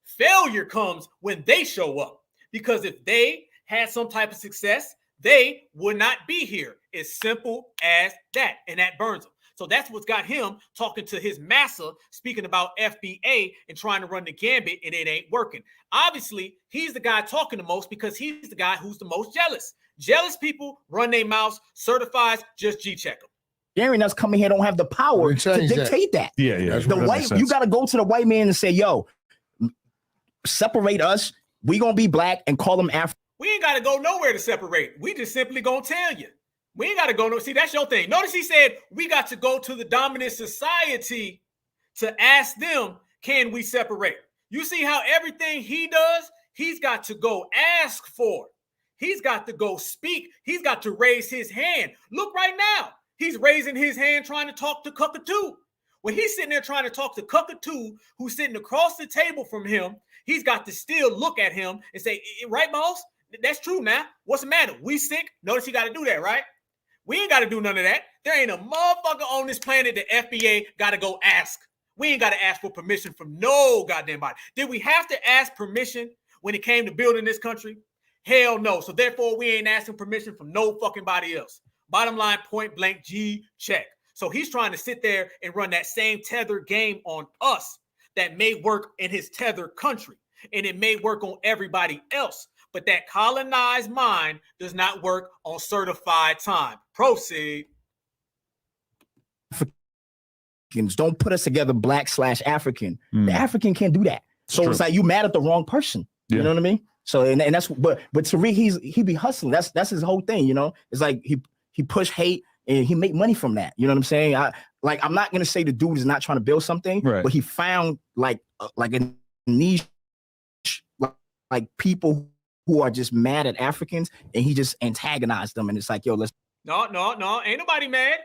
Failure comes when they show up. because if they had some type of success, they would not be here. It's simple as that, and that burns them. So that's what's got him talking to his massa, speaking about FBA and trying to run the gambit, and it ain't working. Obviously, he's the guy talking the most because he's the guy who's the most jealous. Jealous people run their mouths, certifies, just G-check them. Gary that's coming here don't have the power to dictate that. Yeah. The white, you got to go to the white man and say, yo, separate us. We going to be black and call them African. We ain't got to go nowhere to separate. We just simply going to tell you. We ain't got to go. No, see, that's your thing. Notice he said we got to go to the dominant society to ask them, can we separate? You see how everything he does, he's got to go ask for it. He's got to go speak. He's got to raise his hand. Look right now. He's raising his hand trying to talk to Cockatoo. When he's sitting there trying to talk to Cockatoo, who's sitting across the table from him, he's got to still look at him and say, right, boss? That's true now. What's the matter? We sick? Notice he got to do that, right? We ain't got to do none of that. There ain't a motherfucker on this planet the FBA got to go ask. We ain't got to ask for permission from no goddamn body. Did we have to ask permission when it came to building this country? Hell no. So therefore, we ain't asking permission from no fucking body else. Bottom line, point blank, G check. So he's trying to sit there and run that same tether game on us that may work in his tether country, and it may work on everybody else. But that colonized mind does not work on certified time. Proceed. Africans don't put us together black/African. The African can't do that. So it's like you mad at the wrong person. You know what I mean? So and that's but Tariq, he be hustling. That's his whole thing, you know. It's like he push hate and he make money from that. You know what I'm saying? I'm not gonna say the dude is not trying to build something, but he found like a niche, like people who are just mad at Africans, and he just antagonized them. And it's like, yo, let's. No. Ain't nobody mad.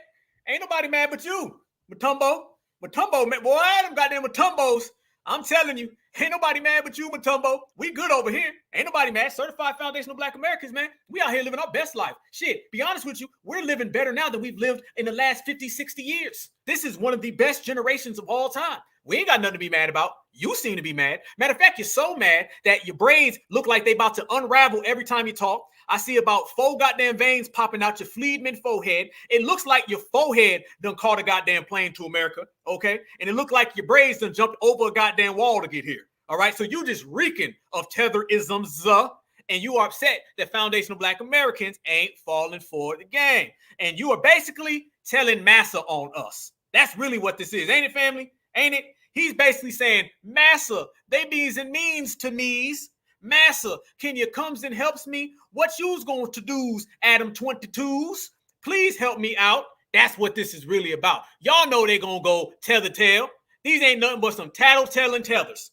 Ain't nobody mad but you, Matumbo, man. Boy, them goddamn Matumbos. I'm telling you, ain't nobody mad but you, Matumbo. We good over here. Ain't nobody mad. Certified foundational black Americans, man. We out here living our best life. Shit, be honest with you, we're living better now than we've lived in the last 50, 60 years. This is one of the best generations of all time. We ain't got nothing to be mad about. You seem to be mad. Matter of fact, you're so mad that your braids look like they about to unravel every time you talk. I see about 4 goddamn veins popping out your Fleedman forehead. It looks like your forehead done caught a goddamn plane to America, okay? And it looked like your braids done jumped over a goddamn wall to get here, all right? So you just reeking of tetherisms, and you are upset that foundational black Americans ain't falling for the game. And you are basically telling massa on us. That's really what this is, ain't it, family? Ain't it? He's basically saying, massa, they be's and means to me's. Massa, can you comes and helps me? What you's going to do's, Adam 22s? Please help me out. That's what this is really about. Y'all know they're going to go tether tell. These ain't nothing but some tattle-telling tethers.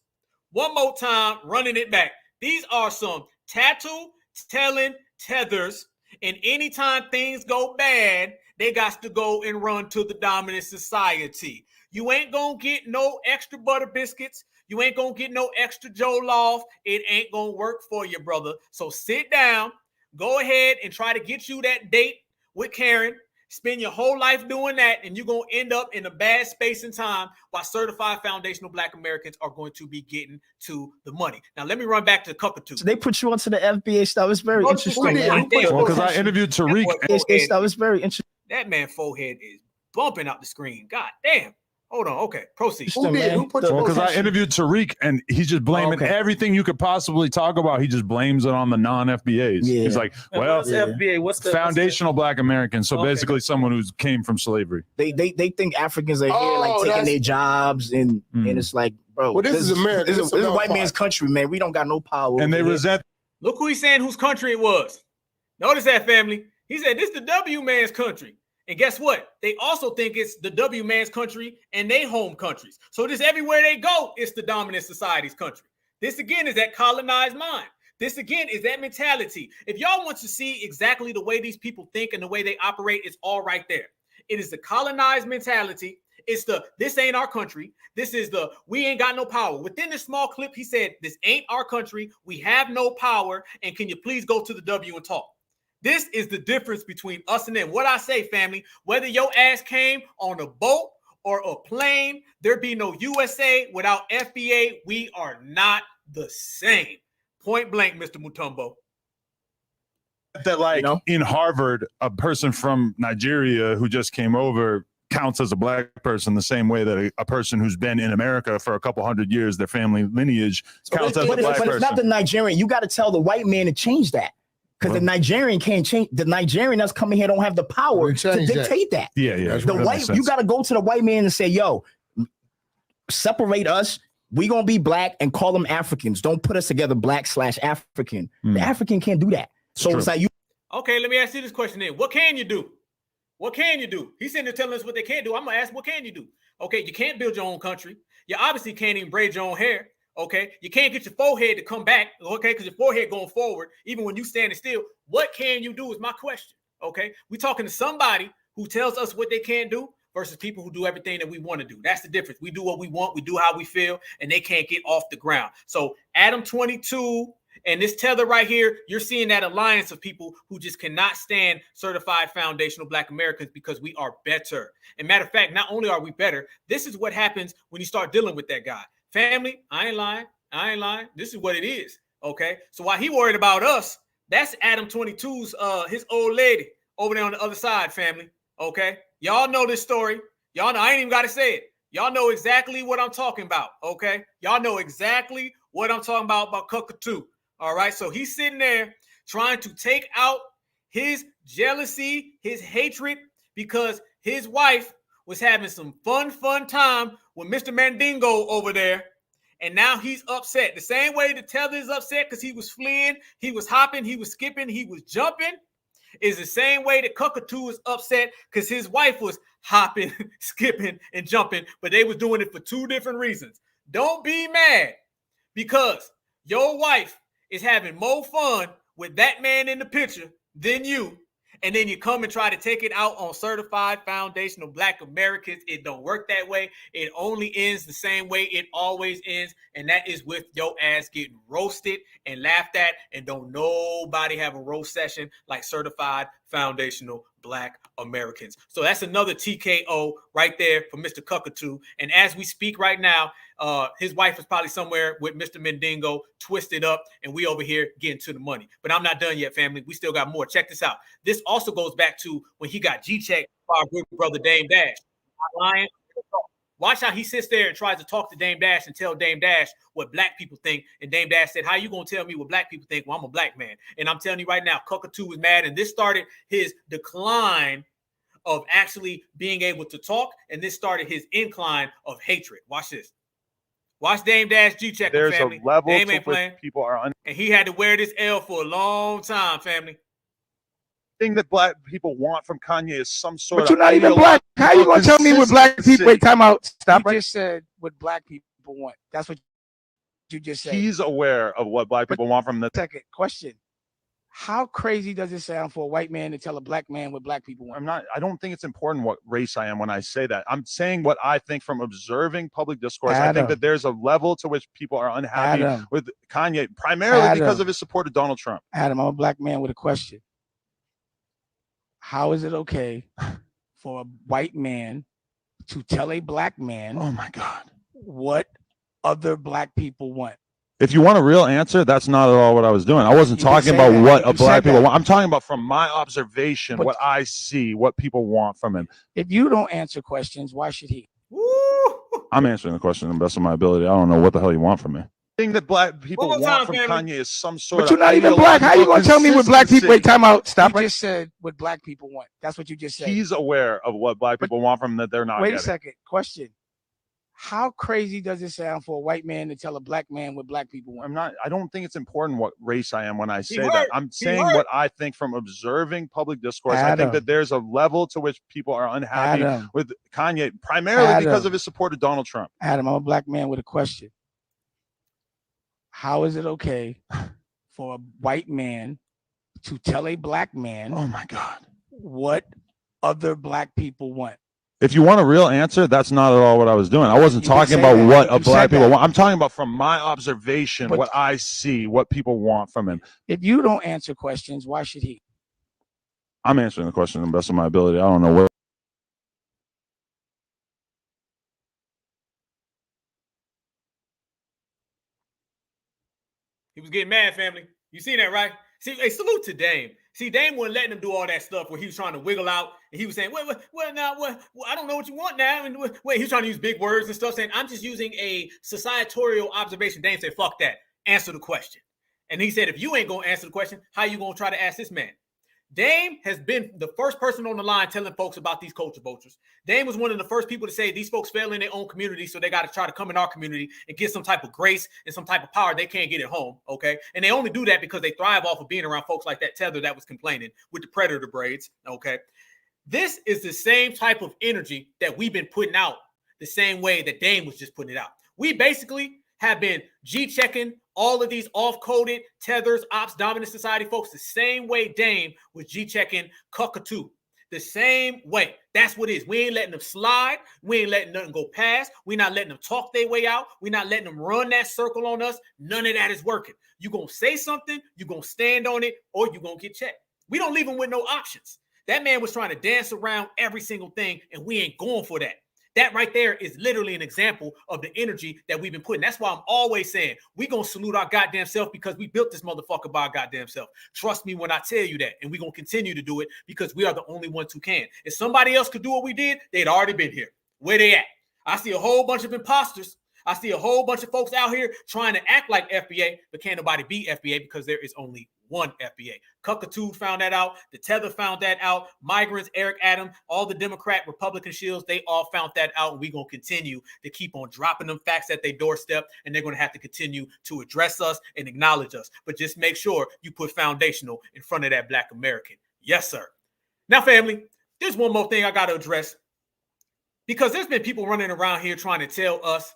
One more time, running it back. These are some tattle-telling tethers, and anytime things go bad, they got to go and run to the dominant society. You ain't going to get no extra butter biscuits. You ain't going to get no extra Jollof. It ain't going to work for you, brother. So sit down, go ahead and try to get you that date with Karen. Spend your whole life doing that, and you're going to end up in a bad space and time while certified foundational black Americans are going to be getting to the money. Now, let me run back to Cockatoo. So they put you onto the FBA stuff. It's very interesting. Well, because I interviewed Tariq. That was very interesting. That man's forehead is bumping out the screen. God damn. Hold on. Okay, proceed. Because I interviewed Tariq, and he's just blaming everything you could possibly talk about. He just blames it on the non-FBAs. Yeah. He's like, well, what's FBA? What's the foundational black Americans? So basically, someone who came from slavery. They think Africans are here like taking their jobs, and it's like, bro, well, this is America. This is a white man's country, man. We don't got no power. And they resent. Look who he's saying whose country it was. Notice that, family. He said this is the W man's country. And guess what? They also think it's the W man's country and they home countries. So just everywhere they go, it's the dominant society's country. This again is that colonized mind. This again is that mentality. If y'all want to see exactly the way these people think and the way they operate, it's all right there. It is the colonized mentality. It's the, this ain't our country. This is the, we ain't got no power. Within this small clip, he said, this ain't our country. We have no power. And can you please go to the W and talk? This is the difference between us and them. What I say, family, whether your ass came on a boat or a plane, there be no USA without FBA. We are not the same. Point blank, Mr. Mutombo. That like in Harvard, a person from Nigeria who just came over counts as a black person the same way that a person who's been in America for a couple hundred years, their family lineage counts as a black person. But it's not the Nigerian. You got to tell the white man to change that. Because the Nigerian can't change. The Nigerian that's coming here don't have the power to dictate that. Yeah, yeah. The white, you got to go to the white man and say, yo, separate us. We gonna be black and call them Africans. Don't put us together black/African. The African can't do that. So it's like you. Okay, let me ask you this question then. What can you do? What can you do? He's sitting there telling us what they can't do. I'm gonna ask, what can you do? Okay, you can't build your own country. You obviously can't even braid your own hair. Okay, you can't get your forehead to come back. Okay, because your forehead going forward, even when you standing still. What can you do is my question. Okay, we talking to somebody who tells us what they can't do versus people who do everything that we want to do. That's the difference. We do what we want, we do how we feel, and they can't get off the ground. So Adam 22 and this tether right here, you're seeing that alliance of people who just cannot stand certified foundational Black Americans because we are better. And matter of fact, not only are we better, this is what happens when you start dealing with that guy. Family, I ain't lying. This is what it is. Okay. So while he worried about us, that's Adam 22's his old lady over there on the other side, family. Okay. Y'all know this story. Y'all know, I ain't even got to say it. Y'all know exactly what I'm talking about. Okay. Y'all know exactly what I'm talking about Cockatoo. All right. So he's sitting there trying to take out his jealousy, his hatred, because his wife was having some fun time with Mr. Mandingo over there. And now he's upset. The same way the tether is upset because he was fleeing, he was hopping, he was skipping, he was jumping, is the same way that Cockatoo is upset because his wife was hopping, skipping, and jumping, but they was doing it for two different reasons. Don't be mad because your wife is having more fun with that man in the picture than you, and then you come and try to take it out on certified foundational Black Americans. It don't work that way. It only ends the same way it always ends, and that is with your ass getting roasted and laughed at, and don't nobody have a roast session like certified foundational Black Americans. So that's another TKO right there for Mr. Cockatoo. And as we speak right now, his wife is probably somewhere with Mr. Mendingo, twisted up, and we over here getting to the money. But I'm not done yet, family. We still got more. Check this out. This also goes back to when he got G-checked by our good brother Dame Dash. Lying. Watch how he sits there and tries to talk to Dame Dash and tell Dame Dash what Black people think. And Dame Dash said, how you going to tell me what Black people think? Well, I'm a Black man. And I'm telling you right now, Cockatoo is mad. And this started his decline of actually being able to talk. And this started his incline of hatred. Watch this. Watch Dame Dash G-check. There's family. a level Dame to ain't which playing. people are And he had to wear this L for a long time, family. thing that Black people want from Kanye is some sort But of. you're not even Black. How you gonna tell me what Black people? Wait, time out. Stop. You just said what Black people want. That's what you just said. He's aware of what Black people want from the. Second question: how crazy does it sound for a white man to tell a Black man what Black people want? I don't think it's important what race I am when I say that. I'm saying what I think from observing public discourse. I think that there's a level to which people are unhappy with Kanye, primarily because of his support of Donald Trump. Adam, I'm a Black man with a question. How is it okay for a white man to tell a Black man, oh my God, what other Black people want? If you want a real answer, that's not at all what I was doing. I wasn't talking about what a Black people want. I'm talking about from my observation, what I see, what people want from him. If you don't answer questions, why should he? I'm answering the question to the best of my ability. I don't know what the hell you want from me. The thing that Black people want from Kanye is some sort of. But you're not even Black. How you gonna tell me what Black people? Wait, time out. Stop. You just said what Black people want. That's what you just said. He's aware of what Black people want from him that they're not. Wait a second. Question: how crazy does it sound for a white man to tell a Black man what Black people want? I don't think it's important what race I am when I say that. I'm saying what I think from observing public discourse. I think that there's a level to which people are unhappy with Kanye, primarily because of his support of Donald Trump. Adam, I'm a Black man with a question. How is it okay for a white man to tell a Black man, oh my God, what other Black people want? If you want a real answer, that's not at all what I was doing. I wasn't talking about what a Black people want. I'm talking about from my observation, what I see, what people want from him. If you don't answer questions, why should he? I'm answering the question to the best of my ability. I don't know what. He was getting mad, family. You see that, right? See, hey, salute to Dame. See, Dame wasn't letting him do all that stuff where he was trying to wiggle out and he was saying, well, now, I don't know what you want now. And wait, he was trying to use big words and stuff, saying, I'm just using a societorial observation. Dame said, fuck that. Answer the question. And he said, if you ain't going to answer the question, how you going to try to ask this man? Dame has been the first person on the line telling folks about these culture vultures. Dame was one of the first people to say these folks fail in their own community, so they got to try to come in our community and get some type of grace and some type of power they can't get at home, okay? And they only do that because they thrive off of being around folks like that Tether that was complaining with the predator braids, okay? This is the same type of energy that we've been putting out the same way that Dame was just putting it out. We basically have been G-checking all of these off-coded Tethers, Ops, Dominant Society folks the same way Dame was G-checking Cockatoo. The same way. That's what it is. We ain't letting them slide. We ain't letting nothing go past. We're not letting them talk their way out. We're not letting them run that circle on us. None of that is working. You're going to say something, you're going to stand on it, or you're going to get checked. We don't leave them with no options. That man was trying to dance around every single thing, and we ain't going for that. That right there is literally an example of the energy that we've been putting. That's why I'm always saying we're going to salute our goddamn self because we built this motherfucker by our goddamn self. Trust me when I tell you that. And we're going to continue to do it because we are the only ones who can. If somebody else could do what we did, they'd already been here. Where they at? I see a whole bunch of imposters. I see a whole bunch of folks out here trying to act like FBA, but can't nobody be FBA because there is only one FBA. Cuckatoo found that out. The Tether found that out. Migrants, Eric Adams, all the Democrat, Republican shields, they all found that out. And we're going to continue to keep on dropping them facts at their doorstep. And they're going to have to continue to address us and acknowledge us. But just make sure you put foundational in front of that Black American. Yes, sir. Now, family, there's one more thing I got to address. Because there's been people running around here trying to tell us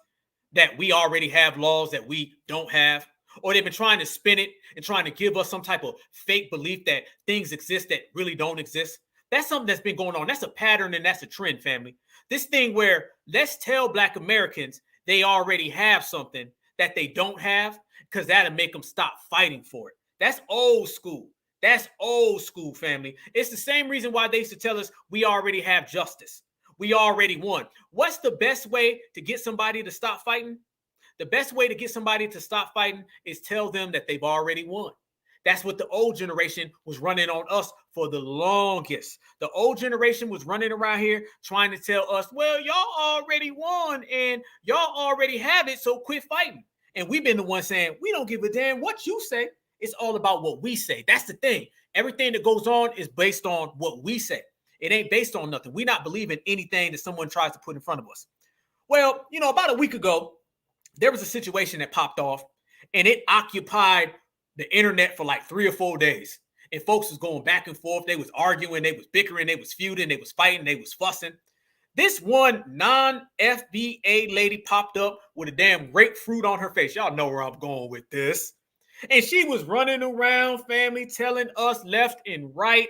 that we already have laws that we don't have. Or they've been trying to spin it and trying to give us some type of fake belief that things exist that really don't exist. That's something that's been going on. That's a pattern and that's a trend, family. This thing where let's tell Black Americans they already have something that they don't have because that'll make them stop fighting for it. That's old school. That's old school, family. It's the same reason why they used to tell us we already have justice. We already won. What's the best way to get somebody to stop fighting? The best way to get somebody to stop fighting is tell them that they've already won. That's what the old generation was running on us for the longest. The old generation was running around here trying to tell us, well, y'all already won and y'all already have it, so quit fighting. And we've been the ones saying, we don't give a damn what you say. It's all about what we say. That's the thing. Everything that goes on is based on what we say. It ain't based on nothing. We're not believing anything that someone tries to put in front of us. Well, you know, about a week ago, there was a situation that popped off and it occupied the internet for like 3 or 4 days. And folks was going back and forth. They was arguing, they was bickering, they was feuding, they was fighting, they was fussing. This one non-FBA lady popped up with a damn grapefruit on her face. Y'all know where I'm going with this. And she was running around, family, telling us left and right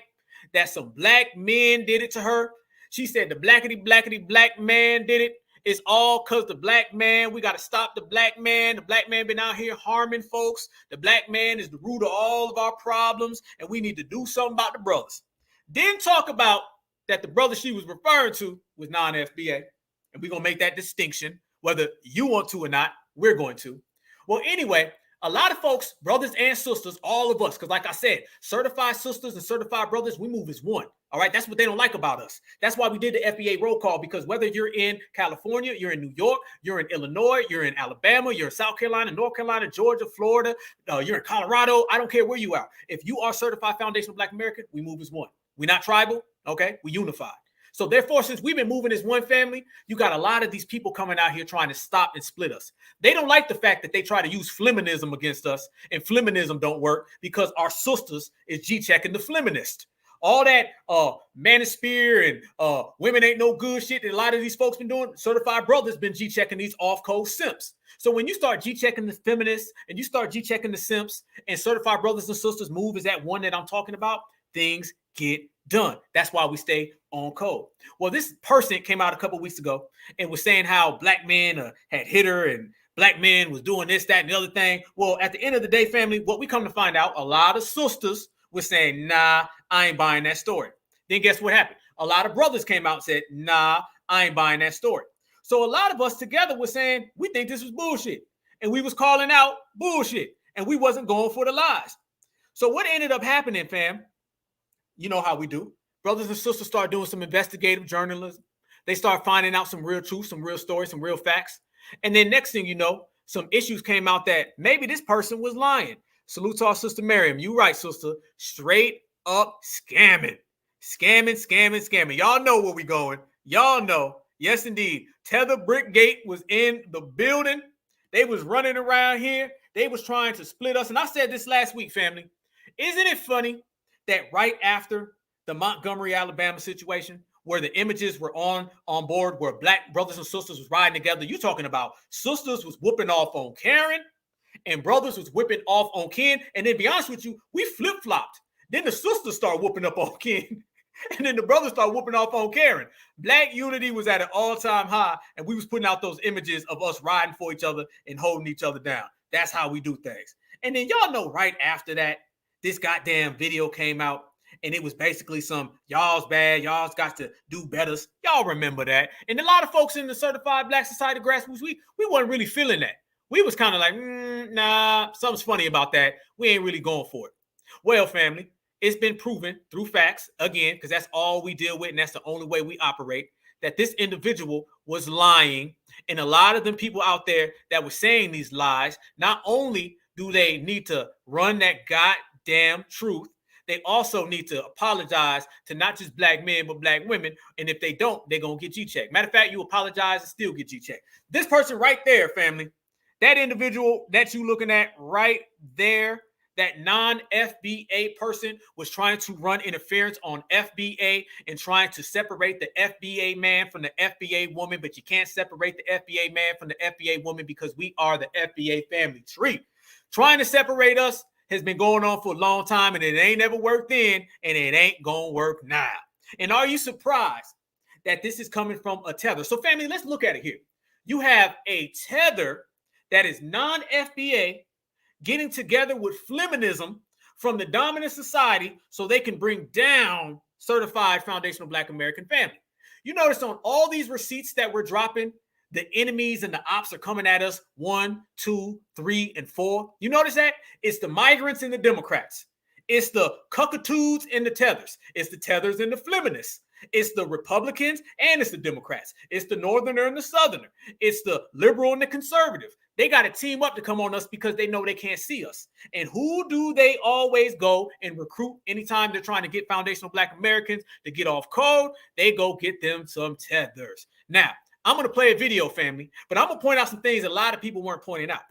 that some Black men did it to her. She said the blackity black man did it. It's all because the Black man, we got to stop the Black man. The Black man been out here harming folks. The Black man is the root of all of our problems, and we need to do something about the brothers. Didn't talk about that the brother she was referring to was non-FBA, and we're going to make that distinction, whether you want to or not, we're going to. Well, anyway, a lot of folks, brothers and sisters, all of us, because like I said, certified sisters and certified brothers, we move as one. All right, that's what they don't like about us. That's why we did the FBA roll call, because whether you're in California, you're in New York, you're in Illinois, you're in Alabama, you're in South Carolina, North Carolina, Georgia, Florida, you're in Colorado, I don't care where you are. If you are certified foundational Black American, we move as one. We're not tribal, okay? We unified. So therefore, since we've been moving as one family, you got a lot of these people coming out here trying to stop and split us. They don't like the fact that they try to use feminism against us, and feminism don't work because our sisters is G-checking the feminist. All that manosphere and women ain't no good shit that a lot of these folks been doing, certified brothers been G-checking these off-code simps. So when you start G-checking the feminists and you start G-checking the simps and certified brothers and sisters move is that one that I'm talking about, things get done. That's why we stay on code. Well, this person came out a couple weeks ago and was saying how Black men had hit her and Black men was doing this, that, and the other thing. Well, at the end of the day, family, what we come to find out, a lot of sisters were saying, nah, I ain't buying that story. Then guess what happened? A lot of brothers came out and said, nah, I ain't buying that story. So a lot of us together were saying, we think this was bullshit. And we was calling out bullshit. and we wasn't going for the lies. So what ended up happening, fam? You know how we do. Brothers and sisters start doing some investigative journalism. They start finding out some real truth, some real stories, some real facts. And then next thing you know, some issues came out that maybe this person was lying. Salute to our sister Miriam. You right, sister. Straight up scamming. Scamming. Y'all know where we going. Y'all know. Yes, indeed. Tether Brickgate was in the building. They was running around here. They was trying to split us. And I said this last week, family. Isn't it funny that right after the Montgomery, Alabama situation, where the images were on board, where black brothers and sisters was riding together, you talking about sisters was whooping off on Karen and brothers was whipping off on Ken. And then be honest with you, we flip-flopped. Then the sisters start whooping up on Ken. And then the brothers start whooping off on Karen. Black unity was at an all-time high, and we was putting out those images of us riding for each other and holding each other down. That's how we do things. And then y'all know right after that, this goddamn video came out, and it was basically some y'all's bad, y'all's got to do better. Y'all remember that. And a lot of folks in the Certified Black Society grassroots, we weren't really feeling that. We was kind of like, nah, something's funny about that. We ain't really going for it. Well, family, it's been proven through facts, again, because that's all we deal with, and that's the only way we operate, that this individual was lying. And a lot of them people out there that were saying these lies, not only do they need to run that goddamn truth, they also need to apologize to not just black men, but black women. And if they don't, they're going to get G-checked. Matter of fact, you apologize and still get G-checked. This person right there, family, that individual that you looking at right there, that non-FBA person was trying to run interference on FBA and trying to separate the FBA man from the FBA woman, but you can't separate the FBA man from the FBA woman because we are the FBA family tree. Trying to separate us has been going on for a long time, and it ain't ever worked then, and it ain't gonna work now. And are you surprised that this is coming from a tether? So family, let's look at it here. You have a tether that is non-FBA getting together with feminism from the dominant society so they can bring down certified foundational Black American family. You notice on all these receipts that we're dropping, the enemies and the ops are coming at us 1, 2, 3, and 4. You notice that? It's the migrants and the Democrats. It's the cuckatoos and the tethers. It's the tethers and the feminists. It's the Republicans and it's the Democrats. It's the Northerner and the Southerner. It's the liberal and the conservative. They got to team up to come on us because they know they can't see us. And who do they always go and recruit anytime they're trying to get foundational Black Americans to get off code? They go get them some tethers. Now, I'm going to play a video, family, but I'm going to point out some things a lot of people weren't pointing out.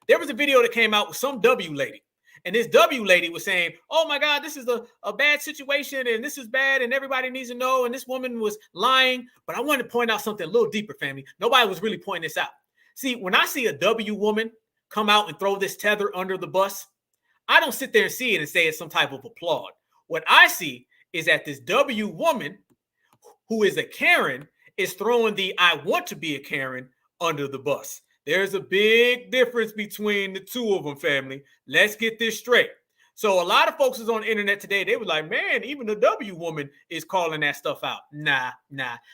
There was a video that came out with some W lady. And this W lady was saying, oh my God, this is a bad situation and this is bad and everybody needs to know. And this woman was lying. But I wanted to point out something a little deeper, family. Nobody was really pointing this out. See, when I see a W woman come out and throw this tether under the bus, I don't sit there and see it and say it's some type of applaud. What I see is that this W woman, who is a Karen, is throwing the I want to be a Karen under the bus. There's a big difference between the two of them, family. Let's get this straight. So a lot of folks is on the internet today. They were like, man, even the W woman is calling that stuff out. Nah.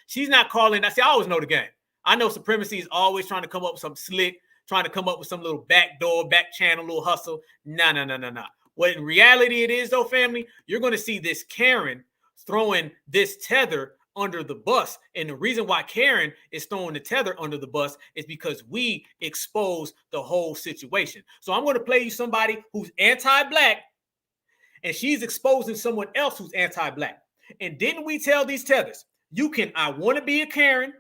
She's not calling that. See, I always know the game. I know supremacy is always trying to come up with some slick, trying to come up with some little backdoor, back channel, little hustle. Nah. What in reality it is, though, family, you're going to see this Karen throwing this tether under the bus. And the reason why Karen is throwing the tether under the bus is because we expose the whole situation. So I'm going to play you somebody who's anti-Black, and she's exposing someone else who's anti-Black. And didn't we tell these tethers, you can, I want to be a Karen,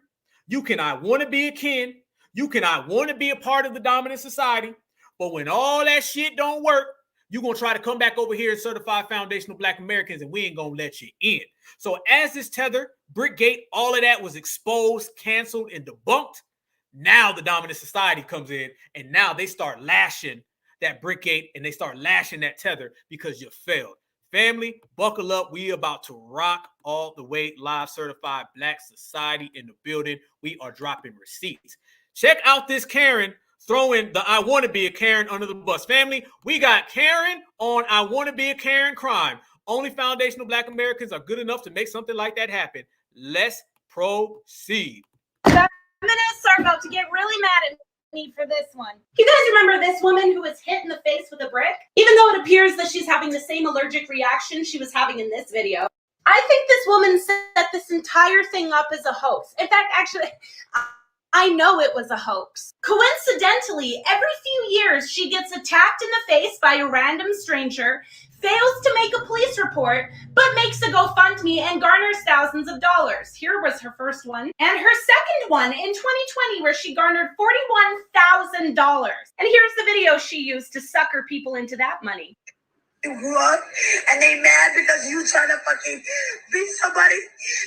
you can, I want to be a Ken, you can, I want to be a part of the dominant society, but when all that shit don't work, you're going to try to come back over here and certify foundational Black Americans, and we ain't going to let you in. So as this tether, Brickgate, all of that was exposed, canceled, and debunked, now the dominant society comes in, and now they start lashing that Brickgate, and they start lashing that tether because you failed. Family, buckle up. We about to rock all the way live. Certified Black Society in the building. We are dropping receipts. Check out this Karen throwing the I want to be a Karen under the bus. Family, we got Karen on I want to be a Karen crime. Only foundational Black Americans are good enough to make something like that happen. Let's proceed. Feminists are about to get really mad at me me for this one. You guys remember this woman who was hit in the face with a brick? Even though it appears that she's having the same allergic reaction she was having in this video. I think this woman set this entire thing up as a hoax. In fact, actually, I know it was a hoax. Coincidentally, every few years she gets attacked in the face by a random stranger, fails to make a police report, but makes a GoFundMe and garners thousands of dollars. Here was her first one. And her second one in 2020 where she garnered $41,000. And here's the video she used to sucker people into that money. You grew up and they mad because you trying to fucking beat somebody.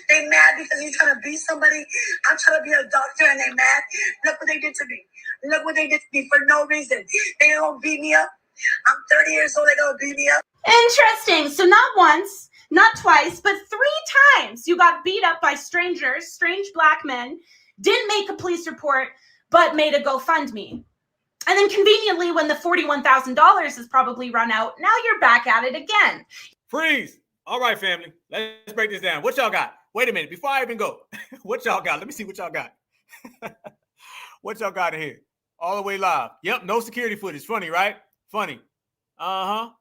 They mad because you trying to beat somebody. I'm trying to be a doctor and they mad. Look what they did to me. Look what they did to me for no reason. They don't beat me up. I'm 30 years old. They gonna beat me up. Interesting. So not once, not twice, but 3 times you got beat up by strangers, strange black men, didn't make a police report, but made a GoFundMe. And then conveniently, when the $41,000 is probably run out, now you're back at it again. Freeze. All right, family. Let's break this down. What y'all got? Wait a minute. Before I even go, what y'all got? Let me see what y'all got. What y'all got in here? All the way live. Yep, no security footage. Funny, right? Funny. Uh-huh.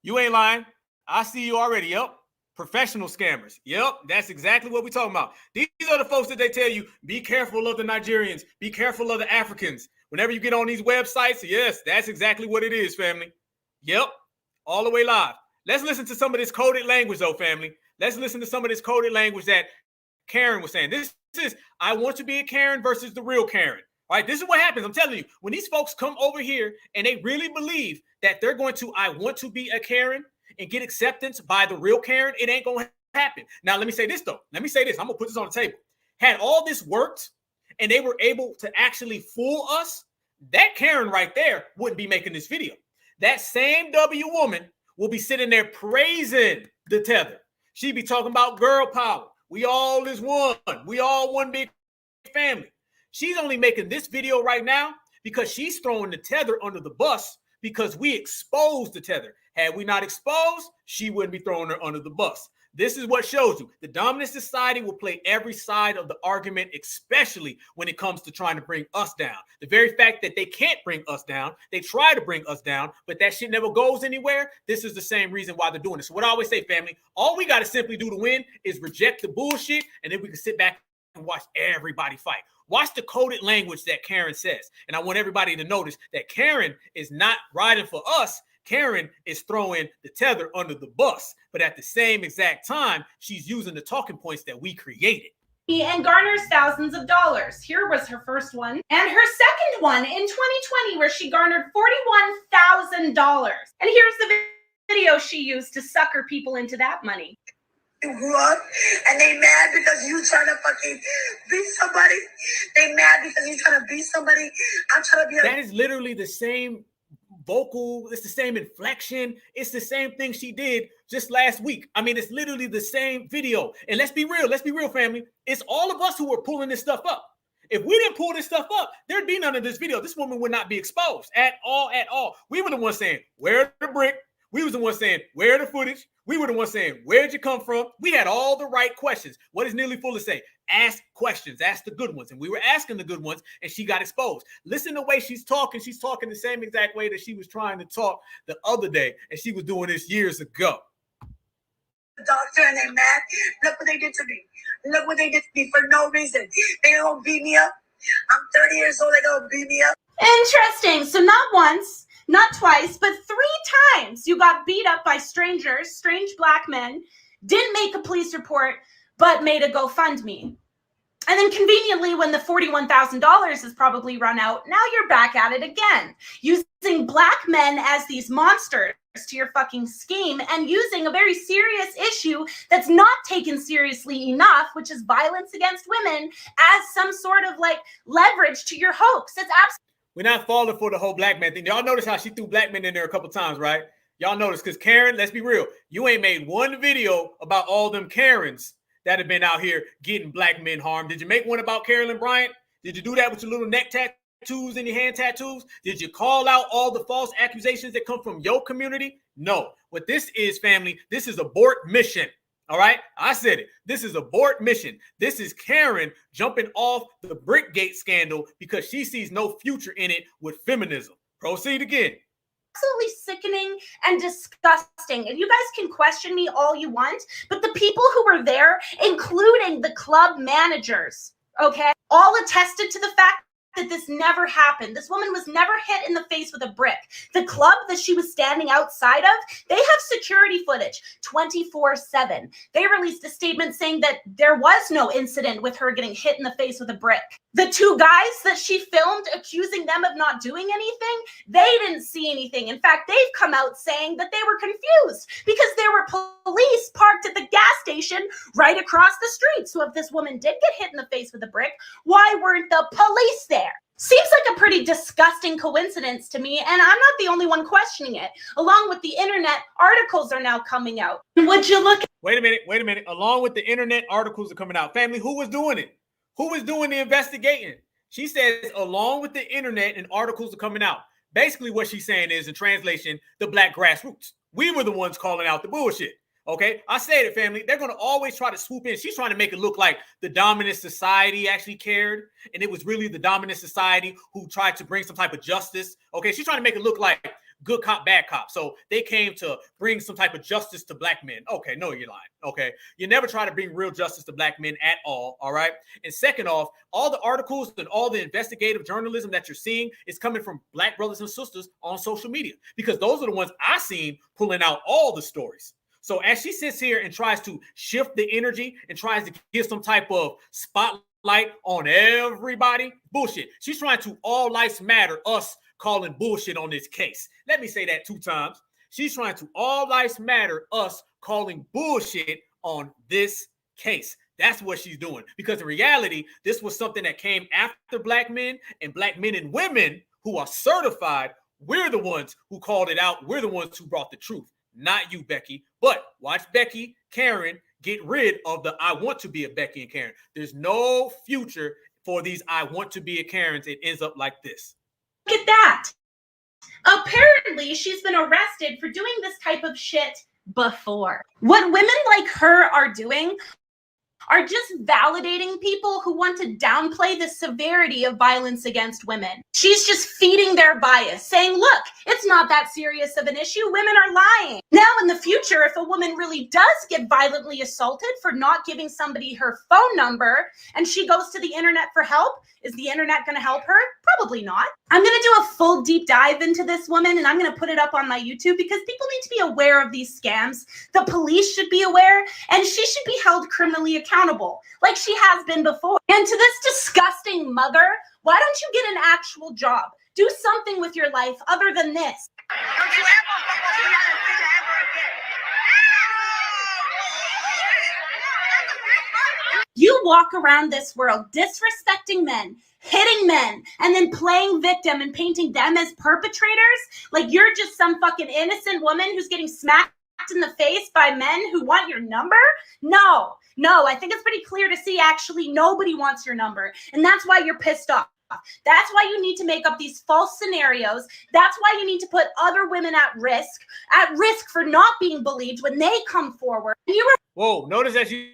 You ain't lying. I see you already. Yep. Professional scammers. Yep. That's exactly what we're talking about. These are the folks that they tell you, be careful of the Nigerians. Be careful of the Africans. Whenever you get on these websites, yes, that's exactly what it is, family. Yep. All the way live. Let's listen to some of this coded language, though, family. Let's listen to some of this coded language that Karen was saying. This is, I want to be a Karen versus the real Karen. All right, this is what happens. I'm telling you, when these folks come over here and they really believe that they're going to, I want to be a Karen and get acceptance by the real Karen, it ain't going to happen. Now, let me say this, though. Let me say this. I'm going to put this on the table. Had all this worked and they were able to actually fool us, that Karen right there wouldn't be making this video. That same W woman will be sitting there praising the tether. She'd be talking about girl power. We all is one. We all one big family. She's only making this video right now because she's throwing the tether under the bus because we exposed the tether. Had we not exposed, she wouldn't be throwing her under the bus. This is what shows you. The dominant society will play every side of the argument, especially when it comes to trying to bring us down. The very fact that they can't bring us down, they try to bring us down, but that shit never goes anywhere. This is the same reason why they're doing this. So what I always say, family, all we got to simply do to win is reject the bullshit, and then we can sit back and watch everybody fight. Watch the coded language that Karen says. And I want everybody to notice that Karen is not riding for us. Karen is throwing the tether under the bus. But at the same exact time, she's using the talking points that we created. And garners thousands of dollars. Here was her first one. And her second one in 2020 where she garnered $41,000. And here's the video she used to sucker people into that money. You grew up and they mad because you trying to fucking beat somebody. They mad because you trying to beat somebody. I'm trying to be That is literally the same vocal. It's the same inflection. It's the same thing she did just last week. I mean, it's literally the same video. And let's be real, family. It's all of us who are pulling this stuff up. If we didn't pull this stuff up, there'd be none of this video. This woman would not be exposed at all, at all. We were the ones saying, where the brick? We was the ones saying, where the footage? We were the ones saying, where'd you come from? We had all the right questions. What does Nearly Fuller say? Ask questions, ask the good ones. And we were asking the good ones and she got exposed. Listen to the way she's talking. She's talking the same exact way that she was trying to talk the other day. And she was doing this years ago. Doctor and they mad. Look what they did to me. Look what they did to me for no reason. They gonna beat me up. I'm 30 years old. They gonna beat me up. Interesting. So not once, not twice, but 3 times you got beat up by strangers, strange black men, didn't make a police report, but made a GoFundMe. And then conveniently, when the $41,000 is probably run out, now you're back at it again, using black men as these monsters to your fucking scheme and using a very serious issue that's not taken seriously enough, which is violence against women, as some sort of like leverage to your hoax. It's absolutely. We're not falling for the whole black man thing. Y'all notice how she threw black men in there a couple times, right? Y'all notice, because Karen, let's be real, you ain't made one video about all them Karens that have been out here getting black men harmed. Did you make one about Carolyn Bryant? Did you do that with your little neck tattoos and your hand tattoos? Did you call out all the false accusations that come from your community? No. What this is, family, this is abort mission. All right, I said it. This is abort mission. This is Karen jumping off the Brickgate scandal because she sees no future in it with feminism. Proceed again. Absolutely sickening and disgusting. And you guys can question me all you want, but the people who were there, including the club managers, okay, all attested to the fact that this never happened. This woman was never hit in the face with a brick. The club that she was standing outside of, they have security footage 24/7. They released a statement saying that there was no incident with her getting hit in the face with a brick. The two guys that she filmed accusing them of not doing anything, they didn't see anything. In fact, they've come out saying that they were confused because there were police parked at the gas station right across the street. So if this woman did get hit in the face with a brick, why weren't the police there? Seems like a pretty disgusting coincidence to me, and I'm not the only one questioning it. Along with the internet, articles are now coming out. Would you look? Wait a minute. Along with the internet, articles are coming out. Family, who was doing it? Who was doing the investigating? She says, along with the internet and articles are coming out. Basically, what she's saying is, in translation, the black grassroots. We were the ones calling out the bullshit. Okay, I said it, family. They're going to always try to swoop in. She's trying to make it look like the dominant society actually cared, and it was really the dominant society who tried to bring some type of justice. Okay, she's trying to make it look like good cop, bad cop. So they came to bring some type of justice to black men. Okay, no, you're lying. Okay, you never try to bring real justice to black men at all. All right. And second off, all the articles and all the investigative journalism that you're seeing is coming from black brothers and sisters on social media, because those are the ones I seen pulling out all the stories. So as she sits here and tries to shift the energy and tries to give some type of spotlight on everybody, bullshit. She's trying to all lives matter us calling bullshit on this case. Let me say that 2 times. She's trying to all lives matter us calling bullshit on this case. That's what she's doing. Because in reality, this was something that came after black men and women who are certified. We're the ones who called it out. We're the ones who brought the truth. Not you, Becky. But watch Becky, Karen get rid of the I want to be a Becky and Karen. There's no future for these I want to be a Karens. It ends up like this. Look at that. Apparently, she's been arrested for doing this type of shit before. What women like her are doing are just validating people who want to downplay the severity of violence against women. She's just feeding their bias, saying, look, it's not that serious of an issue. Women are lying. Now, in the future, if a woman really does get violently assaulted for not giving somebody her phone number and she goes to the internet for help, is the internet going to help her? Probably not. I'm going to do a full deep dive into this woman, and I'm going to put it up on my YouTube because people need to be aware of these scams. The police should be aware, and she should be held criminally accountable like she has been before. And to this disgusting mother, why don't you get an actual job? Do something with your life other than this. Don't you ever You walk around this world disrespecting men, hitting men, and then playing victim and painting them as perpetrators like you're just some fucking innocent woman who's getting smacked in the face by men who want your number? No, I think it's pretty clear to see actually nobody wants your number, and that's why you're pissed off. That's why you need to make up these false scenarios. That's why you need to put other women at risk for not being believed when they come forward. Whoa, notice that she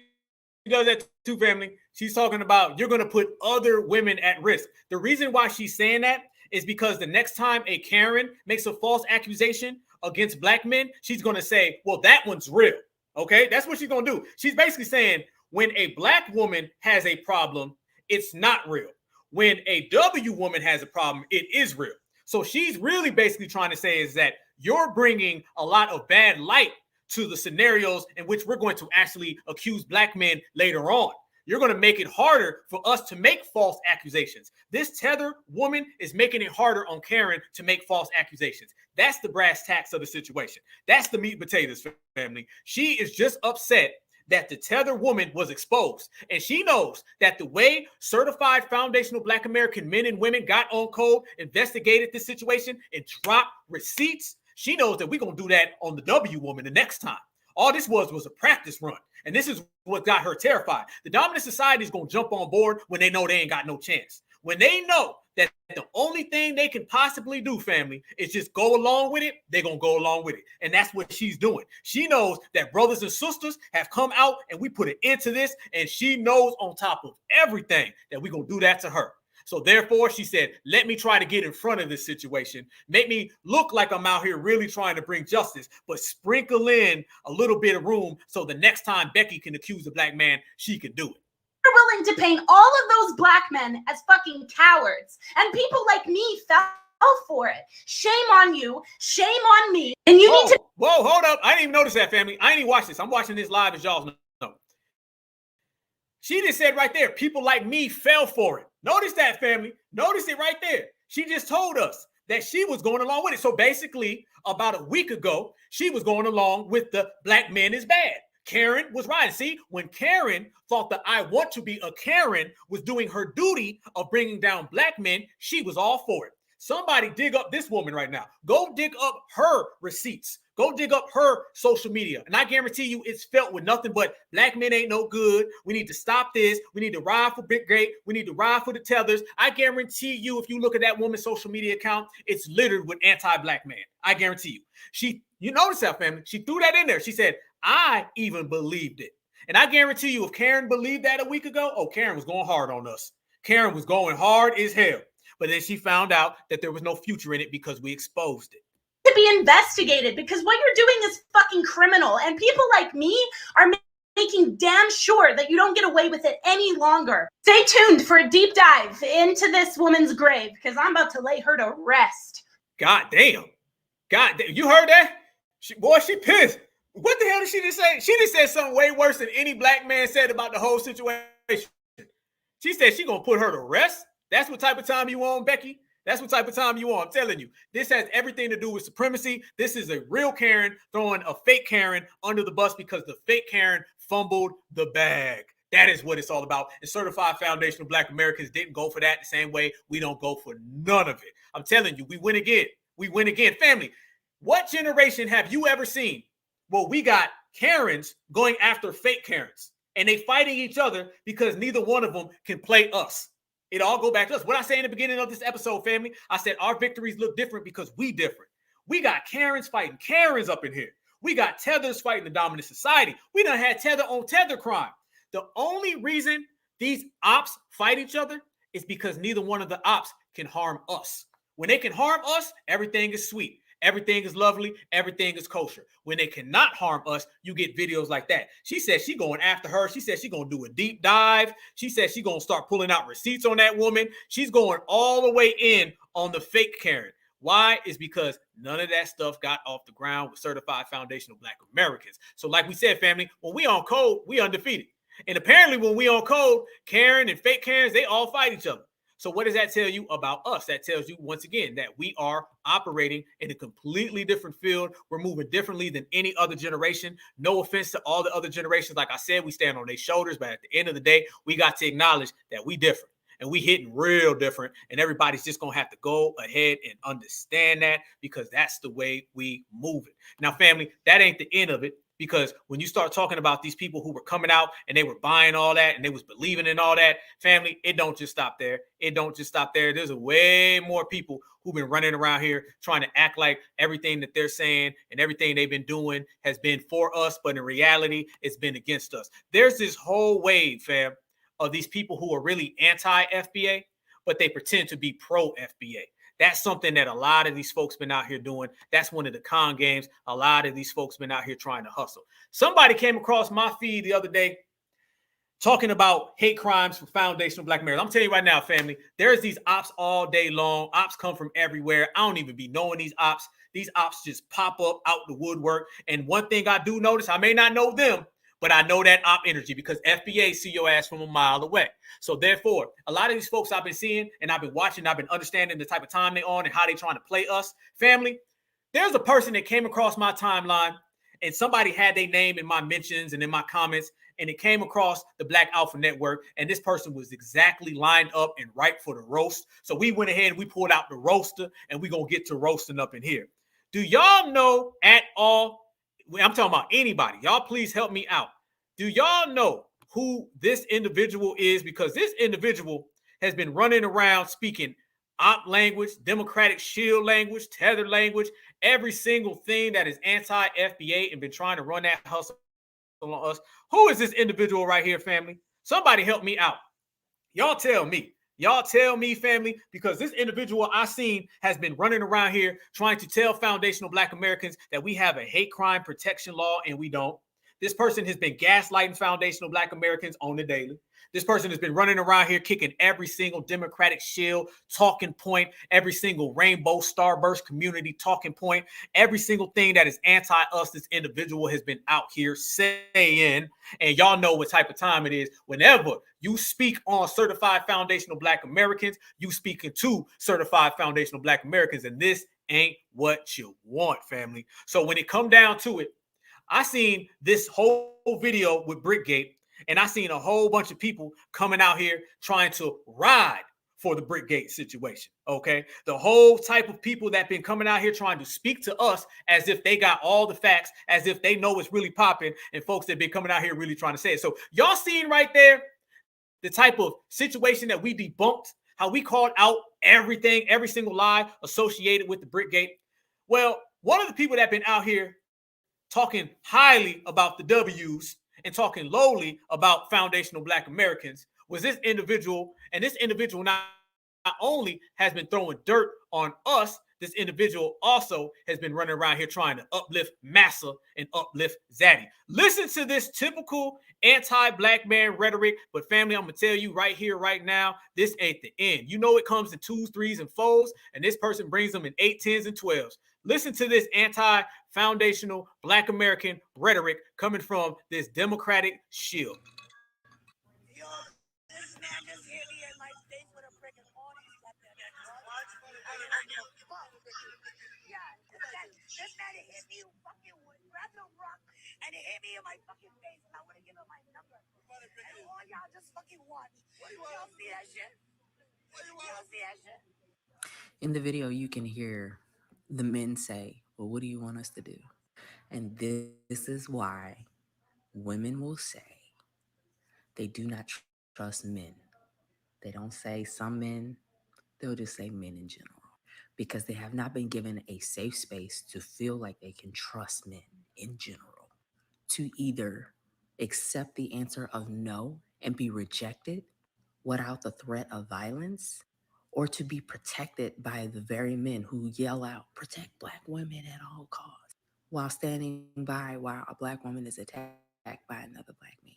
does that too, family. She's talking about you're going to put other women at risk. The reason why she's saying that is because the next time a Karen makes a false accusation against black men, she's going to say, well, that one's real. Okay, that's what she's going to do. She's basically saying when a black woman has a problem, it's not real. When a W woman has a problem, it is real. So she's really basically trying to say is that you're bringing a lot of bad light to the scenarios in which we're going to actually accuse black men later on. You're going to make it harder for us to make false accusations. This tether woman is making it harder on Karen to make false accusations. That's the brass tacks of the situation. That's the meat and potatoes, family. She is just upset that the tether woman was exposed. And she knows that the way certified foundational black American men and women got on code, investigated this situation, and dropped receipts, she knows that we're going to do that on the W woman the next time. All this was a practice run. And this is what got her terrified. The dominant society is going to jump on board when they know they ain't got no chance. when they know that the only thing they can possibly do, family, is just go along with it, they're going to go along with it. And that's what she's doing. She knows that brothers and sisters have come out and we put an end to this. And she knows on top of everything that we're going to do that to her. So therefore, she said, let me try to get in front of this situation, make me look like I'm out here really trying to bring justice, but sprinkle in a little bit of room so the next time Becky can accuse a black man, she can do it. You're willing to paint all of those black men as fucking cowards, and people like me fell for it. Shame on you. Shame on me. And you need to. Whoa, hold up. I didn't even notice that, family. I ain't even watch this. I'm watching this live, as y'all know. She just said right there, people like me fell for it. Notice that, family. Notice it right there. She just told us that she was going along with it. So basically, about a week ago, she was going along with the black men is bad. Karen was right. See, when Karen thought that I want to be a Karen was doing her duty of bringing down black men, she was all for it. Somebody dig up this woman right now. Go dig up her receipts. Go dig up her social media. And I guarantee you it's felt with nothing but black men ain't no good. We need to stop this. We need to ride for Big Great. We need to ride for the tethers. I guarantee you if you look at that woman's social media account, it's littered with anti-black men. I guarantee you. You notice that, family. She threw that in there. She said, I even believed it. And I guarantee you if Karen believed that a week ago, oh, Karen was going hard on us. Karen was going hard as hell. But then she found out that there was no future in it because we exposed it. To be investigated because what you're doing is fucking criminal. And people like me are making damn sure that you don't get away with it any longer. Stay tuned for a deep dive into this woman's grave because I'm about to lay her to rest. God damn. God damn. You heard that? She pissed. What the hell did she just say? She just said something way worse than any black man said about the whole situation. She said she gonna put her to rest. That's what type of time you on, Becky. That's what type of time you on. I'm telling you, this has everything to do with supremacy. This is a real Karen throwing a fake Karen under the bus because the fake Karen fumbled the bag. That is what it's all about. And Certified Foundation of Black Americans didn't go for that the same way we don't go for none of it. I'm telling you, we win again. We win again. Family, what generation have you ever seen? Well, we got Karens going after fake Karens, and they fighting each other because neither one of them can play us. It all go back to us. What I say in the beginning of this episode, family, I said our victories look different because we different. We got Karens fighting Karens up in here. We got tethers fighting the dominant society. We done had tether on tether crime. The only reason these ops fight each other is because neither one of the ops can harm us. When they can harm us, everything is sweet. Everything is lovely. Everything is kosher. When they cannot harm us, you get videos like that. She said she going after her. She said she going to do a deep dive. She said she going to start pulling out receipts on that woman. She's going all the way in on the fake Karen. Why? Is because none of that stuff got off the ground with Certified Foundation of Black Americans. So like we said, family, when we on code, we undefeated. And apparently when we on code, Karen and fake Karens, they all fight each other. So what does that tell you about us? That tells you, once again, that we are operating in a completely different field. We're moving differently than any other generation. No offense to all the other generations. Like I said, we stand on their shoulders. But at the end of the day, we got to acknowledge that we different. And we hitting real different. And everybody's just going to have to go ahead and understand that because that's the way we move it. Now, family, that ain't the end of it. Because when you start talking about these people who were coming out and they were buying all that and they was believing in all that, family, it don't just stop there. It don't just stop there. There's a way more people who've been running around here trying to act like everything that they're saying and everything they've been doing has been for us, but in reality, it's been against us. There's this whole wave, fam, of these people who are really anti-FBA, but they pretend to be pro-FBA. That's something that a lot of these folks been out here doing. That's one of the con games. A lot of these folks been out here trying to hustle. Somebody came across my feed the other day talking about hate crimes for Foundation of Black Americans. I'm telling you right now, family, there's these ops all day long. Ops come from everywhere. I don't even be knowing these ops. These ops just pop up out the woodwork. And one thing I do notice, I may not know them, but I know that op energy because FBA see your ass from a mile away. So therefore, a lot of these folks I've been seeing and I've been watching, I've been understanding the type of time they on and how they trying to play us. Family, there's a person that came across my timeline and somebody had their name in my mentions and in my comments and it came across the Black Alpha Network and this person was exactly lined up and right for the roast. So we went ahead and we pulled out the roaster and we're going to get to roasting up in here. Do y'all know at all? I'm talking about anybody. Y'all please help me out. Do y'all know who this individual is? Because this individual has been running around speaking op language, Democratic shield language, tether language, every single thing that is anti-FBA, and been trying to run that hustle on us. Who is this individual right here, family? Somebody help me out. Y'all tell me. Y'all tell me, family, because this individual I seen has been running around here trying to tell foundational Black Americans that we have a hate crime protection law, and we don't. This person has been gaslighting foundational Black Americans on the daily. This person has been running around here kicking every single Democratic shield talking point, every single rainbow starburst community talking point, every single thing that is anti-us. This individual has been out here saying, and y'all know what type of time it is. Whenever you speak on certified foundational Black Americans, you speaking to certified foundational Black Americans, and this ain't what you want, family. So when it come down to it, I seen this whole video with Brickgate, and I seen a whole bunch of people coming out here trying to ride for the Brickgate situation, okay? The whole type of people that been coming out here trying to speak to us as if they got all the facts, as if they know it's really popping, and folks that been coming out here really trying to say it. So y'all seen right there the type of situation that we debunked, how we called out everything, every single lie associated with the Brickgate. Well, one of the people that been out here talking highly about the W's and talking lowly about foundational Black Americans was this individual. And this individual not only has been throwing dirt on us, this individual also has been running around here trying to uplift Massa and uplift Zaddy. Listen to this typical anti-Black man rhetoric, but family, I'm going to tell you right here, right now, this ain't the end. You know it comes in 2s, 3s, and 4s, and this person brings them in 8, 10s, and 12s. Listen to this anti-foundational Black American rhetoric coming from this Democratic shield. Yo, this man just hit me in my face with a brick and all these weapons. Yeah, this man hit me fucking with random rock and it hit me in my fucking face and I would have given my number. And all y'all just fucking watch. Y'all see that shit? Y'all see that shit? In the video, you can hear the men say, well, what do you want us to do? And this is why women will say they do not trust men. They don't say some men, they'll just say men in general, because they have not been given a safe space to feel like they can trust men in general, to either accept the answer of no and be rejected without the threat of violence, or to be protected by the very men who yell out, protect Black women at all costs, while standing by while a Black woman is attacked by another Black man.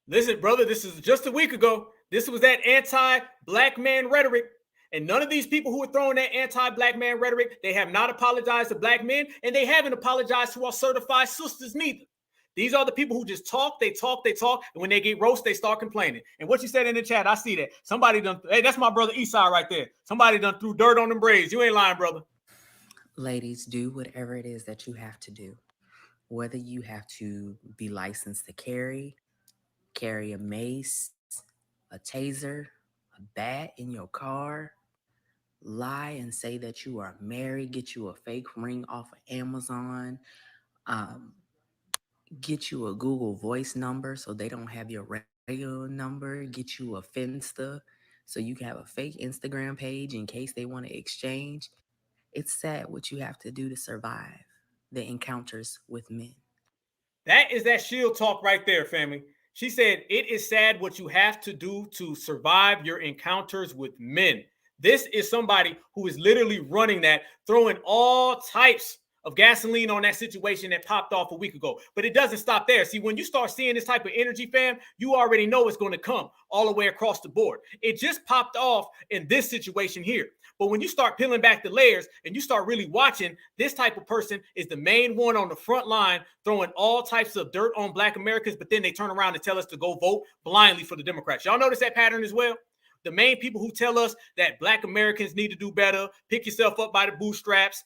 Listen, brother, this is just a week ago. This was that anti-Black man rhetoric. And none of these people who are throwing that anti-Black man rhetoric, they have not apologized to Black men, and they haven't apologized to our certified sisters neither. These are the people who just talk, they talk, they talk, and when they get roast, they start complaining. And what you said in the chat, I see that. Somebody done, hey, that's my brother Esau right there. Somebody done threw dirt on them braids. You ain't lying, brother. Ladies, do whatever it is that you have to do. Whether you have to be licensed to carry a mace, a taser, a bat in your car, lie and say that you are married, get you a fake ring off of Amazon, get you a Google Voice number so they don't have your regular number, get you a Finsta so you can have a fake Instagram page in case they want to exchange. It's sad what you have to do to survive the encounters with men. That is that shield talk right there, family. She said, it is sad what you have to do to survive your encounters with men. This is somebody who is literally running that, throwing all types of gasoline on that situation that popped off a week ago. But it doesn't stop there. See, when you start seeing this type of energy, fam, you already know it's going to come all the way across the board. It just popped off in this situation here. But when you start peeling back the layers and you start really watching, this type of person is the main one on the front line throwing all types of dirt on Black Americans, but then they turn around and tell us to go vote blindly for the Democrats. Y'all notice that pattern as well? The main people who tell us that Black Americans need to do better, pick yourself up by the bootstraps.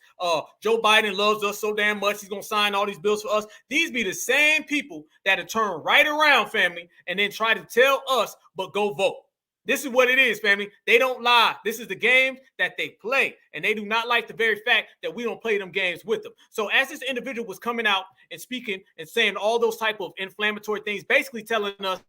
Joe Biden loves us so damn much, he's going to sign all these bills for us. These be the same people that turn right around, family, and then try to tell us, but go vote. This is what it is, family. They don't lie. This is the game that they play, and they do not like the very fact that we don't play them games with them. So as this individual was coming out and speaking and saying all those type of inflammatory things, basically telling us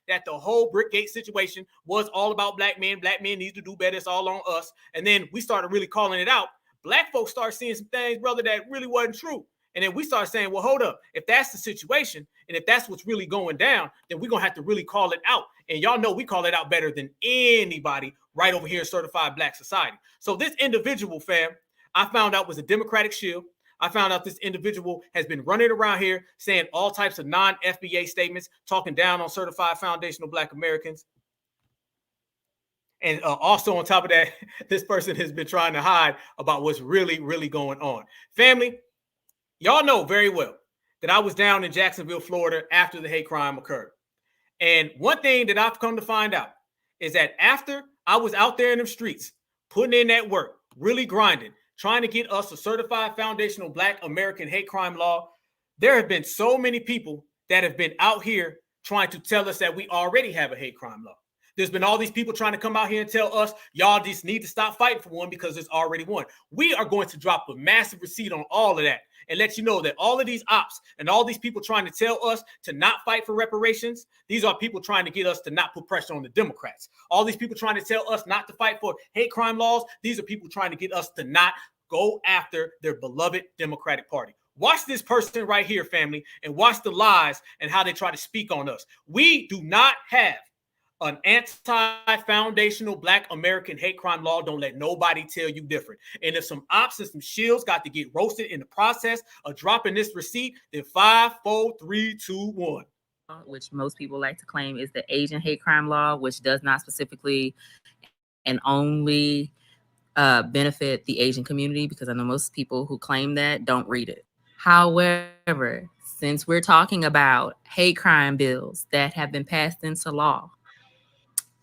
that the whole Brickgate situation was all about black men. Black men need to do better. It's all on us. And then we started really calling it out. Black folks started seeing some things, brother, that really wasn't true. And then we started saying, well, hold up. If that's the situation and if that's what's really going down, then we're going to have to really call it out. And y'all know we call it out better than anybody right over here in Certified Black Society. So this individual, fam, I found out was a Democratic shield. I found out this individual has been running around here saying all types of non-FBA statements, talking down on certified foundational Black Americans. And also on top of that, this person has been trying to hide about what's really, really going on. Family, y'all know very well that I was down in Jacksonville, Florida after the hate crime occurred. And one thing that I've come to find out is that after I was out there in the streets, putting in that work, really grinding, trying to get us a certified foundational Black American hate crime law, there have been so many people that have been out here trying to tell us that we already have a hate crime law. There's been all these people trying to come out here and tell us, y'all just need to stop fighting for one because there's already one. We are going to drop a massive receipt on all of that and let you know that all of these ops and all these people trying to tell us to not fight for reparations, these are people trying to get us to not put pressure on the Democrats. All these people trying to tell us not to fight for hate crime laws, these are people trying to get us to not go after their beloved Democratic Party. Watch this person right here, family, and watch the lies and how they try to speak on us. We do not have an anti-foundational Black American hate crime law. Don't let nobody tell you different. And if some ops and some shields got to get roasted in the process of dropping this receipt, then 5, 4, 3, 2, 1. Which most people like to claim is the Asian hate crime law, which does not specifically and only benefit the Asian community, because I know most people who claim that don't read it. However, since we're talking about hate crime bills that have been passed into law,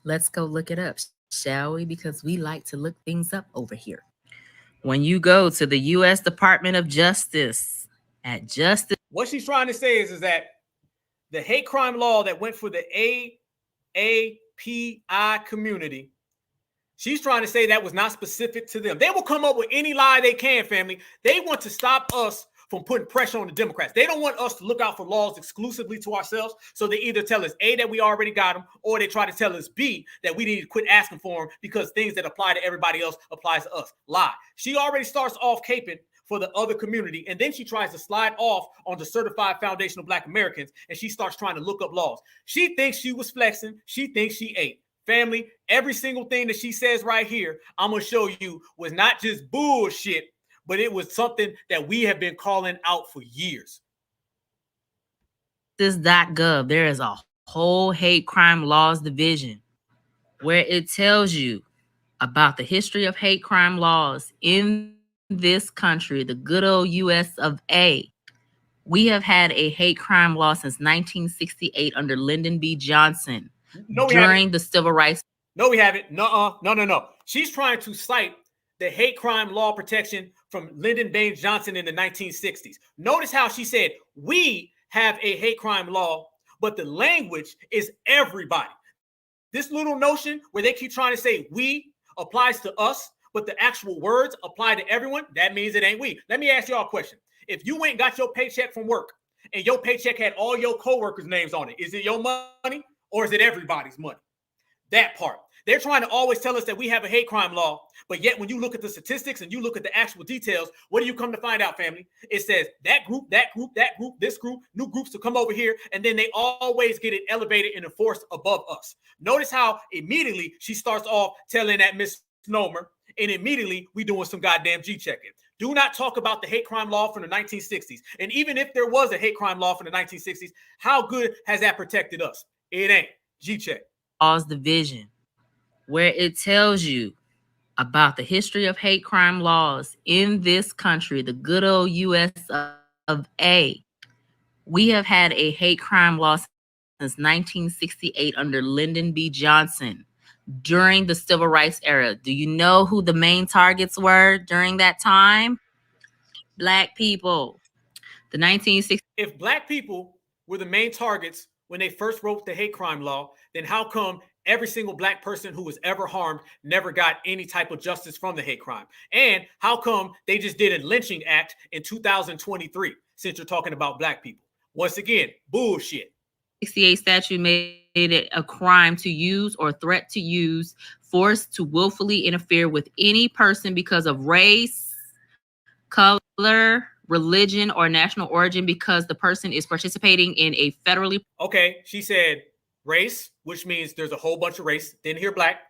let's go look it up, shall we? Because we like to look things up over here. When you go to the U.S. Department of Justice at Justice. What she's trying to say is that the hate crime law that went for the AAPI community, she's trying to say that was not specific to them. They will come up with any lie they can, family. They want to stop us from putting pressure on the Democrats. They don't want us to look out for laws exclusively to ourselves. So they either tell us A, that we already got them, or they try to tell us B, that we need to quit asking for them because things that apply to everybody else applies to us. Lie. She already starts off caping for the other community, and then she tries to slide off on the certified foundational Black Americans, and she starts trying to look up laws. She thinks she was flexing. She thinks she ate. Family, every single thing that she says right here, I'm going to show you was not just bullshit, but it was something that we have been calling out for years. This.gov, there is a whole hate crime laws division where it tells you about the history of hate crime laws in this country, the good old US of A. We have had a hate crime law since 1968 under Lyndon B. Johnson during the civil rights. No, we haven't. No. She's trying to cite the hate crime law protection from Lyndon B. Johnson in the 1960s. Notice how she said, we have a hate crime law, but the language is everybody. This little notion where they keep trying to say we applies to us, but the actual words apply to everyone, that means it ain't we. Let me ask y'all a question. If you went and got your paycheck from work and your paycheck had all your coworkers' names on it, is it your money or is it everybody's money? That part. They're trying to always tell us that we have a hate crime law, but yet when you look at the statistics and you look at the actual details, what do you come to find out, family? It says that group, this group, new groups to come over here, and then they always get it elevated and enforced above us. Notice how immediately she starts off telling that misnomer, and immediately we doing some goddamn G-checking. Do not talk about the hate crime law from the 1960s. And even if there was a hate crime law from the 1960s, how good has that protected us? It ain't. G-check. Laws division, where it tells you about the history of hate crime laws in this country, the good old US of A. We have had a hate crime law since 1968 under Lyndon B. Johnson during the civil rights era. Do you know who the main targets were during that time? Black people. The 1960s. If Black people were the main targets when they first wrote the hate crime law, then how come every single Black person who was ever harmed never got any type of justice from the hate crime? And how come they just did a lynching act in 2023, since you're talking about Black people? Once again, bullshit. 68 statute made it a crime to use or threat to use force to willfully interfere with any person because of race, color, religion, or national origin because the person is participating in a federally. Okay, she said race, which means there's a whole bunch of race. Didn't hear black.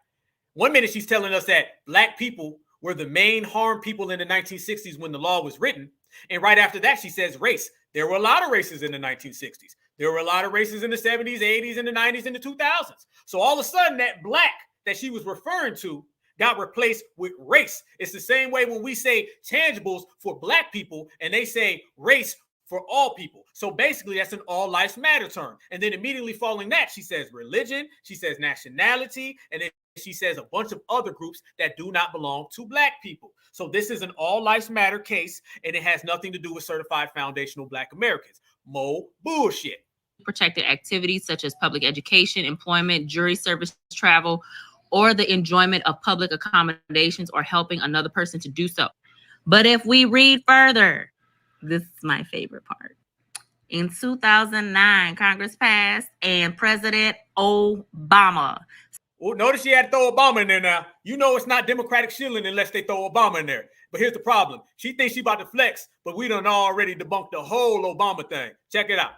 1 minute she's telling us that black people were the main harmed people in the 1960s when the law was written. And right after that, she says race. There were a lot of races in the 1960s. There were a lot of races in the 70s, 80s, and the 90s, and the 2000s. So all of a sudden, that black that she was referring to got replaced with race. It's the same way when we say tangibles for black people and they say race for all people. So basically, that's an all lives matter term. And then immediately following that, she says religion, she says nationality, and then she says a bunch of other groups that do not belong to black people. So this is an all lives matter case, and it has nothing to do with certified foundational black Americans. Mo bullshit. Protected activities such as public education, employment, jury service, travel, or the enjoyment of public accommodations or helping another person to do so. But if we read further, this is my favorite part. In 2009, Congress passed and President Obama. Well, notice she had to throw Obama in there now. You know it's not Democratic shilling unless they throw Obama in there. But here's the problem. She thinks she about to flex, but we done already debunked the whole Obama thing. Check it out.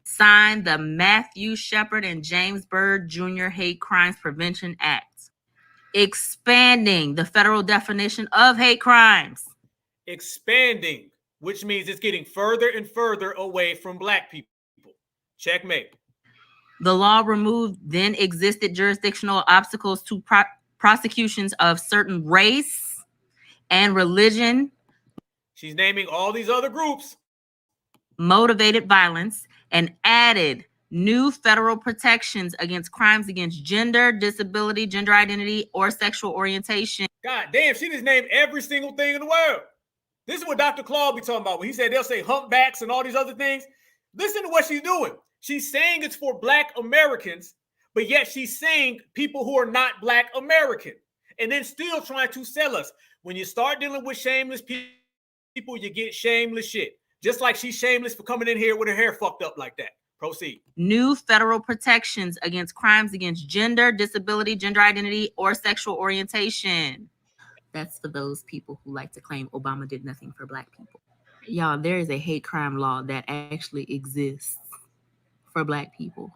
Signed the Matthew Shepard and James Byrd Jr. Hate Crimes Prevention Act, expanding the federal definition of hate crimes. Expanding, which means it's getting further and further away from black people. Checkmate. The law removed then existed jurisdictional obstacles to prosecutions of certain race and religion. She's naming all these other groups. Motivated violence, and added new federal protections against crimes against gender, disability, gender identity, or sexual orientation. God damn, she just named every single thing in the world. This is what Dr. Claude be talking about when he said they'll say humpbacks and all these other things. Listen to what she's doing. She's saying it's for black Americans, but yet she's saying people who are not black American, and then still trying to sell us. When you start dealing with shameless people, you get shameless shit. Just like she's shameless for coming in here with her hair fucked up like that. Proceed. New federal protections against crimes against gender, disability, gender identity, or sexual orientation. That's for those people who like to claim Obama did nothing for black people. Y'all, there is a hate crime law that actually exists for black people.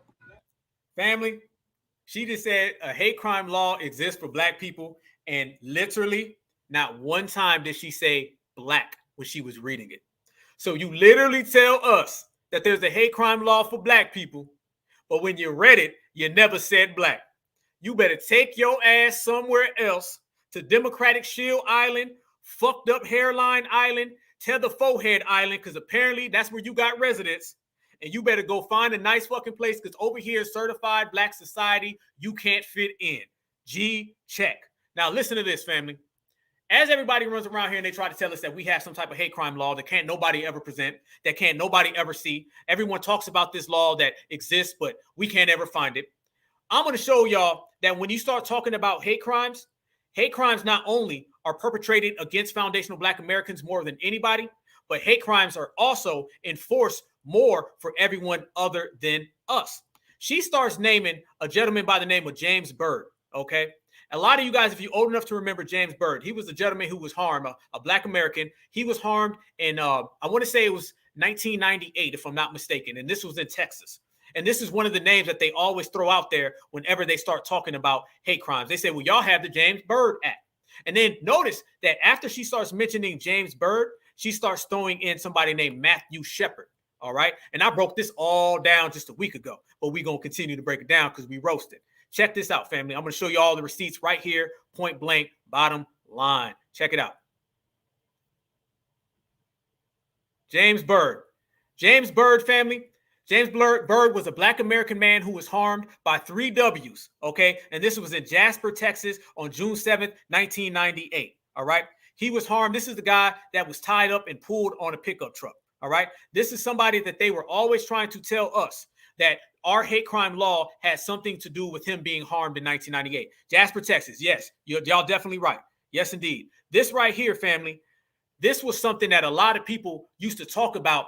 Family, she just said a hate crime law exists for black people, and literally not one time did she say black when she was reading it. So you literally tell us that there's a hate crime law for black people, but when you read it, you never said black. You better take your ass somewhere else to Democratic Shield Island, fucked up Hairline Island, Tether Forehead Island, because apparently that's where you got residence. And you better go find a nice fucking place, because over here, certified black society, you can't fit in. G check. Now listen to this, family. As everybody runs around here and they try to tell us that we have some type of hate crime law that can't nobody ever present, that can't nobody ever see. Everyone talks about this law that exists, but we can't ever find it. I'm going to show y'all that when you start talking about hate crimes not only are perpetrated against foundational black Americans more than anybody, but hate crimes are also enforced more for everyone other than us. She starts naming a gentleman by the name of James Byrd, okay? A lot of you guys, if you're old enough to remember James Byrd, he was a gentleman who was harmed, a black American. He was harmed in, I want to say it was 1998, if I'm not mistaken. And this was in Texas. And this is one of the names that they always throw out there whenever they start talking about hate crimes. They say, well, y'all have the James Byrd Act. And then notice that after she starts mentioning James Byrd, she starts throwing in somebody named Matthew Shepard. All right. And I broke this all down just a week ago, but we're going to continue to break it down because we roasted. Check this out, family. I'm going to show you all the receipts right here, point blank, bottom line. Check it out. James Byrd. James Byrd, family. James Byrd was a black American man who was harmed by 3 W's, okay? And this was in Jasper, Texas on June 7th, 1998, all right? He was harmed. This is the guy that was tied up and pulled on a pickup truck, all right? This is somebody that they were always trying to tell us that our hate crime law has something to do with him being harmed in 1998. Jasper, Texas. Yes, y'all definitely right. Yes, indeed. This right here, family, this was something that a lot of people used to talk about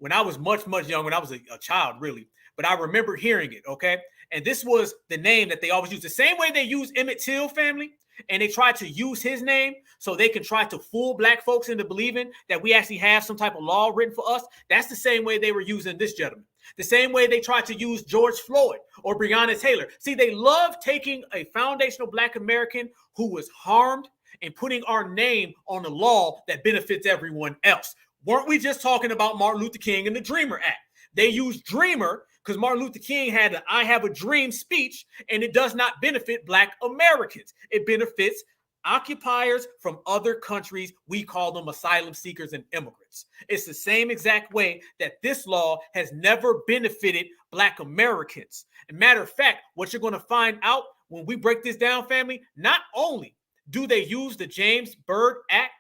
when I was much young, when I was a child, really. But I remember hearing it, okay? And this was the name that they always use. The same way they use Emmett Till, family, and they try to use his name so they can try to fool black folks into believing that we actually have some type of law written for us. That's the same way they were using this gentleman. The same way they tried to use George Floyd or Breonna Taylor. See, they love taking a foundational black American who was harmed and putting our name on a law that benefits everyone else. Weren't we just talking about Martin Luther King and the Dreamer Act? They used Dreamer because Martin Luther King had an I Have a Dream speech, and it does not benefit black Americans. It benefits occupiers from other countries. We call them asylum seekers and immigrants. It's the same exact way that this law has never benefited black Americans. And matter of fact, what you're going to find out when we break this down, family, not only do they use the James Byrd Act,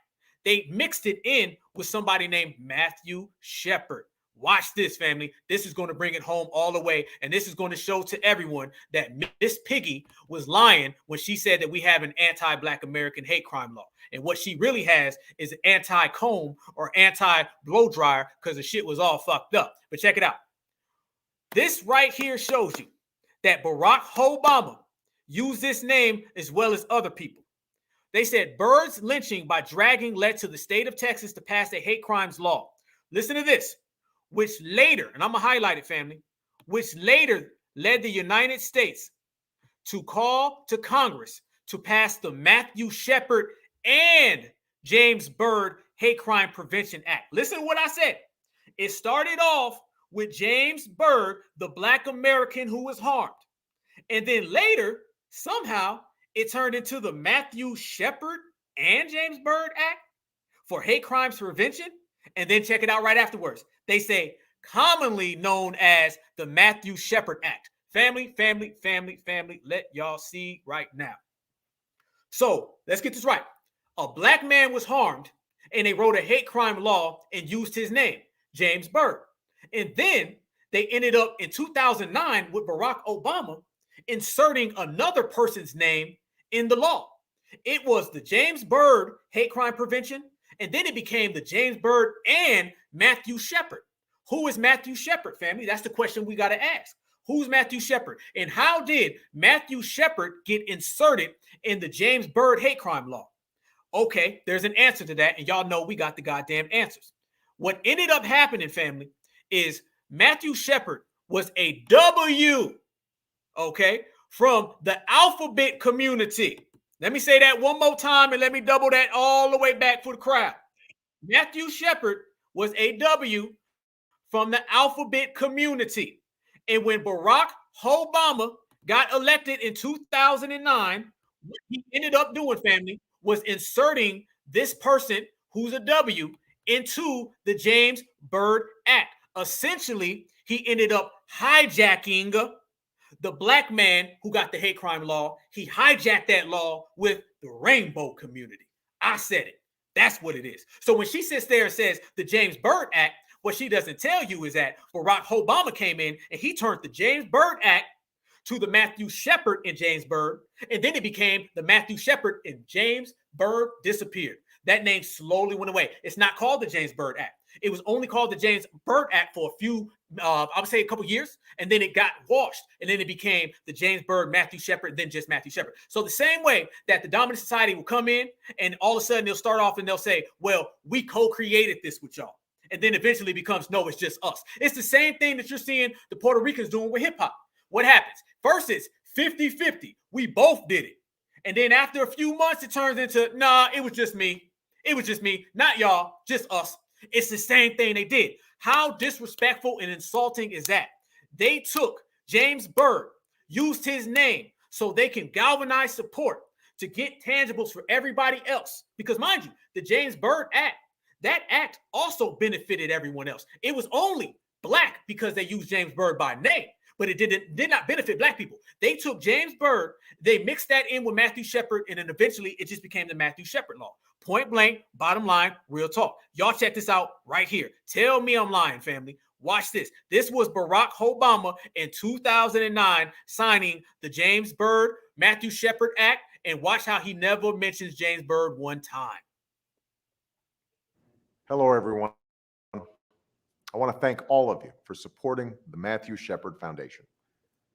they mixed it in with somebody named Matthew Shepard. Watch this, family. This is going to bring it home all the way. And this is going to show to everyone that Miss Piggy was lying when she said that we have an anti-black American hate crime law. And what she really has is an anti-comb or anti-blow dryer because the shit was all fucked up. But check it out. This right here shows you that Barack Obama used this name as well as other people. They said Byrd's lynching by dragging led to the state of Texas to pass a hate crimes law. Listen to this. Which later, and I'm going to highlight it, family, which later led the United States to call to Congress to pass the Matthew Shepard and James Byrd Hate Crime Prevention Act. Listen to what I said. It started off with James Byrd, the black American who was harmed. And then later, somehow, it turned into the Matthew Shepard and James Byrd Act for hate crimes prevention. And then check it out right afterwards. They say commonly known as the Matthew Shepard Act. Family, let y'all see right now. So let's get this right. A black man was harmed and they wrote a hate crime law and used his name, James Byrd. And then they ended up in 2009 with Barack Obama inserting another person's name in the law. It was the James Byrd Hate Crime Prevention. And then it became the James Byrd and Matthew Shepard. Who is Matthew Shepard, family? That's the question we got to ask. Who's Matthew Shepard? And how did Matthew Shepard get inserted in the James Byrd hate crime law? Okay, there's an answer to that, and y'all know we got the goddamn answers. What ended up happening, family, is Matthew Shepard was a W, okay, from the alphabet community. Let me say that one more time and let me double that all the way back for the crowd. Matthew Shepard was a W from the alphabet community. And when Barack Obama got elected in 2009, what he ended up doing, family, was inserting this person who's a W into the James Byrd Act. Essentially, he ended up hijacking the black man who got the hate crime law. He hijacked that law with the rainbow community. I said it. That's what it is. So when she sits there and says the James Byrd Act, what she doesn't tell you is that Barack Obama came in and he turned the James Byrd Act to the Matthew Shepard and James Byrd, and then it became the Matthew Shepard and James Byrd disappeared. That name slowly went away. It's not called the James Byrd Act. It was only called the James Byrd Act for a few, I would say a couple years, and then it got washed, and then it became the James Byrd, Matthew Shepard, then just Matthew Shepard. So the same way that the dominant society will come in, and all of a sudden they'll start off and they'll say, well, we co-created this with y'all. And then eventually becomes, no, it's just us. It's the same thing that you're seeing the Puerto Ricans doing with hip hop. What happens? First it's 50-50. We both did it. And then after a few months, it turns into, nah, it was just me. It was just me, not y'all, just us. It's the same thing they did. How disrespectful and insulting is that? They took James Byrd, used his name so they can galvanize support to get tangibles for everybody else. Because mind you, the James Byrd Act, that act also benefited everyone else. It was only black because they used James Byrd by name, but it did not benefit black people. They took James Byrd, they mixed that in with Matthew Shepard, and then eventually it just became the Matthew Shepard law. Point blank, bottom line, real talk. Y'all check this out right here. Tell me I'm lying, family. Watch this. This was Barack Obama in 2009 signing the James Byrd, Matthew Shepard Act, and watch how he never mentions James Byrd one time. Hello, everyone. I want to thank all of you for supporting the Matthew Shepard Foundation.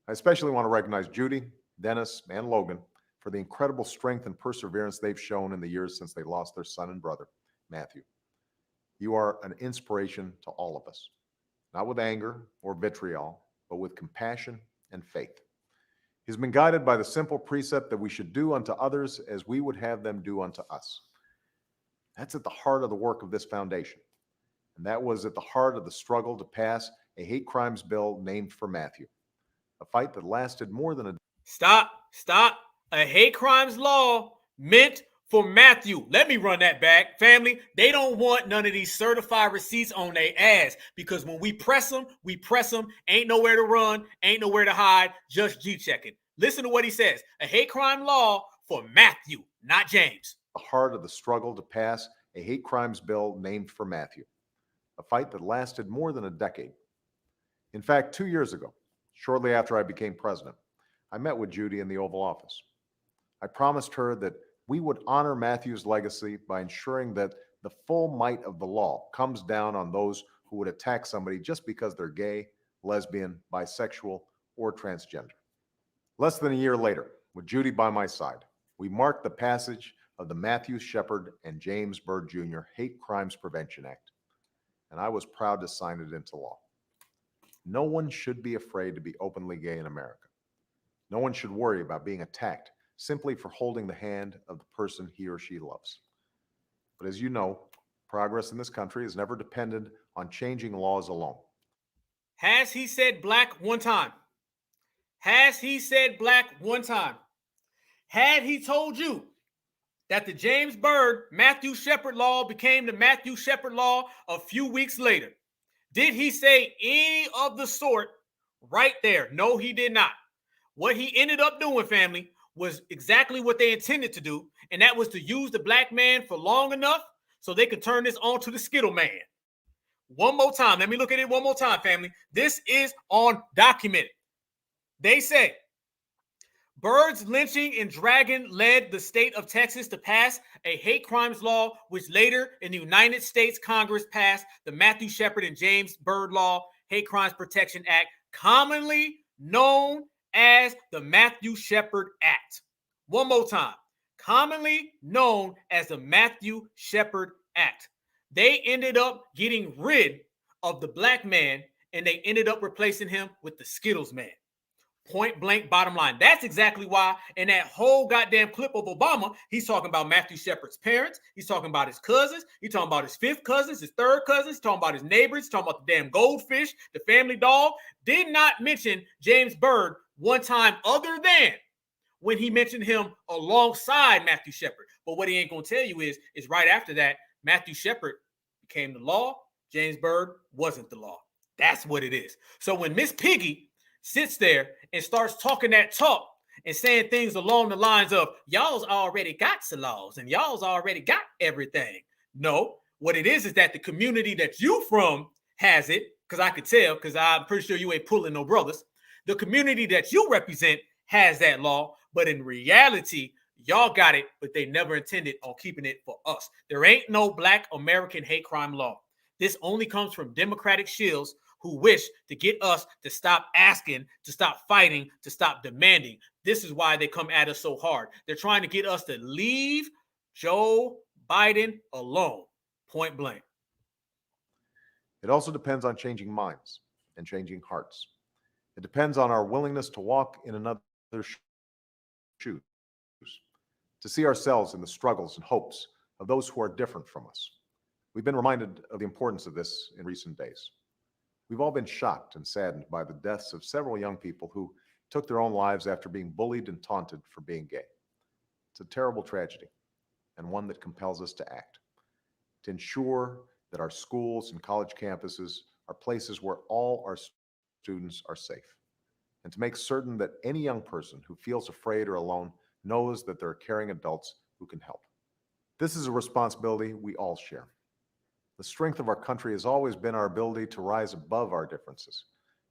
I especially want to recognize Judy, Dennis, and Logan for the incredible strength and perseverance they've shown in the years since they lost their son and brother, Matthew. You are an inspiration to all of us, not with anger or vitriol, but with compassion and faith. He's been guided by the simple precept that we should do unto others as we would have them do unto us. That's at the heart of the work of this foundation. And that was at the heart of the struggle to pass a hate crimes bill named for Matthew, a fight that lasted more than a... Stop. A hate crimes law meant for Matthew. Let me run that back, family. They don't want none of these certified receipts on their ass, because when we press them, Ain't nowhere to run, ain't nowhere to hide, just G-checking. Listen to what he says. A hate crime law for Matthew, not James. The heart of the struggle to pass a hate crimes bill named for Matthew, a fight that lasted more than a decade. In fact, 2 years ago, shortly after I became president, I met with Judy in the Oval Office. I promised her that we would honor Matthew's legacy by ensuring that the full might of the law comes down on those who would attack somebody just because they're gay, lesbian, bisexual, or transgender. Less than a year later, with Judy by my side, we marked the passage of the Matthew Shepard and James Byrd Jr. Hate Crimes Prevention Act, and I was proud to sign it into law. No one should be afraid to be openly gay in America. No one should worry about being attacked simply for holding the hand of the person he or she loves. But as you know, progress in this country is never dependent on changing laws alone. Has he said black one time? Has he said black one time? Had he told you that the James Byrd Matthew Shepard law became the Matthew Shepard law a few weeks later? Did he say any of the sort right there? No, he did not. What he ended up doing, family, was exactly what they intended to do, and that was to use the black man for long enough so they could turn this on to the Skittle man. One more time. Let me look at it one more time, family. This is on documented. They say Byrd's lynching and dragging led the state of Texas to pass a hate crimes law, which later in the United States Congress passed the Matthew Shepard and James Byrd Law, Hate Crimes Protection Act, commonly known as the Matthew Shepard Act. One more time. Commonly known as the Matthew Shepard Act. They ended up getting rid of the black man, and they ended up replacing him with the Skittles man. Point blank, bottom line. That's exactly why in that whole goddamn clip of Obama, he's talking about Matthew Shepard's parents. He's talking about his cousins. He's talking about his fifth cousins, his third cousins. He's talking about his neighbors. He's talking about the damn goldfish, the family dog. Did not mention James Byrd one time other than when he mentioned him alongside Matthew Shepard. But what he ain't going to tell you is right after that, Matthew Shepard became the law. James Byrd wasn't the law. That's what it is. So when Miss Piggy sits there and starts talking that talk and saying things along the lines of, y'all's already got some laws and y'all's already got everything. No, what it is that the community that you from has it, because I could tell, because I'm pretty sure you ain't pulling no brothers. The community that you represent has that law, but in reality, y'all got it, but they never intended on keeping it for us. There ain't no black American hate crime law. This only comes from Democratic shills who wish to get us to stop asking, to stop fighting, to stop demanding. This is why they come at us so hard. They're trying to get us to leave Joe Biden alone, point blank. It also depends on changing minds and changing hearts. It depends on our willingness to walk in another's shoes, to see ourselves in the struggles and hopes of those who are different from us. We've been reminded of the importance of this in recent days. We've all been shocked and saddened by the deaths of several young people who took their own lives after being bullied and taunted for being gay. It's a terrible tragedy, and one that compels us to act, to ensure that our schools and college campuses are places where all our students are safe, and to make certain that any young person who feels afraid or alone knows that there are caring adults who can help. This is a responsibility we all share. The strength of our country has always been our ability to rise above our differences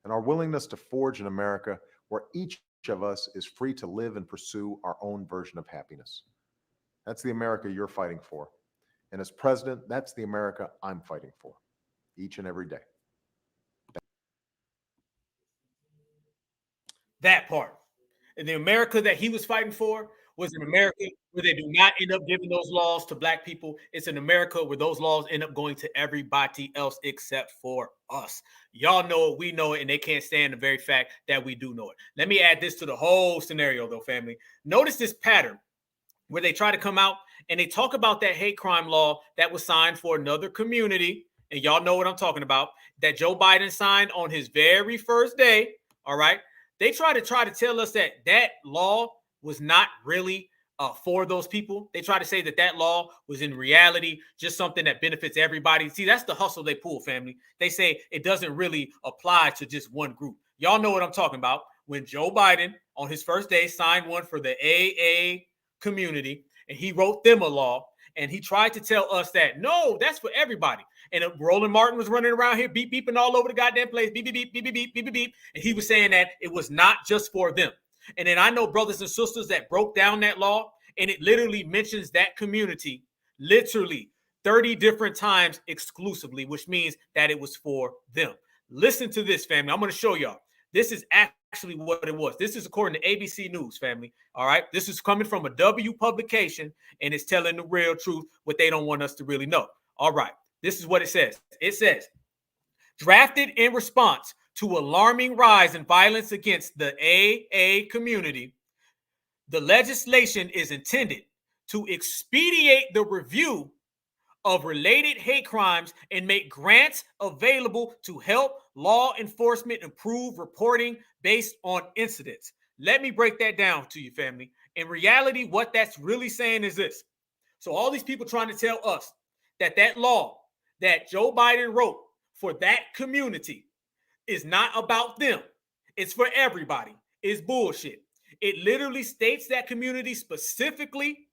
and our willingness to forge an America where each of us is free to live and pursue our own version of happiness. That's the America you're fighting for. And as president, that's the America I'm fighting for each and every day. That part. And the America that he was fighting for was an America where they do not end up giving those laws to black people. It's an America where those laws end up going to everybody else except for us. Y'all know it, we know it, and they can't stand the very fact that we do know it. Let me add this to the whole scenario, though, family. Notice this pattern where they try to come out and they talk about that hate crime law that was signed for another community. And y'all know what I'm talking about, that Joe Biden signed on his very first day. All right. They try to tell us that that law was not really for those people. They try to say that that law was in reality just something that benefits everybody. See, that's the hustle they pull, family. They say it doesn't really apply to just one group. Y'all know what I'm talking about. When Joe Biden on his first day signed one for the AA community, and he wrote them a law, and he tried to tell us that, no, that's for everybody. And Roland Martin was running around here, beeping all over the goddamn place, beep, beep, beep, beep, beep, beep, beep, beep. And he was saying that it was not just for them. And then I know brothers and sisters that broke down that law, and it literally mentions that community literally 30 different times exclusively, which means that it was for them. Listen to this, family. I'm going to show y'all. This is actually what it was. This is according to ABC News, family. All right. This is coming from a W publication, and it's telling the real truth, what they don't want us to really know. All right. This is what it says. It says, drafted in response to alarming rise in violence against the AA community, the legislation is intended to expedite the review of related hate crimes and make grants available to help law enforcement improve reporting based on incidents. Let me break that down to you, family. In reality, what that's really saying is this. So all these people trying to tell us that that law that Joe Biden wrote for that community is not about them. It's for everybody. It's bullshit. It literally states that community specifically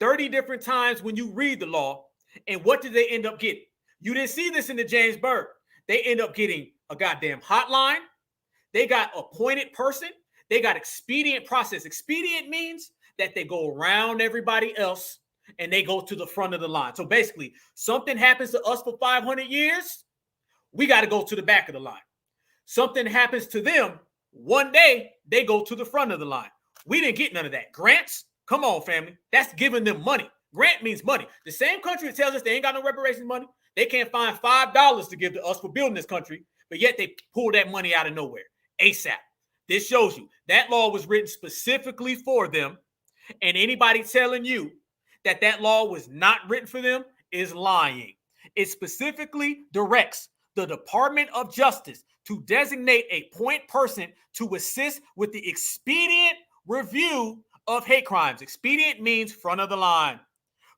30 different times when you read the law. And what did they end up getting? You didn't see this in the James Byrd. They end up getting a goddamn hotline. They got appointed person. They got expedient process. Expedient means that they go around everybody else and they go to the front of the line. So basically, something happens to us for 500 years, we got to go to the back of the line. Something happens to them, one day, they go to the front of the line. We didn't get none of that. Grants, come on, family. That's giving them money. Grant means money. The same country that tells us they ain't got no reparations money, they can't find $5 to give to us for building this country, but yet they pull that money out of nowhere. ASAP. This shows you that law was written specifically for them, and anybody telling you that that law was not written for them is lying. It specifically directs the Department of Justice to designate a point person to assist with the expedient review of hate crimes. Expedient means front of the line.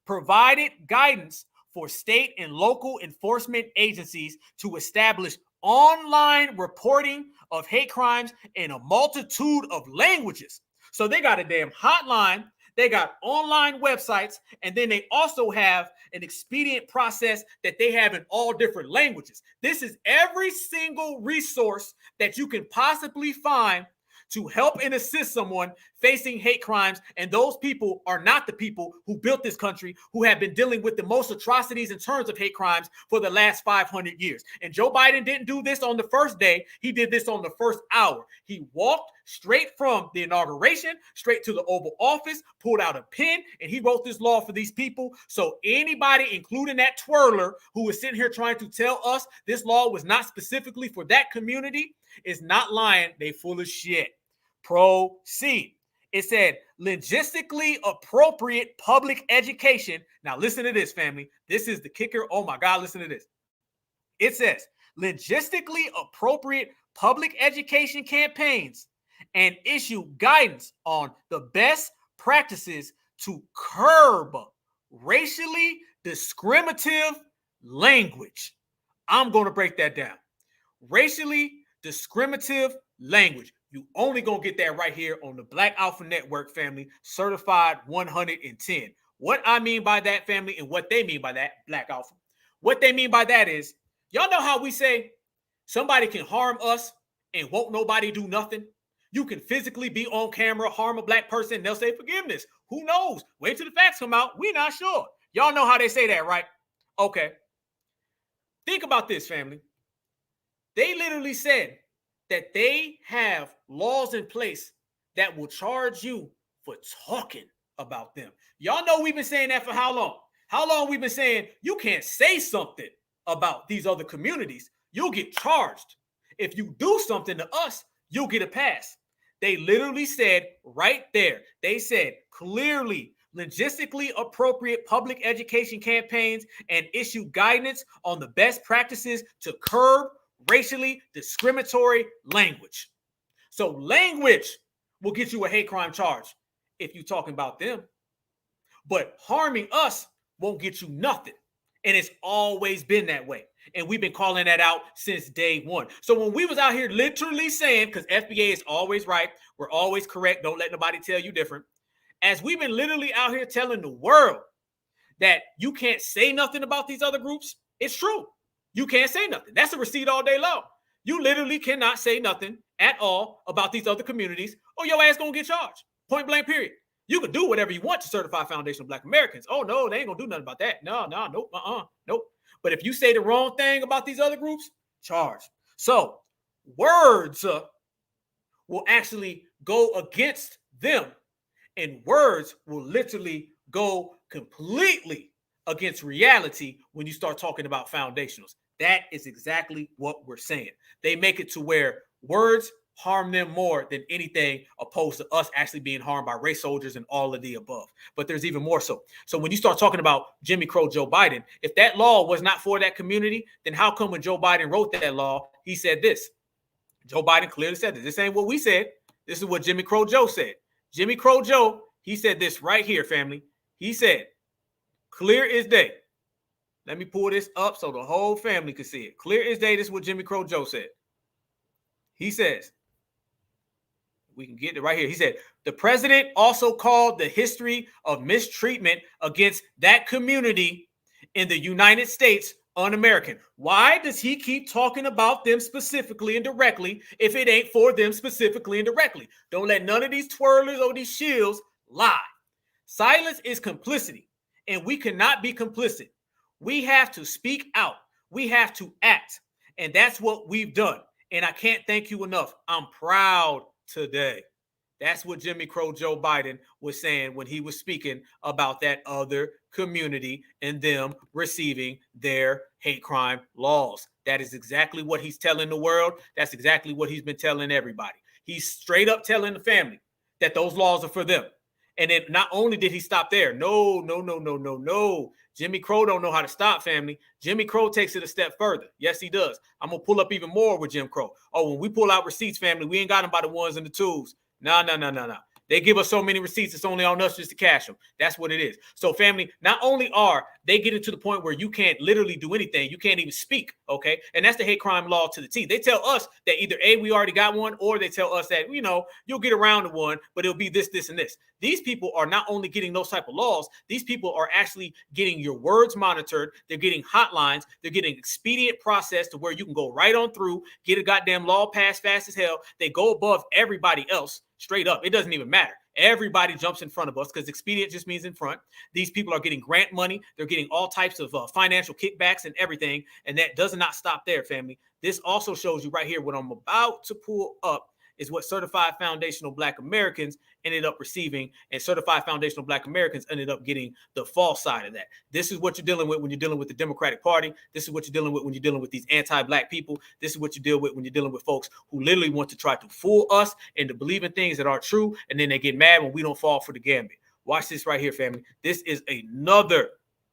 Provided guidance for state and local enforcement agencies to establish online reporting of hate crimes in a multitude of languages. So they got a damn hotline, they got online websites, and then they also have an expedient process that they have in all different languages. This is every single resource that you can possibly find to help and assist someone facing hate crimes. And those people are not the people who built this country, who have been dealing with the most atrocities in terms of hate crimes for the last 500 years. And Joe Biden didn't do this on the first day. He did this on the first hour. He walked straight from the inauguration, straight to the Oval Office, pulled out a pen, and he wrote this law for these people. So anybody, including that twirler who is sitting here trying to tell us this law was not specifically for that community, is not lying. They full of shit. Proceed. It said logistically appropriate public education. Now listen to this, family. This is the kicker. Oh my God, listen to this. It says logistically appropriate public education campaigns and issue guidance on the best practices to curb racially discriminative language. I'm going to break that down. Racially discriminative language. You only gonna get that right here on the Black Alpha Network, family, certified 110. What I mean by that, family, and what they mean by that, Black Alpha, what they mean by that is, y'all know how we say somebody can harm us and won't nobody do nothing? You can physically be on camera, harm a black person, and they'll say forgiveness. Who knows? Wait till the facts come out. We're not sure. Y'all know how they say that, right? Okay. Think about this, family. They literally said that they have laws in place that will charge you for talking about them. Y'all know we've been saying that for how long? How long we've been saying you can't say something about these other communities, you'll get charged. If you do something to us, you'll get a pass. They literally said right there, they said clearly, logistically appropriate public education campaigns and issue guidance on the best practices to curb racially discriminatory language. So language will get you a hate crime charge if you're talking about them. But harming us won't get you nothing. And it's always been that way. And we've been calling that out since day one. So when we was out here literally saying, because FBA is always right, we're always correct, don't let nobody tell you different. As we've been literally out here telling the world that you can't say nothing about these other groups, it's true. You can't say nothing. That's a receipt all day long. You literally cannot say nothing at all about these other communities or your ass gonna get charged. Point blank, period. You can do whatever you want to certify foundational Black Americans. Oh, no, they ain't gonna do nothing about that. No, nope, nope. But if you say the wrong thing about these other groups, charge. So words will actually go against them, and words will literally go completely against reality when you start talking about foundationals. That is exactly what we're saying. They make it to where words harm them more than anything, opposed to us actually being harmed by race soldiers and all of the above. But there's even more so. So when you start talking about Jimmy Crow Joe Biden, if that law was not for that community, then how come when Joe Biden wrote that law, he said this? Joe Biden clearly said this. This ain't what we said. This is what Jimmy Crow Joe said. Jimmy Crow Joe, he said this right here, family. He said, clear as day. Let me pull this up so the whole family can see it. Clear as day, this is what Jimmy Crow Joe said. He says, we can get it right here. He said, the president also called the history of mistreatment against that community in the United States un-American. Why does he keep talking about them specifically and directly if it ain't for them specifically and directly? Don't let none of these twirlers or these shills lie. Silence is complicity, and we cannot be complicit. We have to speak out. We have to act, and that's what we've done. And I can't thank you enough. I'm proud today. That's what Jimmy Crow Joe Biden was saying when he was speaking about that other community and them receiving their hate crime laws. That is exactly what he's telling the world. That's exactly what he's been telling everybody. He's straight up telling the family that those laws are for them. And then not only did he stop there, no. Jimmy Crow don't know how to stop, family. Jimmy Crow takes it a step further. Yes, he does. I'm going to pull up even more with Jim Crow. Oh, when we pull out receipts, family, we ain't got them by the ones and the twos. No. They give us so many receipts, it's only on us just to cash them. That's what it is. So, family, not only are they getting to the point where you can't literally do anything, you can't even speak, okay? And that's the hate crime law to the T. They tell us that either A, we already got one, or they tell us that, you'll get around to one, but it'll be this, this, and this. These people are not only getting those type of laws, these people are actually getting your words monitored. They're getting hotlines. They're getting expedient process to where you can go right on through, get a goddamn law passed fast as hell. They go above everybody else straight up. It doesn't even matter. Everybody jumps in front of us because expedient just means in front. These people are getting grant money. They're getting all types of financial kickbacks and everything. And that does not stop there, family. This also shows you right here what I'm about to pull up is what certified foundational Black Americans ended up receiving, and certified foundational Black Americans ended up getting the false side of that. This is what you're dealing with when you're dealing with the Democratic Party. This is what you're dealing with when you're dealing with these anti-Black people. This is what you deal with when you're dealing with folks who literally want to try to fool us into believing things that aren't true, and then they get mad when we don't fall for the gambit. Watch this right here, family. This is another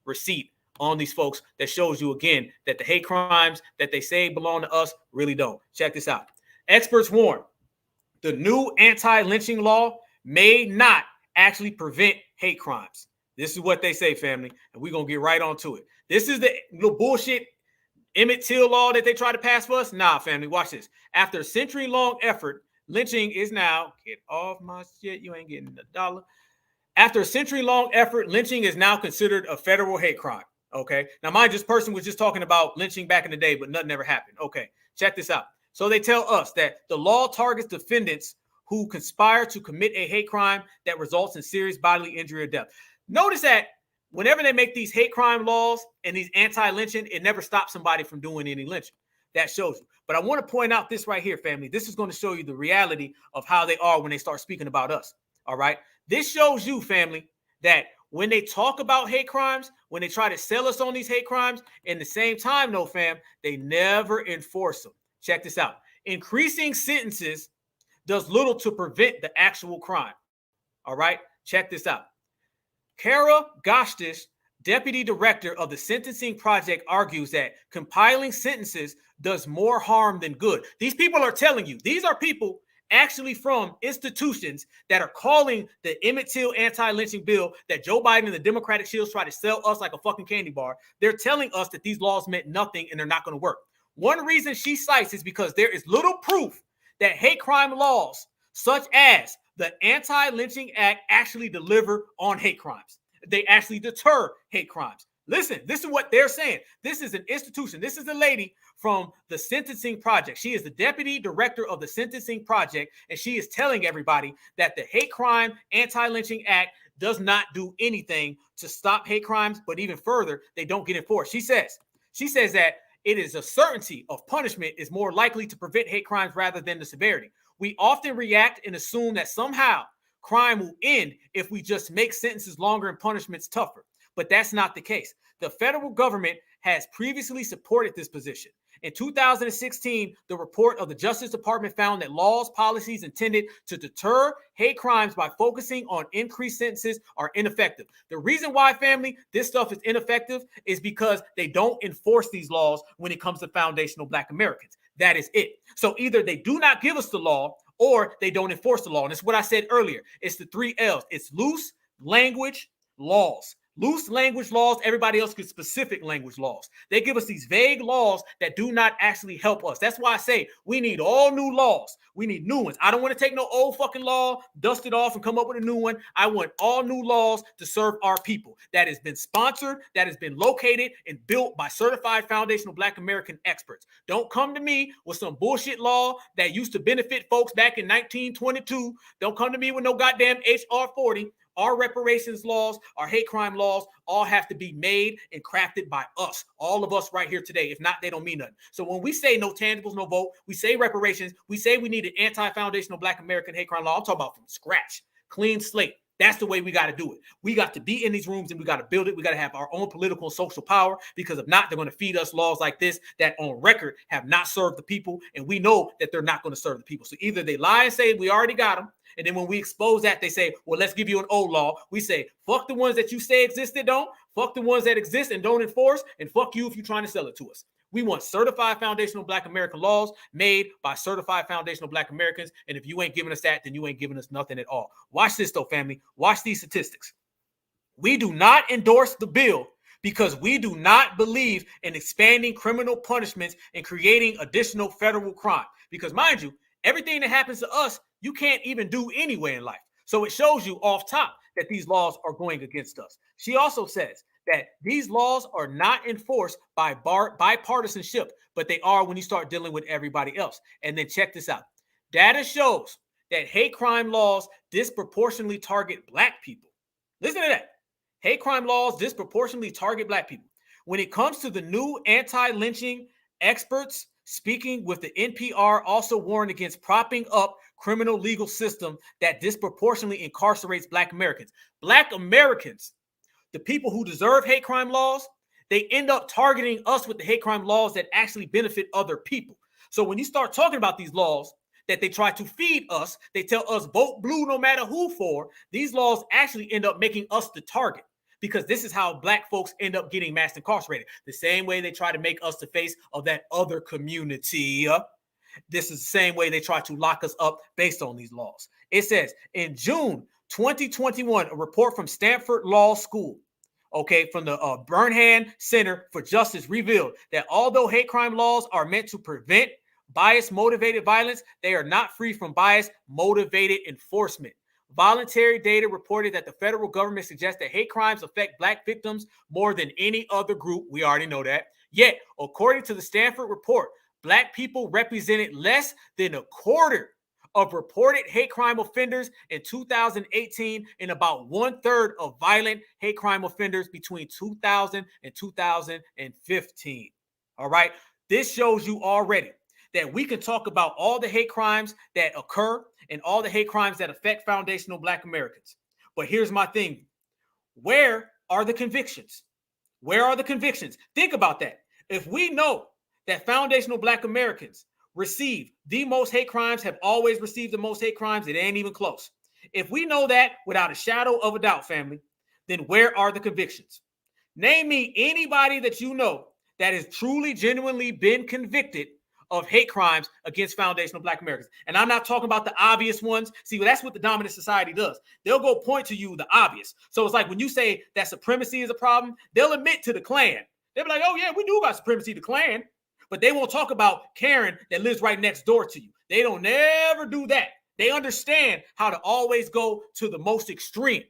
receipt on these folks that shows you again that the hate crimes that they say belong to us really don't. Check this out. Experts warn the new anti-lynching law may not actually prevent hate crimes. This is what they say, family, and we're going to get right on to it. This is the bullshit Emmett Till law that they try to pass for us. Nah, family, watch this. After a century-long effort, lynching is now, get off my shit, you ain't getting a dollar. After a century-long effort, lynching is now considered a federal hate crime, okay? Now, mind this person was just talking about lynching back in the day, but nothing ever happened. Okay, check this out. So they tell us that the law targets defendants who conspire to commit a hate crime that results in serious bodily injury or death. Notice that whenever they make these hate crime laws and these anti-lynching, it never stops somebody from doing any lynching. That shows you. But I want to point out this right here, family. This is going to show you the reality of how they are when they start speaking about us. All right. This shows you, family, that when they talk about hate crimes, when they try to sell us on these hate crimes, in the same time, no, fam, they never enforce them. Check this out. Increasing sentences does little to prevent the actual crime. All right. Check this out. Kara Gostish, deputy director of the Sentencing Project, argues that compiling sentences does more harm than good. These people are telling you, these are people actually from institutions that are calling the Emmett Till anti-lynching bill that Joe Biden and the Democratic Shields try to sell us like a fucking candy bar. They're telling us that these laws meant nothing and they're not going to work. One reason she cites is because there is little proof that hate crime laws, such as the Anti-Lynching Act, actually deliver on hate crimes. They actually deter hate crimes. Listen, this is what they're saying. This is an institution. This is a lady from the Sentencing Project. She is the deputy director of the Sentencing Project, and she is telling everybody that the Hate Crime Anti-Lynching Act does not do anything to stop hate crimes, but even further, they don't get enforced. She says that it is a certainty of punishment is more likely to prevent hate crimes rather than the severity. We often react and assume that somehow crime will end if we just make sentences longer and punishments tougher. But that's not the case. The federal government has previously supported this position. In 2016, the report of the Justice Department found that laws, policies intended to deter hate crimes by focusing on increased sentences are ineffective. The reason why, family, this stuff is ineffective is because they don't enforce these laws when it comes to foundational Black Americans. That is it. So either they do not give us the law or they don't enforce the law. And it's what I said earlier. It's the 3 L's. It's loose language laws. Loose language laws, everybody else gets specific language laws. They give us these vague laws that do not actually help us. That's why I say we need all new laws. We need new ones. I don't want to take no old fucking law, dust it off, and come up with a new one. I want all new laws to serve our people. That has been sponsored, that has been located and built by certified foundational Black American experts. Don't come to me with some bullshit law that used to benefit folks back in 1922. Don't come to me with no goddamn HR 40. Our reparations laws, our hate crime laws, all have to be made and crafted by us, all of us right here today. If not, they don't mean nothing. So when we say no tangibles, no vote, we say reparations, we say we need an anti-foundational Black American hate crime law. I'm talking about from scratch, clean slate. That's the way we got to do it. We got to be in these rooms and we got to build it. We got to have our own political and social power, because if not, they're going to feed us laws like this that on record have not served the people. And we know that they're not going to serve the people. So either they lie and say we already got them. And then when we expose that, they say, well, let's give you an old law. We say, fuck the ones that you say existed, don't. Fuck the ones that exist and don't enforce. And fuck you if you're trying to sell it to us. We want certified foundational Black American laws made by certified foundational Black Americans. And if you ain't giving us that, then you ain't giving us nothing at all. Watch this, though, family. Watch these statistics. We do not endorse the bill because we do not believe in expanding criminal punishments and creating additional federal crime. Because, mind you, everything that happens to us, you can't even do anywhere in life. So it shows you off top that these laws are going against us. She also says that these laws are not enforced by bipartisanship, but they are when you start dealing with everybody else. And then check this out. Data shows that hate crime laws disproportionately target Black people. Listen to that. Hate crime laws disproportionately target Black people. When it comes to the new anti-lynching, experts speaking with the NPR also warned against propping up criminal legal system that disproportionately incarcerates Black Americans. Black Americans, the people who deserve hate crime laws, they end up targeting us with the hate crime laws that actually benefit other people. So when you start talking about these laws that they try to feed us, they tell us vote blue no matter who for, these laws actually end up making us the target. Because this is how Black folks end up getting mass incarcerated. The same way they try to make us the face of that other community. This is the same way they try to lock us up based on these laws. It says in June 2021, a report from Stanford Law School, from the Burnham Center for Justice revealed that although hate crime laws are meant to prevent bias-motivated violence, they are not free from bias-motivated enforcement. Voluntary data reported that the federal government suggests that hate crimes affect Black victims more than any other group. We already know that. Yet, according to the Stanford report, Black people represented less than a quarter of reported hate crime offenders in 2018 and about 1/3 of violent hate crime offenders between 2000 and 2015. All right. This shows you already that we can talk about all the hate crimes that occur and all the hate crimes that affect foundational Black Americans. But here's my thing. Where are the convictions? Where are the convictions? Think about that. If we know that foundational Black Americans receive the most hate crimes, have always received the most hate crimes, it ain't even close. If we know that without a shadow of a doubt, family, then where are the convictions? Name me anybody that you know that has truly, genuinely been convicted of hate crimes against foundational Black Americans. And I'm not talking about the obvious ones. See, that's what the dominant society does. They'll go point to you the obvious. So it's like when you say that supremacy is a problem, they'll admit to the Klan. They'll be like, oh yeah, we do got supremacy, the Klan. But they won't talk about Karen that lives right next door to you. They don't never do that. They understand how to always go to the most extreme.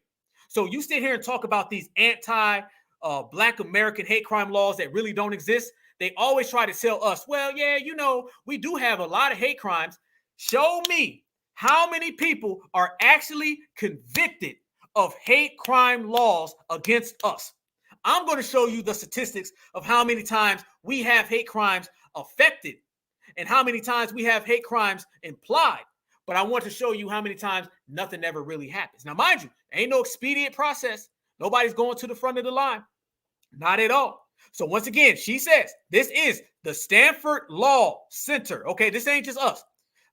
So you sit here and talk about these anti-Black American hate crime laws that really don't exist. They always try to tell us, well, yeah, you know, we do have a lot of hate crimes. Show me how many people are actually convicted of hate crime laws against us. I'm going to show you the statistics of how many times we have hate crimes affected and how many times we have hate crimes implied. But I want to show you how many times nothing ever really happens. Now, mind you, ain't no expedient process. Nobody's going to the front of the line. Not at all. So once again, she says, this is the Stanford Law Center. Okay, this ain't just us.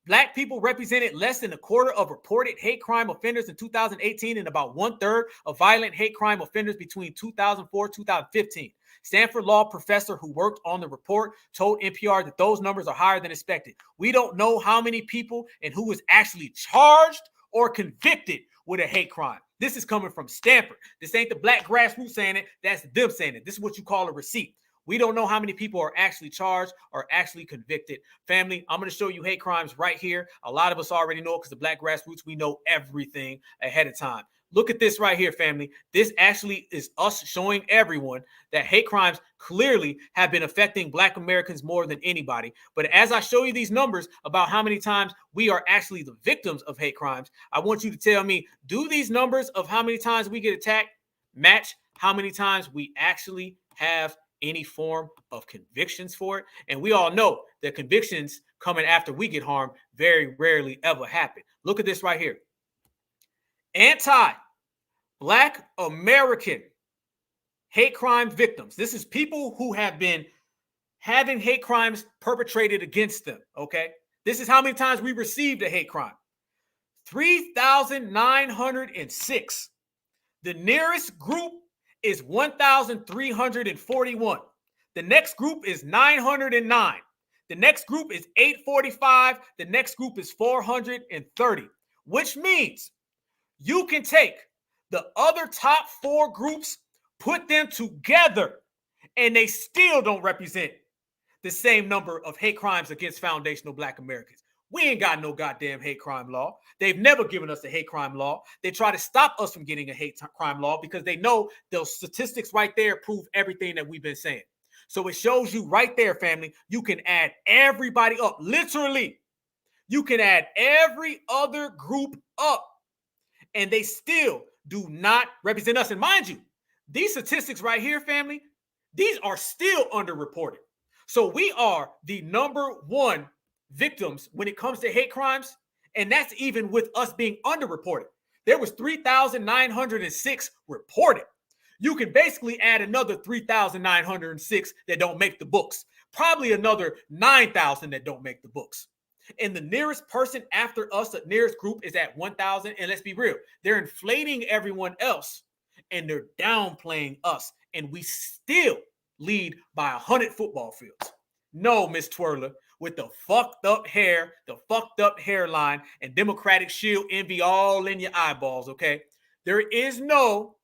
Black people represented less than a quarter of reported hate crime offenders in 2018 and about 1/3 of violent hate crime offenders between 2004 and 2015. Stanford Law professor who worked on the report told NPR that those numbers are higher than expected. We don't know how many people and who was actually charged or convicted with a hate crime. This is coming from Stanford. This ain't the Black grassroots saying it. That's them saying it. This is what you call a receipt. We don't know how many people are actually charged or actually convicted. Family, I'm going to show you hate crimes right here. A lot of us already know because the Black grassroots, we know everything ahead of time. Look at this right here, family. This actually is us showing everyone that hate crimes clearly have been affecting Black Americans more than anybody. But as I show you these numbers about how many times we are actually the victims of hate crimes, I want you to tell me, do these numbers of how many times we get attacked match how many times we actually have any form of convictions for it? And we all know that convictions coming after we get harmed very rarely ever happen. Look at this right here. Anti-Black American hate crime victims. This is people who have been having hate crimes perpetrated against them, okay? This is how many times we received a hate crime. 3,906. The nearest group is 1,341. The next group is 909. The next group is 845. The next group is 430, which means you can take the other top 4 groups, put them together, and they still don't represent the same number of hate crimes against foundational Black Americans. We ain't got no goddamn hate crime law. They've never given us a hate crime law. They try to stop us from getting a hate crime law because they know those statistics right there prove everything that we've been saying. So it shows you right there, family, you can add everybody up. Literally, you can add every other group up, and they still do not represent us. And mind you, these statistics right here, family, these are still underreported. So we are the #1 victims when it comes to hate crimes, and that's even with us being underreported. There was 3,906 reported. You can basically add another 3,906 that don't make the books, probably another 9,000 that don't make the books. And the nearest person after us, the nearest group, is at 1,000. And let's be real, they're inflating everyone else and they're downplaying us, and we still lead by 100 football fields. No, Miss Twirler, with the fucked up hair, the fucked up hairline, and Democratic Shield envy all in your eyeballs, okay? There is no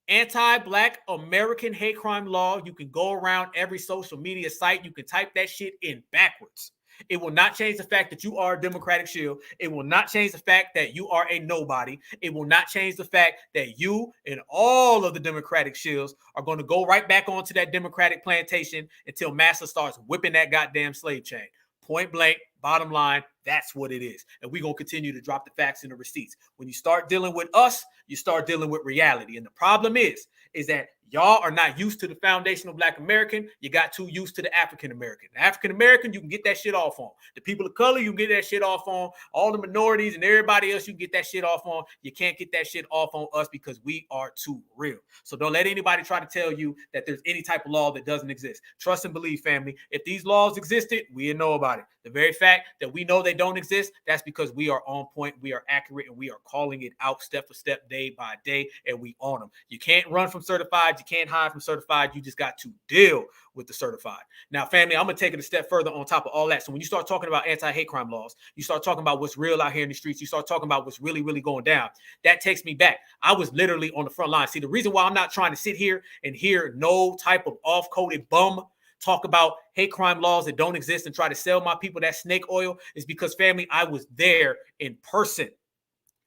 anti-Black American hate crime law. You can go around every social media site. You can type that shit in backwards. It will not change the fact that you are a Democratic Shield. It will not change the fact that you are a nobody. It will not change the fact that you and all of the Democratic Shields are going to go right back onto that Democratic plantation until Massa starts whipping that goddamn slave chain. Point blank, bottom line, That's what it is. And we're going to continue to drop the facts and the receipts. When you start dealing with us, you start dealing with reality. And the problem is that y'all are not used to the foundational Black American. You got too used to the African American. The African American, you can get that shit off on. The people of color, you can get that shit off on. All the minorities and everybody else, you can get that shit off on. You can't get that shit off on us because we are too real. So don't let anybody try to tell you that there's any type of law that doesn't exist. Trust and believe, family. If these laws existed, we'd know about it. The very fact that we know they don't exist, that's because we are on point, we are accurate, and we are calling it out step for step, day by day, and we on them. You can't run from certified. You can't hide from certified. You just got to deal with the certified. Now, family, I'm going to take it a step further on top of all that. So when you start talking about anti-hate crime laws, you start talking about what's real out here in the streets, you start talking about what's really, really going down, that takes me back. I was literally on the front line. See, the reason why I'm not trying to sit here and hear no type of off-coded bum talk about hate crime laws that don't exist and try to sell my people that snake oil is because, family, I was there in person.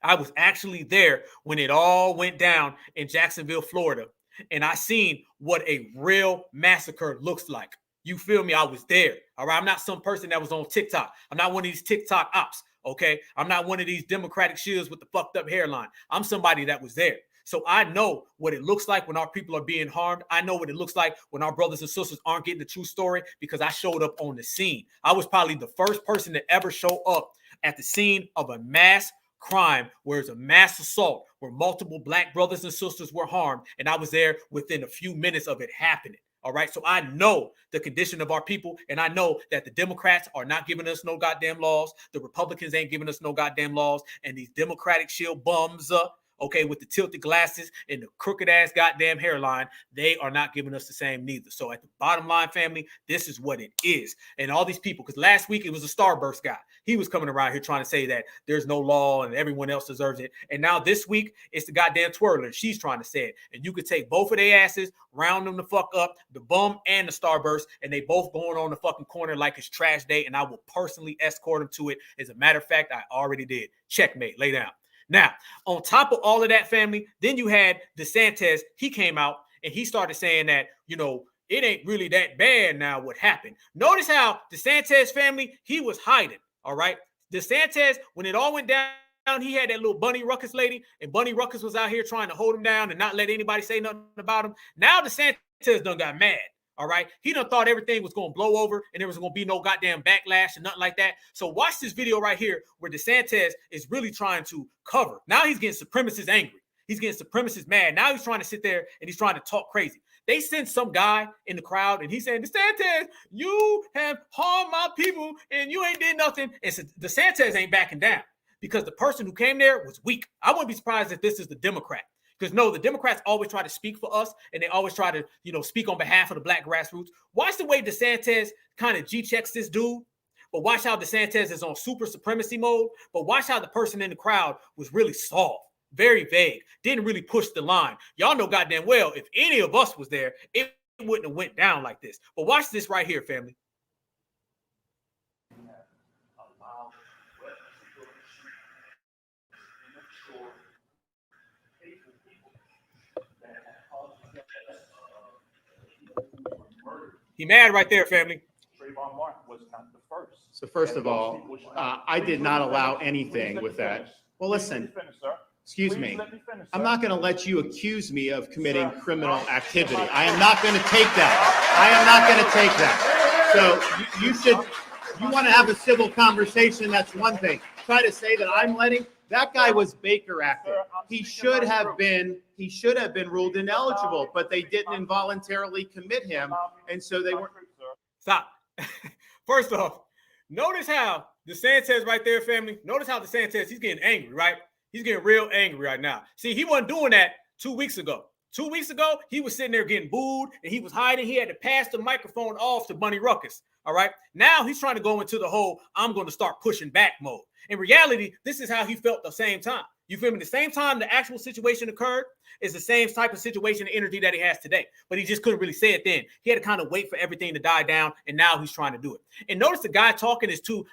I was actually there when it all went down in Jacksonville, Florida. And I seen what a real massacre looks like. You feel me? I was there. All right. I'm not some person that was on TikTok. I'm not one of these TikTok ops. Okay. I'm not one of these Democratic shields with the fucked up hairline. I'm somebody that was there. So I know what it looks like when our people are being harmed. I know what it looks like when our brothers and sisters aren't getting the true story because I showed up on the scene. I was probably the first person to ever show up at the scene of a mass crime where it's a mass assault where multiple Black brothers and sisters were harmed. And I was there within a few minutes of it happening. All right. So I know the condition of our people. And I know that the Democrats are not giving us no goddamn laws. The Republicans ain't giving us no goddamn laws. And these Democratic shield bums, okay, with the tilted glasses and the crooked ass goddamn hairline, they are not giving us the same neither. So at the bottom line, family, this is what it is. And all these people, because last week it was a Starburst guy. He was coming around here trying to say that there's no law and everyone else deserves it. And now this week it's the goddamn twirler. She's trying to say it. And you could take both of their asses, round them the fuck up, the bum and the Starburst, and they both going on the fucking corner like it's trash day. And I will personally escort them to it. As a matter of fact, I already did. Checkmate, lay down. Now, on top of all of that, family, then you had DeSantis. He came out and he started saying that, you know, it ain't really that bad now what happened. Notice how DeSantis, family, he was hiding, all right? DeSantis, when it all went down, he had that little Bunny Ruckus lady, and Bunny Ruckus was out here trying to hold him down and not let anybody say nothing about him. Now DeSantis done got mad. All right. He done thought everything was going to blow over and there was going to be no goddamn backlash and nothing like that. So watch this video right here where DeSantis is really trying to cover. Now he's getting supremacists angry. He's getting supremacists mad. Now he's trying to sit there and he's trying to talk crazy. They sent some guy in the crowd and he's saying, DeSantis, you have harmed my people and you ain't did nothing. And so DeSantis ain't backing down because the person who came there was weak. I wouldn't be surprised if this is the Democrat. Because no, the Democrats always try to speak for us and they always try to, you know, speak on behalf of the Black grassroots. Watch the way DeSantis kind of G-checks this dude, but watch how DeSantis is on super supremacy mode. But watch how the person in the crowd was really soft, very vague, didn't really push the line. Y'all know goddamn well, if any of us was there, it wouldn't have went down like this. But watch this right here, family. He mad right there, family. Trayvon Martin was not the first. So first of all, I did not allow anything with that. Well, listen, excuse me. I'm not going to let you accuse me of committing criminal activity. I am not going to take that. I am not going to take that. So you should, you want to have a civil conversation, that's one thing. Try to say that I'm letting, that guy was Baker acting. He should have been ruled ineligible, but they didn't involuntarily commit him. And so they weren't. Stop. First off, notice how DeSantis right there, family. Notice how DeSantis, he's getting angry, right? He's getting real angry right now. See, he wasn't doing that 2 weeks ago. 2 weeks ago, he was sitting there getting booed and he was hiding. He had to pass the microphone off to Bunny Ruckus. All right. Now he's trying to go into the whole I'm going to start pushing back mode. In reality, this is how he felt the same time. You feel me? The same time the actual situation occurred is the same type of situation and energy that he has today. But he just couldn't really say it then. He had to kind of wait for everything to die down. And now he's trying to do it. And notice the guy talking is too,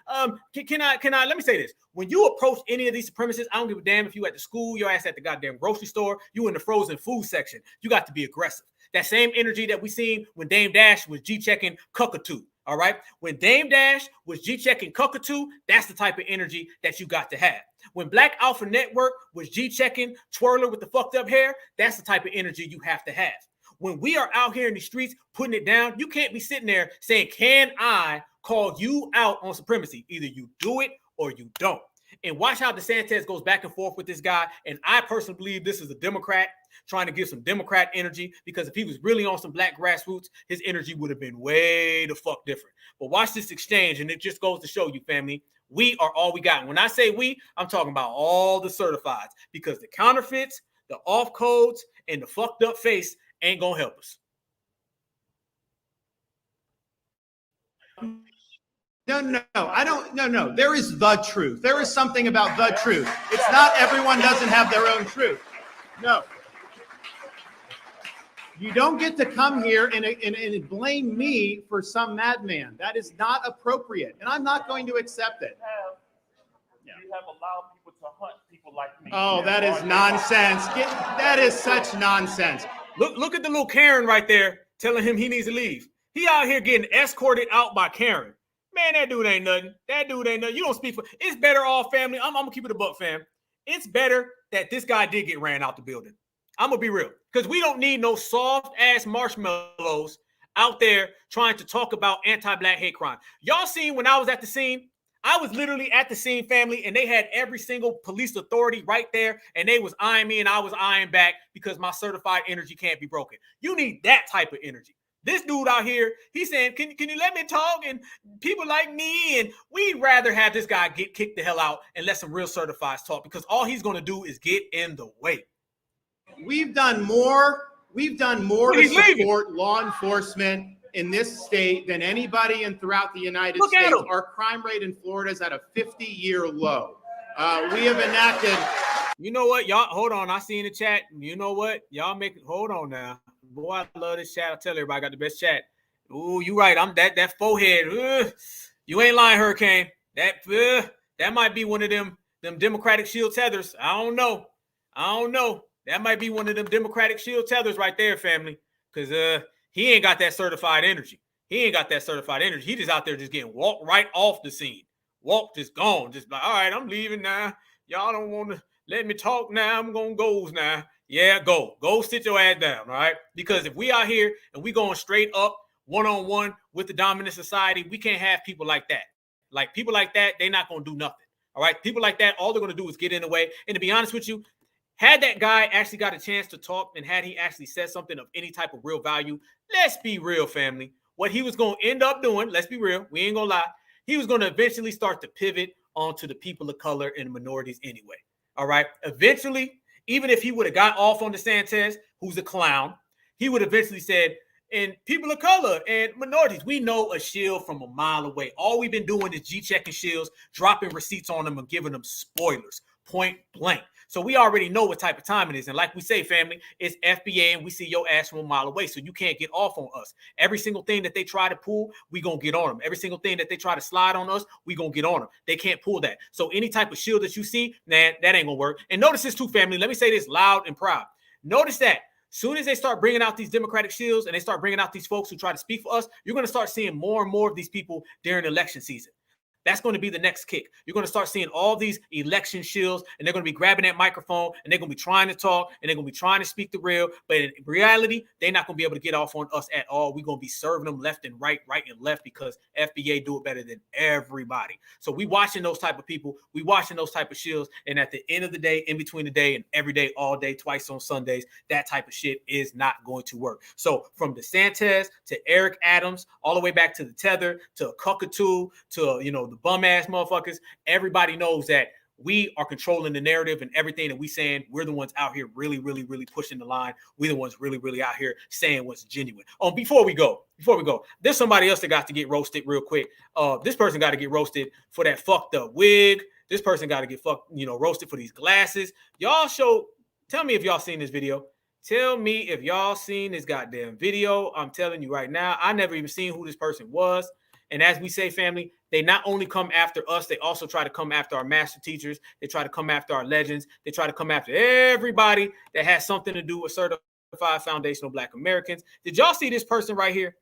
can I, let me say this. When you approach any of these supremacists, I don't give a damn if you at the school, your ass at the goddamn grocery store, you in the frozen food section. You got to be aggressive. That same energy that we seen when Dame Dash was G-checking Cuckatoo. All right. When Dame Dash was G-checking Cuckatoo, that's the type of energy that you got to have. When Black Alpha Network was G-checking Twirler with the fucked up hair, that's the type of energy you have to have. When we are out here in the streets putting it down, you can't be sitting there saying, can I call you out on supremacy? Either you do it or you don't. And watch how DeSantis goes back and forth with this guy. And I personally believe this is a Democrat trying to give some Democrat energy, because if he was really on some black grassroots, his energy would have been way the fuck different. But watch this exchange, and it just goes to show you, family, we are all we got. And when I say we, I'm talking about all the certifieds, because the counterfeits, the off codes, and the fucked up face ain't gonna help us. No, I don't. No. There is the truth. There is something about the truth. It's not everyone doesn't have their own truth. No. You don't get to come here and blame me for some madman. That is not appropriate, and I'm not going to accept it. You have allowed people to hunt people like me. Oh, that is nonsense. That is such nonsense. Look at the little Karen right there telling him he needs to leave. He out here getting escorted out by Karen. Man, that dude ain't nothing. You don't speak for. It's better off, family. I'm gonna keep it a buck, fam. It's better that this guy did get ran out the building. I'm gonna be real, because we don't need no soft ass marshmallows out there trying to talk about anti-black hate crime. Y'all seen when I was at the scene? I was literally at the scene, family, and they had every single police authority right there, and they was eyeing me and I was eyeing back because my certified energy can't be broken. You need that type of energy. This dude out here, he's saying, can you let me talk? And people like me, and we'd rather have this guy get kicked the hell out and let some real certifieds talk, because all he's going to do is get in the way. We've done more to support law enforcement in this state than anybody throughout the United States. Our crime rate in Florida is at a 50-year low. We have enacted. You know what, y'all? Hold on. I see in the chat. You know what? Y'all make it. Hold on now. Boy, I love this chat. I tell everybody I got the best chat. Ooh, you right. I'm that forehead. You ain't lying, Hurricane. That might be one of them Democratic shield tethers. I don't know. That might be one of them Democratic shield tethers right there, family. Because he ain't got that certified energy. He just out there just getting walked right off the scene. Walked, just gone. Just like, all right, I'm leaving now. Y'all don't want to let me talk now. I'm going to go now. Yeah, go sit your ass down, all right? Because if we out here and we going straight up one-on-one with the dominant society, we can't have people like that. Like people like that, they're not going to do nothing, all right? People like that, all they're going to do is get in the way. And to be honest with you, had that guy actually got a chance to talk, and had he actually said something of any type of real value, let's be real, family. What he was going to end up doing, let's be real, we ain't going to lie, he was going to eventually start to pivot onto the people of color and minorities anyway, all right? Eventually, even if he would have got off on DeSantis, who's a clown, he would eventually said, and people of color and minorities, we know a shield from a mile away. All we've been doing is G-checking shields, dropping receipts on them and giving them spoilers, point blank. So we already know what type of time it is. And like we say, family, it's FBA, and we see your ass from a mile away. So you can't get off on us. Every single thing that they try to pull, we going to get on them. Every single thing that they try to slide on us, we going to get on them. They can't pull that. So any type of shield that you see, man, that ain't going to work. And notice this too, family. Let me say this loud and proud. Notice that soon as they start bringing out these Democratic shields and they start bringing out these folks who try to speak for us, you're going to start seeing more and more of these people during election season. That's going to be the next kick. You're going to start seeing all these election shills, and they're going to be grabbing that microphone, and they're going to be trying to talk, and they're going to be trying to speak the real. But in reality, they're not going to be able to get off on us at all. We're going to be serving them left and right and left, because FBA do it better than everybody. So we watching those type of people. We watching those type of shills. And at the end of the day, in between the day and every day, all day, twice on Sundays, that type of shit is not going to work. So from DeSantis to Eric Adams, all the way back to the Tether, to Cuckatoo, to, the bum ass motherfuckers, everybody knows that we are controlling the narrative, and everything that we saying, we're the ones out here really pushing the line. We're the ones really out here saying what's genuine. Before we go, there's somebody else that got to get roasted real quick. This person got to get roasted for that fucked up wig. This person got to get roasted for these glasses. Tell me if y'all seen this video. Tell me if y'all seen this goddamn video. I'm telling you right now, I never even seen who this person was. And as we say, family, they not only come after us, they also try to come after our master teachers. They try to come after our legends. They try to come after everybody that has something to do with certified foundational Black Americans. Did y'all see this person right here?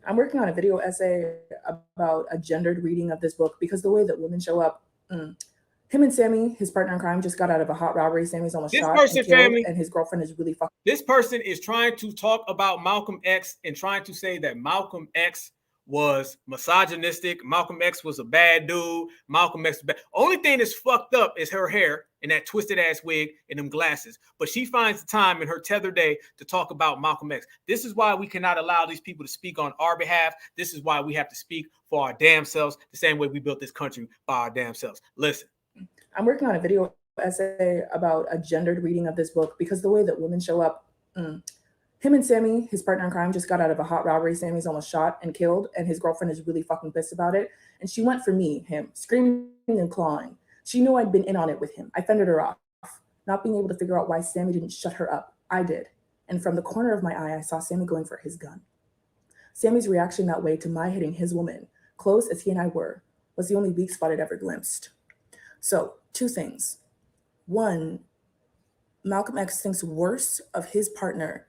I'm working on a video essay about a gendered reading of this book because the way that women show up. Him and Sammy, his partner in crime, just got out of a hot robbery. Sammy's almost shot and killed, family, and his girlfriend is really fucking. This person is trying to talk about Malcolm X and trying to say that Malcolm X was misogynistic. Malcolm X was a bad dude. Malcolm X was bad. Only thing that's fucked up is her hair and that twisted ass wig and them glasses. But she finds the time in her tether day to talk about Malcolm X. This is why we cannot allow these people to speak on our behalf. This is why we have to speak for our damn selves, the same way we built this country by our damn selves. Listen. I'm working on a video essay about a gendered reading of this book because the way that women show up. Him and Sammy, his partner in crime, just got out of a hot robbery. Sammy's almost shot and killed, and his girlfriend is really fucking pissed about it. And she went for me, him, screaming and clawing. She knew I'd been in on it with him. I fended her off, not being able to figure out why Sammy didn't shut her up. I did. And from the corner of my eye, I saw Sammy going for his gun. Sammy's reaction that way to my hitting his woman, close as he and I were, was the only weak spot I'd ever glimpsed. So, 2 things. 1, Malcolm X thinks worse of his partner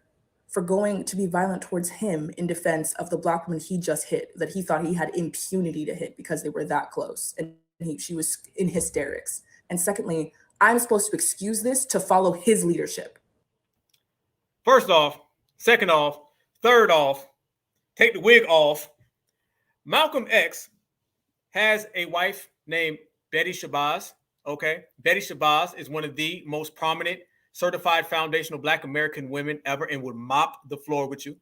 for going to be violent towards him in defense of the black woman he just hit, that he thought he had impunity to hit because they were that close and she was in hysterics. And secondly, I'm supposed to excuse this to follow his leadership. First off, second off, third off, take the wig off. Malcolm X has a wife named Betty Shabazz. Okay, Betty Shabazz is one of the most prominent certified foundational Black American women ever and would mop the floor with you.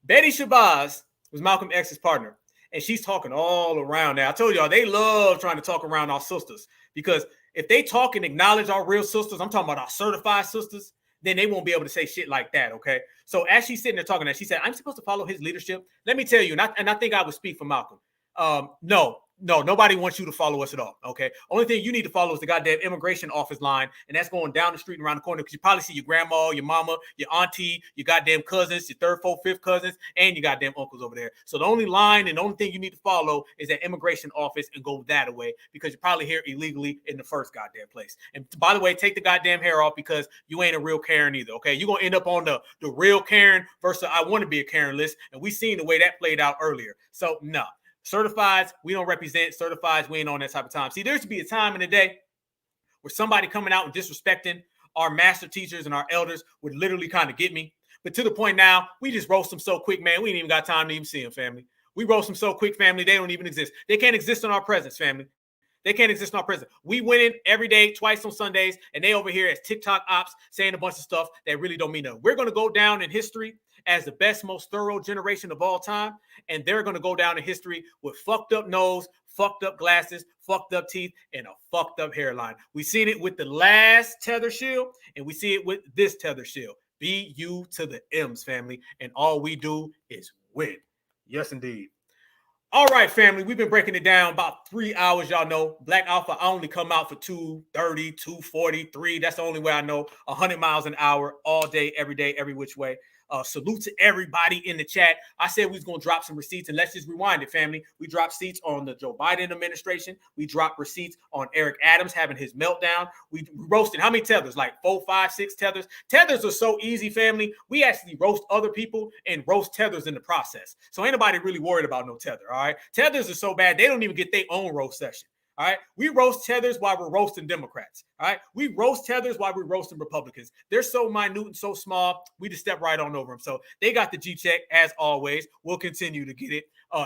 Betty Shabazz was Malcolm X's partner, and she's talking all around now. I told y'all, they love trying to talk around our sisters because if they talk and acknowledge our real sisters, I'm talking about our certified sisters, then they won't be able to say shit like that, okay? So as she's sitting there talking, that she said, I'm supposed to follow his leadership. Let me tell you, and I think I would speak for Malcolm. No, nobody wants you to follow us at all, okay? Only thing you need to follow is the goddamn immigration office line, and that's going down the street and around the corner because you probably see your grandma, your mama, your auntie, your goddamn cousins, your 3rd, 4th, 5th cousins, and your goddamn uncles over there. So the only line and the only thing you need to follow is that immigration office and go that away because you're probably here illegally in the first goddamn place. And by the way, take the goddamn hair off because you ain't a real Karen either, okay? You're going to end up on the real Karen versus I want to be a Karen list, and we seen the way that played out earlier. So, no. Certifieds, we don't represent. Certifieds, we ain't on that type of time. See, there should be a time in the day where somebody coming out and disrespecting our master teachers and our elders would literally kind of get me. But to the point now, we just roast them so quick, man. We ain't even got time to even see them, family. We roast them so quick, family. They don't even exist. They can't exist in our presence, family. They can't exist in our presence. We win in every day, twice on Sundays, and they over here as TikTok ops saying a bunch of stuff that really don't mean nothing. We're going to go down in history as the best, most thorough generation of all time, and they're going to go down in history with fucked up nose, fucked up glasses, fucked up teeth, and a fucked up hairline. We seen it with the last tether shield, and we see it with this tether shield. BU to the M's, family, and all we do is win. Yes, indeed. All right, family, we've been breaking it down about 3 hours. Y'all know Black Alpha, I only come out for 230, 243. That's the only way I know. 100 miles an hour all day, every which way. Salute to everybody in the chat. I said we was going to drop some receipts, and let's just rewind it, family. We dropped receipts on the Joe Biden administration. We dropped receipts on Eric Adams having his meltdown. We roasted how many tethers? Like 4, 5, 6 tethers. Tethers are so easy, family. We actually roast other people and roast tethers in the process. So ain't nobody really worried about no tether, all right? Tethers are so bad, they don't even get their own roast session. All right, we roast tethers while we're roasting Democrats. All right, we roast tethers while we're roasting Republicans. They're so minute and so small, we just step right on over them. So they got the G check as always. We'll continue to get it.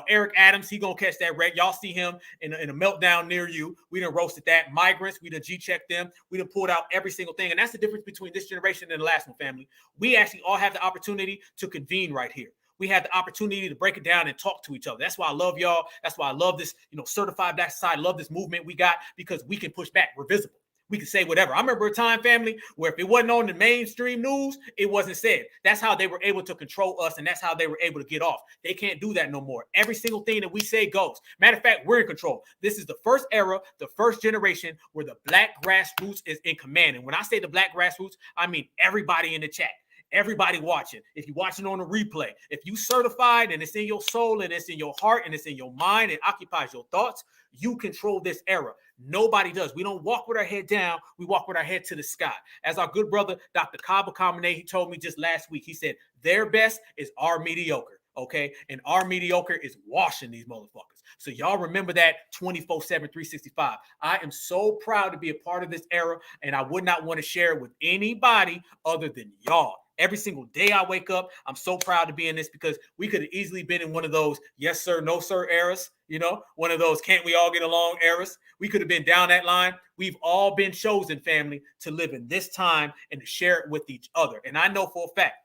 Eric Adams, he gonna catch that wreck. Y'all see him in a meltdown near you. We done roasted that. Migrants, we done G checked them. We done pulled out every single thing, and that's the difference between this generation and the last one, family. We actually all have the opportunity to convene right here. We had the opportunity to break it down and talk to each other. That's why I love y'all. That's why I love this, certified Black society. Love this movement we got because we can push back. We're visible. We can say whatever. I remember a time, family, where if it wasn't on the mainstream news, it wasn't said. That's how they were able to control us, and that's how they were able to get off. They can't do that no more. Every single thing that we say goes. Matter of fact, we're in control. This is the first era, the first generation where the Black grassroots is in command. And when I say the Black grassroots, I mean everybody in the chat. Everybody watching. If you're watching on a replay, if you certified and it's in your soul and it's in your heart and it's in your mind and occupies your thoughts, you control this era. Nobody does. We don't walk with our head down. We walk with our head to the sky. As our good brother, Dr. Kaba Kamene, he told me just last week, he said, their best is our mediocre. okay? And our mediocre is washing these motherfuckers. So y'all remember that 24/7, 365. I am so proud to be a part of this era, and I would not want to share it with anybody other than y'all. Every single day I wake up, I'm so proud to be in this, because we could have easily been in one of those yes sir, no sir eras, you know, one of those can't we all get along eras. We could have been down that line. We've all been chosen, family, to live in this time and to share it with each other. And I know for a fact,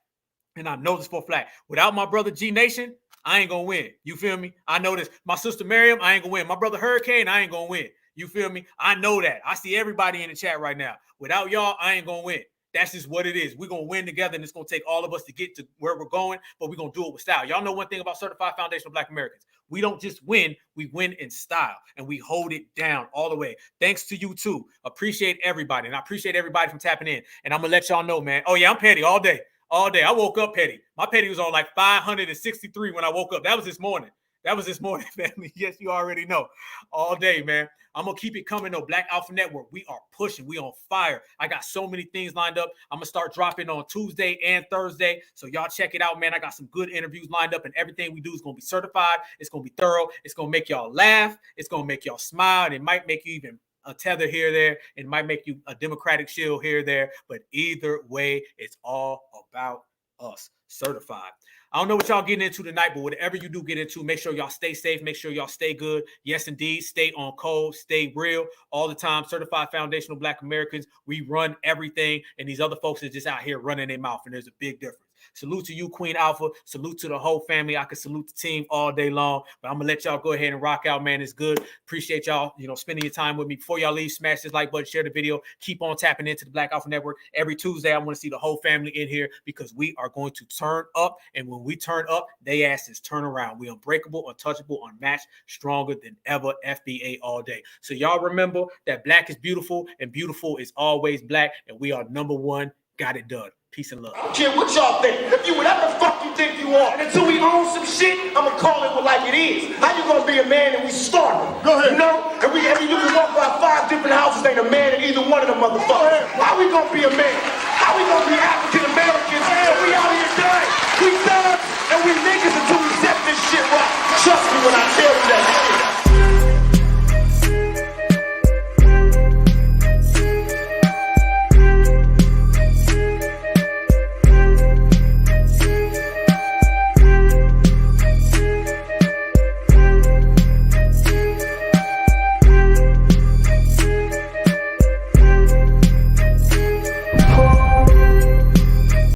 and I know this for a fact, without my brother G Nation, I ain't gonna win. You feel me? I know this. My sister Miriam, I ain't gonna win. My brother Hurricane, I ain't gonna win. You feel me? I know that. I see everybody in the chat right now. Without y'all, I ain't gonna win. That's just what it is. We're going to win together, and it's going to take all of us to get to where we're going, but we're going to do it with style. Y'all know one thing about Certified Foundational Black Americans. We don't just win, we win in style, and we hold it down all the way. Thanks to you, too. Appreciate everybody, and I appreciate everybody from tapping in. And I'm going to let y'all know, man. Oh, yeah, I'm petty all day. All day. I woke up petty. My petty was on like 563 when I woke up. That was this morning. That was this morning, family. Yes, you already know. All day, man. I'm going to keep it coming, though. Black Alpha Network, we are pushing. We on fire. I got so many things lined up. I'm going to start dropping on Tuesday and Thursday. So y'all check it out, man. I got some good interviews lined up, and everything we do is going to be certified. It's going to be thorough. It's going to make y'all laugh. It's going to make y'all smile. And it might make you even a tether here or there. It might make you a Democratic shield here or there. But either way, it's all about us. Certified. I don't know what y'all getting into tonight, but whatever you do get into, make sure y'all stay safe. Make sure y'all stay good. Yes, indeed. Stay on code. Stay real all the time. Certified Foundational Black Americans. We run everything, and these other folks are just out here running their mouth, and there's a big difference. Salute to you, Queen Alpha. Salute to the whole family. I can salute the team all day long, but I'm going to let y'all go ahead and rock out, man. It's good. Appreciate y'all, spending your time with me. Before y'all leave, smash this like button, share the video. Keep on tapping into the Black Alpha Network. Every Tuesday, I want to see the whole family in here, because we are going to turn up, and when we turn up, they asses turn around. We unbreakable, untouchable, unmatched, stronger than ever. FBA all day. So y'all remember that black is beautiful, and beautiful is always black, and we are number one. Got it done. Peace and love. I don't care what y'all think. If you whatever the fuck you think you are, and until we own some shit, I'ma call it like it is. How you gonna be a man and we starving? Go ahead. You know? And you can walk by 5 different houses, ain't a man in either one of them motherfuckers. How we gonna be a man? How we gonna be African Americans? We out here done. We done, and we niggas until we set this shit right.